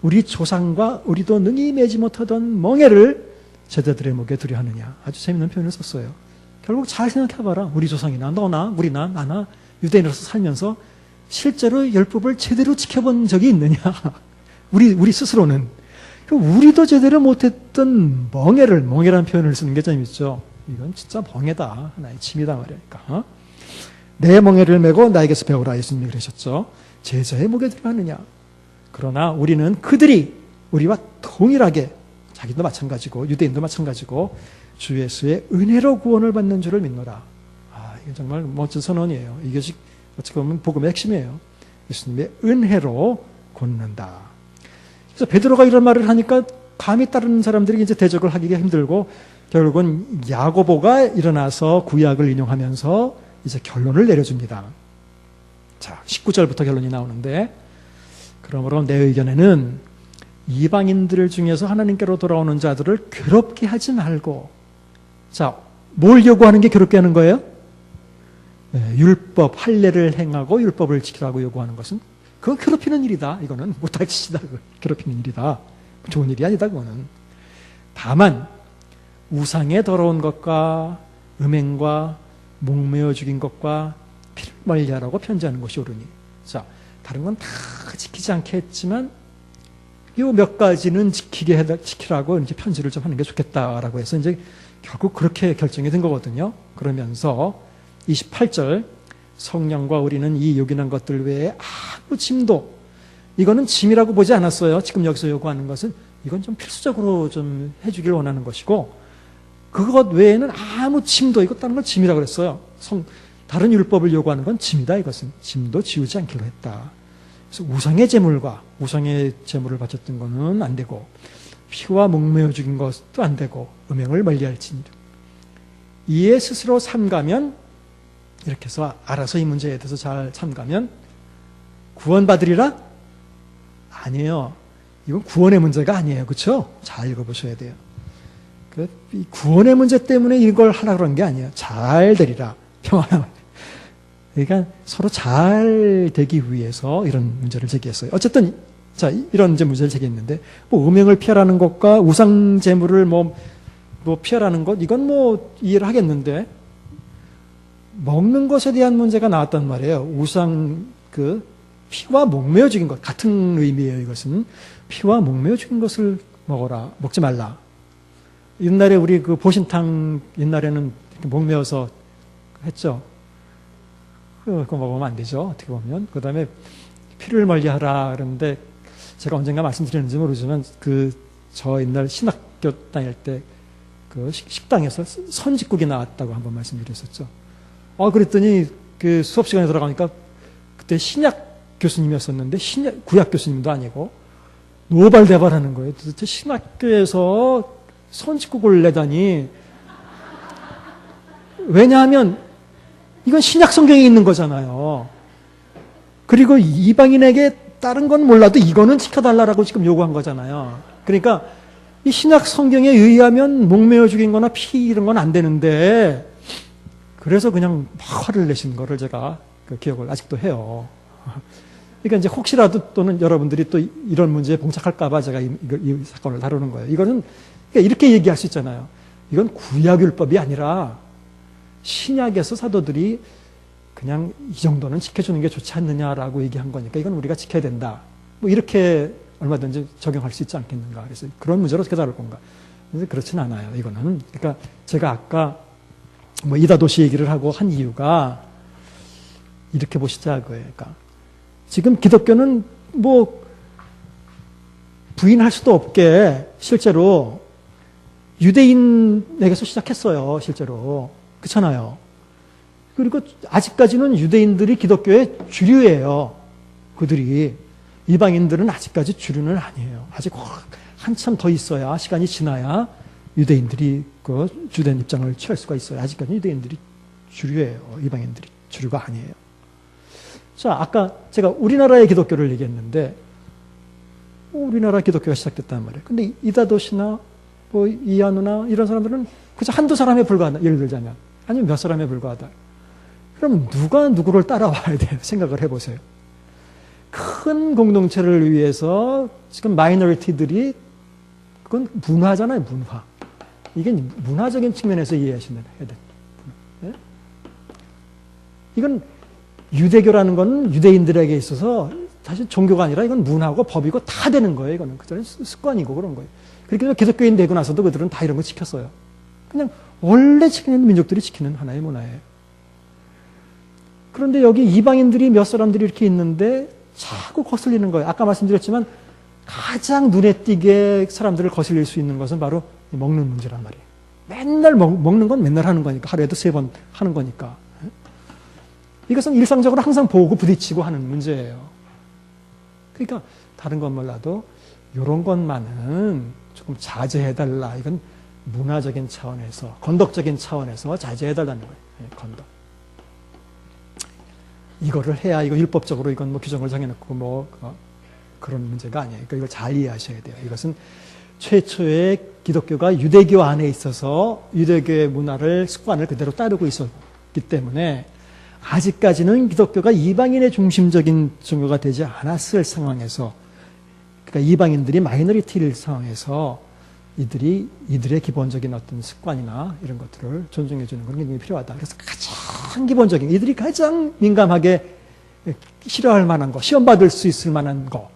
[SPEAKER 1] 우리 조상과 우리도 능히 매지 못하던 멍에를 제자들의 목에 두려 하느냐. 아주 재밌는 표현을 썼어요. 결국 잘 생각해봐라. 우리 조상이나 너나 우리나 나나 유대인으로서 살면서 실제로 율법을 제대로 지켜본 적이 있느냐. 우리 스스로는. 우리도 제대로 못했던 멍에라는 표현을 쓰는 게 재밌죠. 이건 진짜 멍에다. 하나의 짐이다 말이니까. 내 멍에를 메고 나에게서 배우라 예수님이 그러셨죠. 제자의 목에 들어 하느냐. 그러나 우리는 그들이 우리와 동일하게 자기도 마찬가지고 유대인도 마찬가지고 주 예수의 은혜로 구원을 받는 줄을 믿노라. 이게 정말 멋진 선언이에요. 이것이 어떻게 보면 복음의 핵심이에요. 예수님의 은혜로 곧는다. 그래서 베드로가 이런 말을 하니까 감히 따르는 사람들이 이제 대적을 하기가 힘들고 결국은 야고보가 일어나서 구약을 인용하면서 이제 결론을 내려줍니다. 자, 19절부터 결론이 나오는데 그러므로 내 의견에는 이방인들 중에서 하나님께로 돌아오는 자들을 괴롭게 하지 말고 자, 뭘 요구하는 게 괴롭게 하는 거예요? 율법, 할례를 행하고 율법을 지키라고 요구하는 것은 그건 괴롭히는 일이다. 이거는 못할 짓이다. 괴롭히는 일이다. 좋은 일이 아니다. 그거는. 다만 우상에 더러운 것과 음행과 목매어 죽인 것과 피를 멀리하라고 편지하는 것이 옳으니. 자, 다른 건 다 지키지 않게 했지만 요 몇 가지는 지키라고 이제 편지를 좀 하는 게 좋겠다라고 해서 이제 결국 그렇게 결정이 된 거거든요. 그러면서 28절 성령과 우리는 이 요긴한 것들 외에 아무 짐도 이거는 짐이라고 보지 않았어요. 지금 여기서 요구하는 것은 이건 좀 필수적으로 좀 해주길 원하는 것이고 그것 외에는 아무 짐도 이거 다른 걸 짐이라고 그랬어요. 다른 율법을 요구하는 건 짐이다. 이것은 짐도 지우지 않기로 했다. 그래서 우상의 제물과 우상의 제물을 바쳤던 거는 안 되고 피와 목매어 죽인 것도 안 되고 음행을 멀리할지니라. 이에 스스로 삼가면 이렇게 해서 알아서 이 문제에 대해서 잘 삼가면 구원받으리라? 아니에요. 이건 구원의 문제가 아니에요. 그렇죠? 잘 읽어보셔야 돼요. 이 구원의 문제 때문에 이걸 하라 그런 게 아니에요. 잘 되리라. 평안함. 그러니까 서로 잘 되기 위해서 이런 문제를 제기했어요. 어쨌든 자 이런 이제 문제를 제기했는데 뭐 음행을 피하라는 것과 우상 제물을 뭐 피하라는 것 이건 뭐 이해를 하겠는데 먹는 것에 대한 문제가 나왔단 말이에요. 우상 피와 목매어 죽인 것 같은 의미예요. 이것은 피와 목매어 죽인 것을 먹지 말라. 옛날에 우리 보신탕 옛날에는 목매어서 했죠. 그거 먹으면 안 되죠. 어떻게 보면. 그 다음에 피를 멀리하라 그러는데 제가 언젠가 말씀드렸는지 모르지만 저 옛날 신학교 다닐 때 식당에서 선짓국이 나왔다고 한번 말씀드렸었죠. 그랬더니 수업 시간에 들어가니까 그때 신약 교수님이었었는데 구약 교수님도 아니고 노발대발하는 거예요. 도대체 신학교에서 선짓국을 내다니. 왜냐하면 이건 신약 성경에 있는 거잖아요. 그리고 이방인에게 다른 건 몰라도 이거는 지켜달라고 지금 요구한 거잖아요. 그러니까 이 신약 성경에 의하면 목매어 죽인 거나 피 이런 건 안 되는데 그래서 그냥 막 화를 내신 거를 제가 기억을 아직도 해요. 그러니까 이제 혹시라도 또는 여러분들이 또 이런 문제에 봉착할까봐 제가 이 사건을 다루는 거예요. 이거는 그러니까 이렇게 얘기할 수 있잖아요. 이건 구약율법이 아니라 신약에서 사도들이 그냥 이 정도는 지켜주는 게 좋지 않느냐라고 얘기한 거니까 이건 우리가 지켜야 된다. 뭐 이렇게 얼마든지 적용할 수 있지 않겠는가. 그래서 그런 문제를 어떻게 다룰 건가. 그래서 그렇진 않아요. 이거는. 그러니까 제가 아까 이다도시 얘기를 하고 한 이유가 이렇게 보시자고요. 그러니까 지금 기독교는 부인할 수도 없게 실제로 유대인에게서 시작했어요, 실제로. 그렇잖아요. 그리고 아직까지는 유대인들이 기독교의 주류예요. 그들이. 이방인들은 아직까지 주류는 아니에요. 아직 한참 더 있어야, 시간이 지나야 유대인들이 그 주된 입장을 취할 수가 있어요. 아직까지 유대인들이 주류예요. 이방인들이 주류가 아니에요. 자, 아까 제가 우리나라의 기독교를 얘기했는데, 우리나라 기독교가 시작됐단 말이에요. 근데 이다도시나 뭐 이한우나 이런 사람들은 그저 한두 사람에 불과하다. 예를 들자면. 아니면 몇 사람에 불과하다. 그럼 누가 누구를 따라와야 돼요? 생각을 해보세요. 큰 공동체를 위해서 지금 마이너리티들이, 그건 문화잖아요, 문화. 이게 문화적인 측면에서 이해하셔야 돼. 네? 이건 유대교라는 건 유대인들에게 있어서 사실 종교가 아니라 이건 문화고 법이고 다 되는 거예요. 이거는 그전에 습관이고 그런 거예요. 그렇게 해서 기독교인 되고 나서도 그들은 다 이런 거 지켰어요. 그냥 원래 지키는 민족들이 지키는 하나의 문화예요. 그런데 여기 이방인들이 몇 사람들이 이렇게 있는데 자꾸 거슬리는 거예요. 아까 말씀드렸지만 가장 눈에 띄게 사람들을 거슬릴 수 있는 것은 바로 먹는 문제란 말이에요. 맨날 먹는 건 맨날 하는 거니까. 하루에도 3번 하는 거니까. 이것은 일상적으로 항상 보고 부딪히고 하는 문제예요. 그러니까 다른 건 몰라도 이런 것만은 조금 자제해달라. 이건 문화적인 차원에서, 건덕적인 차원에서 자제해달라는 거예요. 건덕. 이거를 해야 이거 율법적으로 이건 뭐 규정을 정해놓고 뭐 그런 문제가 아니에요. 그러니까 이걸 잘 이해하셔야 돼요. 이것은 최초의 기독교가 유대교 안에 있어서 유대교의 문화를, 습관을 그대로 따르고 있었기 때문에 아직까지는 기독교가 이방인의 중심적인 종교가 되지 않았을 상황에서, 그러니까 이방인들이 마이너리티일 상황에서 이들의 기본적인 어떤 습관이나 이런 것들을 존중해 주는 건 굉장히 필요하다. 그래서 가장 기본적인, 이들이 가장 민감하게 싫어할 만한 거, 시험받을 수 있을 만한 거,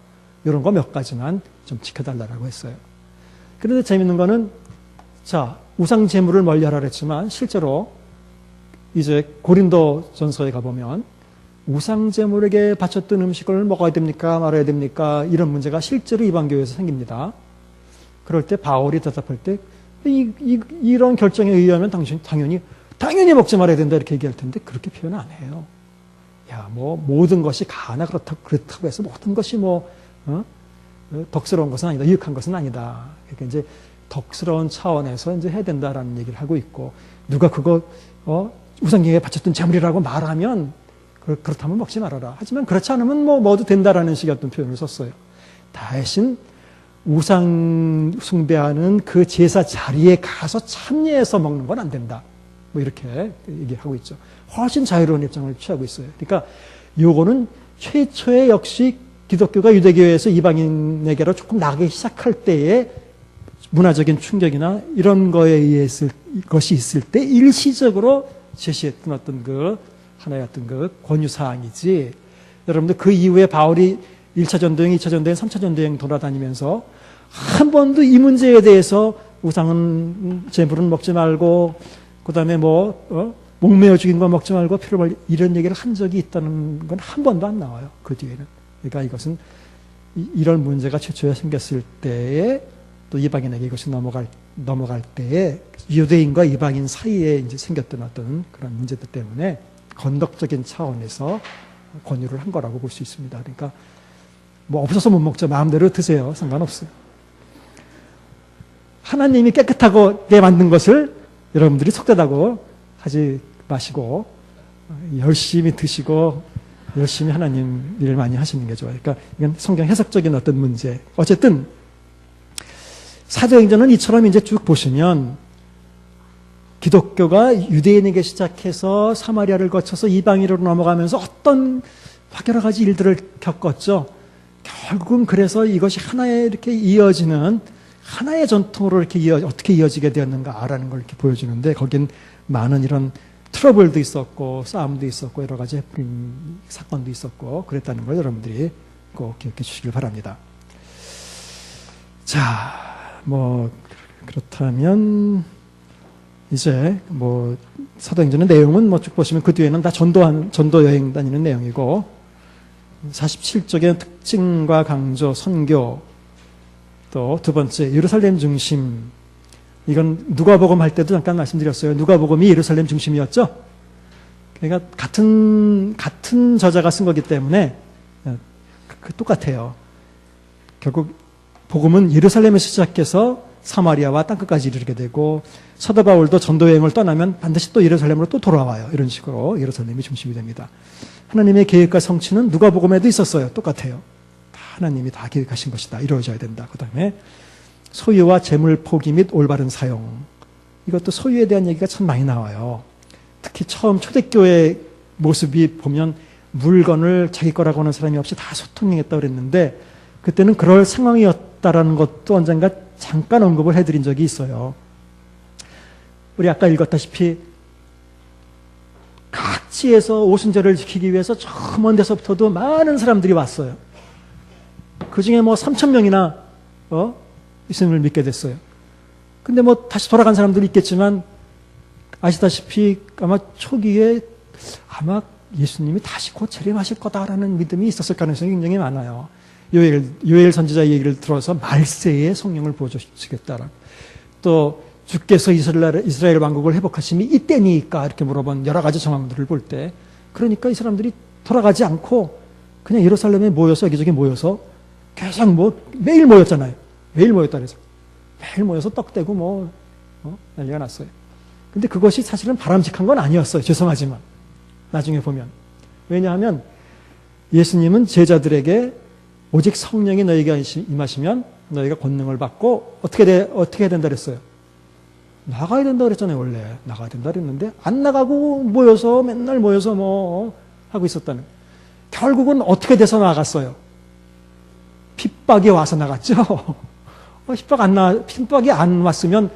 [SPEAKER 1] 이런 거 몇 가지만 좀 지켜달라고 했어요. 그런데 재밌는 거는, 자, 우상 제물을 멀리하라 그랬지만 실제로 이제 고린도 전서에 가보면 우상 제물에게 바쳤던 음식을 먹어야 됩니까? 말아야 됩니까? 이런 문제가 실제로 이방교회에서 생깁니다. 그럴 때 바울이 대답할 때 이런 결정에 의하면 당연히 먹지 말아야 된다 이렇게 얘기할 텐데 그렇게 표현 안 해요. 야, 뭐 모든 것이 가나 그렇다고 해서 모든 것이 덕스러운 것은 아니다. 유익한 것은 아니다. 그러니까 이제 덕스러운 차원에서 이제 해야 된다라는 얘기를 하고 있고, 누가 그거 우상에게 바쳤던 제물이라고 말하면 그렇다면 먹지 말아라. 하지만 그렇지 않으면 뭐 먹어도 된다라는 식의 어떤 표현을 썼어요. 대신 우상 숭배하는 그 제사 자리에 가서 참여해서 먹는 건 안 된다. 뭐 이렇게 얘기하고 있죠. 훨씬 자유로운 입장을 취하고 있어요. 그러니까 요거는 최초에 역시 기독교가 유대교에서 이방인에게로 조금 나가기 시작할 때에 문화적인 충격이나 이런 거에 의했을 것이 있을 때 일시적으로 제시했던 어떤 그 하나의 어떤 그 권유사항이지, 여러분들 그 이후에 바울이 1차 전도행, 2차 전도행, 3차 전도행 돌아다니면서 한 번도 이 문제에 대해서 우상은 제물은 먹지 말고 그다음에 목매어 죽인 거 먹지 말고 피를 말리 이런 얘기를 한 적이 있다는 건 한 번도 안 나와요. 그 뒤에는. 그러니까 이것은 이런 문제가 최초에 생겼을 때에 또 이방인에게 이것이 넘어갈 때에 유대인과 이방인 사이에 이제 생겼던 어떤 그런 문제들 때문에 건덕적인 차원에서 권유를 한 거라고 볼 수 있습니다. 그러니까 뭐 없어서 못 먹죠. 마음대로 드세요. 상관없어요. 하나님이 깨끗하게 만든 것을 여러분들이 속되다고 하지 마시고 열심히 드시고 열심히 하나님 일 많이 하시는 게 좋아요. 그러니까 이건 성경 해석적인 어떤 문제. 어쨌든 사도행전은 이처럼 이제 쭉 보시면 기독교가 유대인에게 시작해서 사마리아를 거쳐서 이방인으로 넘어가면서 어떤 여러 가지 일들을 겪었죠. 결국은 그래서 이것이 하나의 이렇게 이어지는 하나의 전통으로 이렇게 어떻게 이어지게 되었는가라는 걸 이렇게 보여주는데, 거긴 많은 이런 트러블도 있었고 싸움도 있었고 여러 가지 사건도 있었고 그랬다는 걸 여러분들이 꼭 기억해 주시길 바랍니다. 자, 뭐 그렇다면 이제 뭐 사도행전의 내용은 뭐 쭉 보시면 그 뒤에는 다 전도 여행 다니는 내용이고, 47쪽의 특징과 강조, 선교, 또 두 번째 예루살렘 중심, 이건 누가복음 할 때도 잠깐 말씀드렸어요. 누가복음이 예루살렘 중심이었죠. 그러니까 같은 저자가 쓴 거기 때문에 똑같아요. 결국 복음은 예루살렘에서 시작해서 사마리아와 땅끝까지 이르게 되고, 사도 바울도 전도 여행을 떠나면 반드시 또 예루살렘으로 또 돌아와요. 이런 식으로 예루살렘이 중심이 됩니다. 하나님의 계획과 성취는 누가복음에도 있었어요. 똑같아요. 하나님이 다 계획하신 것이다. 이루어져야 된다. 그 다음에 소유와 재물 포기 및 올바른 사용. 이것도 소유에 대한 얘기가 참 많이 나와요. 특히 처음 초대교회 모습이 보면 물건을 자기 거라고 하는 사람이 없이 다 소통했다고 그랬는데, 그때는 그럴 상황이었다라는 것도 언젠가 잠깐 언급을 해드린 적이 있어요. 우리 아까 읽었다시피 각지에서 오순절을 지키기 위해서 저 먼 데서부터도 많은 사람들이 왔어요. 그 중에 뭐 3,000명이나 예수님을 믿게 됐어요. 근데 뭐 다시 돌아간 사람들이 있겠지만, 아시다시피 아마 초기에 아마 예수님이 다시 곧 재림하실 거다라는 믿음이 있었을 가능성이 굉장히 많아요. 요엘 선지자의 얘기를 들어서 말세에 성령을 부어주시겠다라고. 또 주께서 이스라엘 왕국을 회복하심이 이때니까 이렇게 물어본 여러 가지 정황들을 볼 때, 그러니까 이 사람들이 돌아가지 않고 그냥 예루살렘에 모여서, 여기저기 모여서 계속 매일 모였잖아요. 매일 모였다 그래서. 매일 모여서 떡 떼고 난리가 났어요. 근데 그것이 사실은 바람직한 건 아니었어요. 죄송하지만. 나중에 보면. 왜냐하면 예수님은 제자들에게 오직 성령이 너희에게 임하시면 너희가 권능을 받고 어떻게 해야 된다 그랬어요? 나가야 된다 그랬잖아요. 원래 나가야 된다 그랬는데 안 나가고 모여서 맨날 모여서 하고 있었다는. 결국은 어떻게 돼서 나갔어요? 핍박이 와서 나갔죠. 핍박이 안 왔으면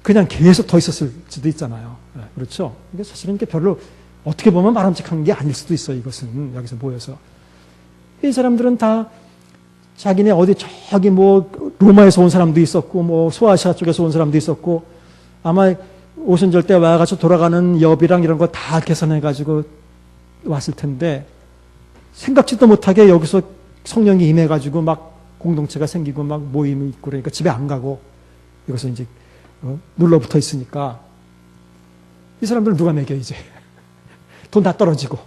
[SPEAKER 1] 그냥 계속 더 있었을 수도 있잖아요. 네, 그렇죠. 이게 사실은 이게 별로 어떻게 보면 바람직한 게 아닐 수도 있어요. 이것은 여기서 모여서 이 사람들은 다 자기네 어디 저기 로마에서 온 사람도 있었고 소아시아 쪽에서 온 사람도 있었고, 아마 오순절 때 와가지고 돌아가는 여비랑 이런 거 다 계산해가지고 왔을 텐데, 생각지도 못하게 여기서 성령이 임해가지고 막 공동체가 생기고 막 모임이 있고, 그러니까 집에 안 가고 이것은 이제 눌러붙어 있으니까 이 사람들 누가 먹여 이제. 돈 다 떨어지고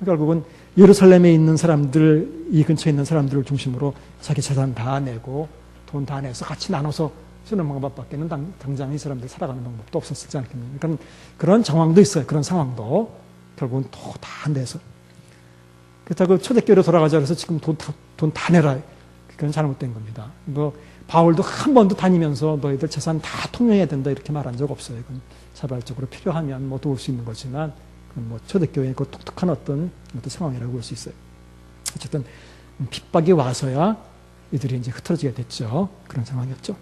[SPEAKER 1] 결국은 예루살렘에 있는 사람들, 이 근처에 있는 사람들을 중심으로 자기 재산 다 내고 돈 다 내서 같이 나눠서 쓰는 방법밖에는 당장 이 사람들 살아가는 방법도 없었지 않겠습니까? 그러니까 그런 정황도 있어요. 그런 상황도 결국은 또 다 내서. 그렇다고 초대교회로 돌아가자 그래서 지금 돈 다 내라. 그건 잘못된 겁니다. 바울도 한 번도 다니면서 너희들 재산 다 통용해야 된다 이렇게 말한 적 없어요. 그건 자발적으로 필요하면 도울 수 있는 거지만, 그건 초대교회의 그 독특한 어떤 상황이라고 볼 수 있어요. 어쨌든 핍박이 와서야 이들이 이제 흩어지게 됐죠. 그런 상황이었죠.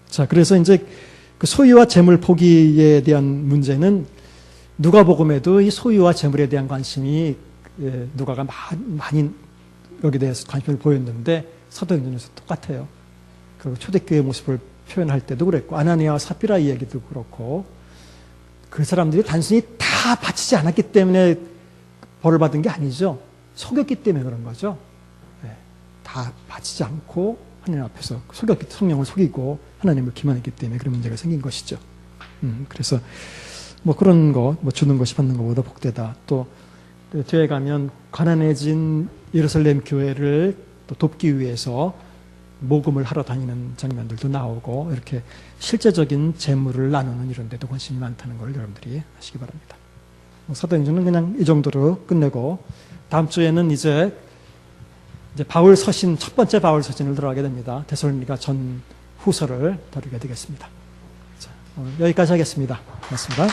[SPEAKER 1] 자, 그래서 이제 그 소유와 재물 포기에 대한 문제는 누가복음에도 이 소유와 재물에 대한 관심이 누가가 많이 여기에 대해서 관심을 보였는데, 사도행전에서 똑같아요. 그리고 초대교회 모습을 표현할 때도 그랬고, 아나니아와 사피라 이야기도 그렇고, 그 사람들이 단순히 다 바치지 않았기 때문에 벌을 받은 게 아니죠. 속였기 때문에 그런 거죠. 네, 다 바치지 않고 하나님 앞에서 성령을 속이고 하나님을 기만했기 때문에 그런 문제가 생긴 것이죠. 그래서 그런 거, 주는 것이 받는 것보다 복되다. 또 뒤에 가면 가난해진 예루살렘 교회를 또 돕기 위해서 모금을 하러 다니는 장면들도 나오고, 이렇게 실제적인 재물을 나누는 이런 데도 관심이 많다는 걸 여러분들이 아시기 바랍니다. 사도행전은 그냥 이 정도로 끝내고, 다음 주에는 이제 바울 서신, 첫 번째 바울 서신을 들어가게 됩니다. 데살로니가 전 후서를 다루게 되겠습니다. 자, 여기까지 하겠습니다. 고맙습니다.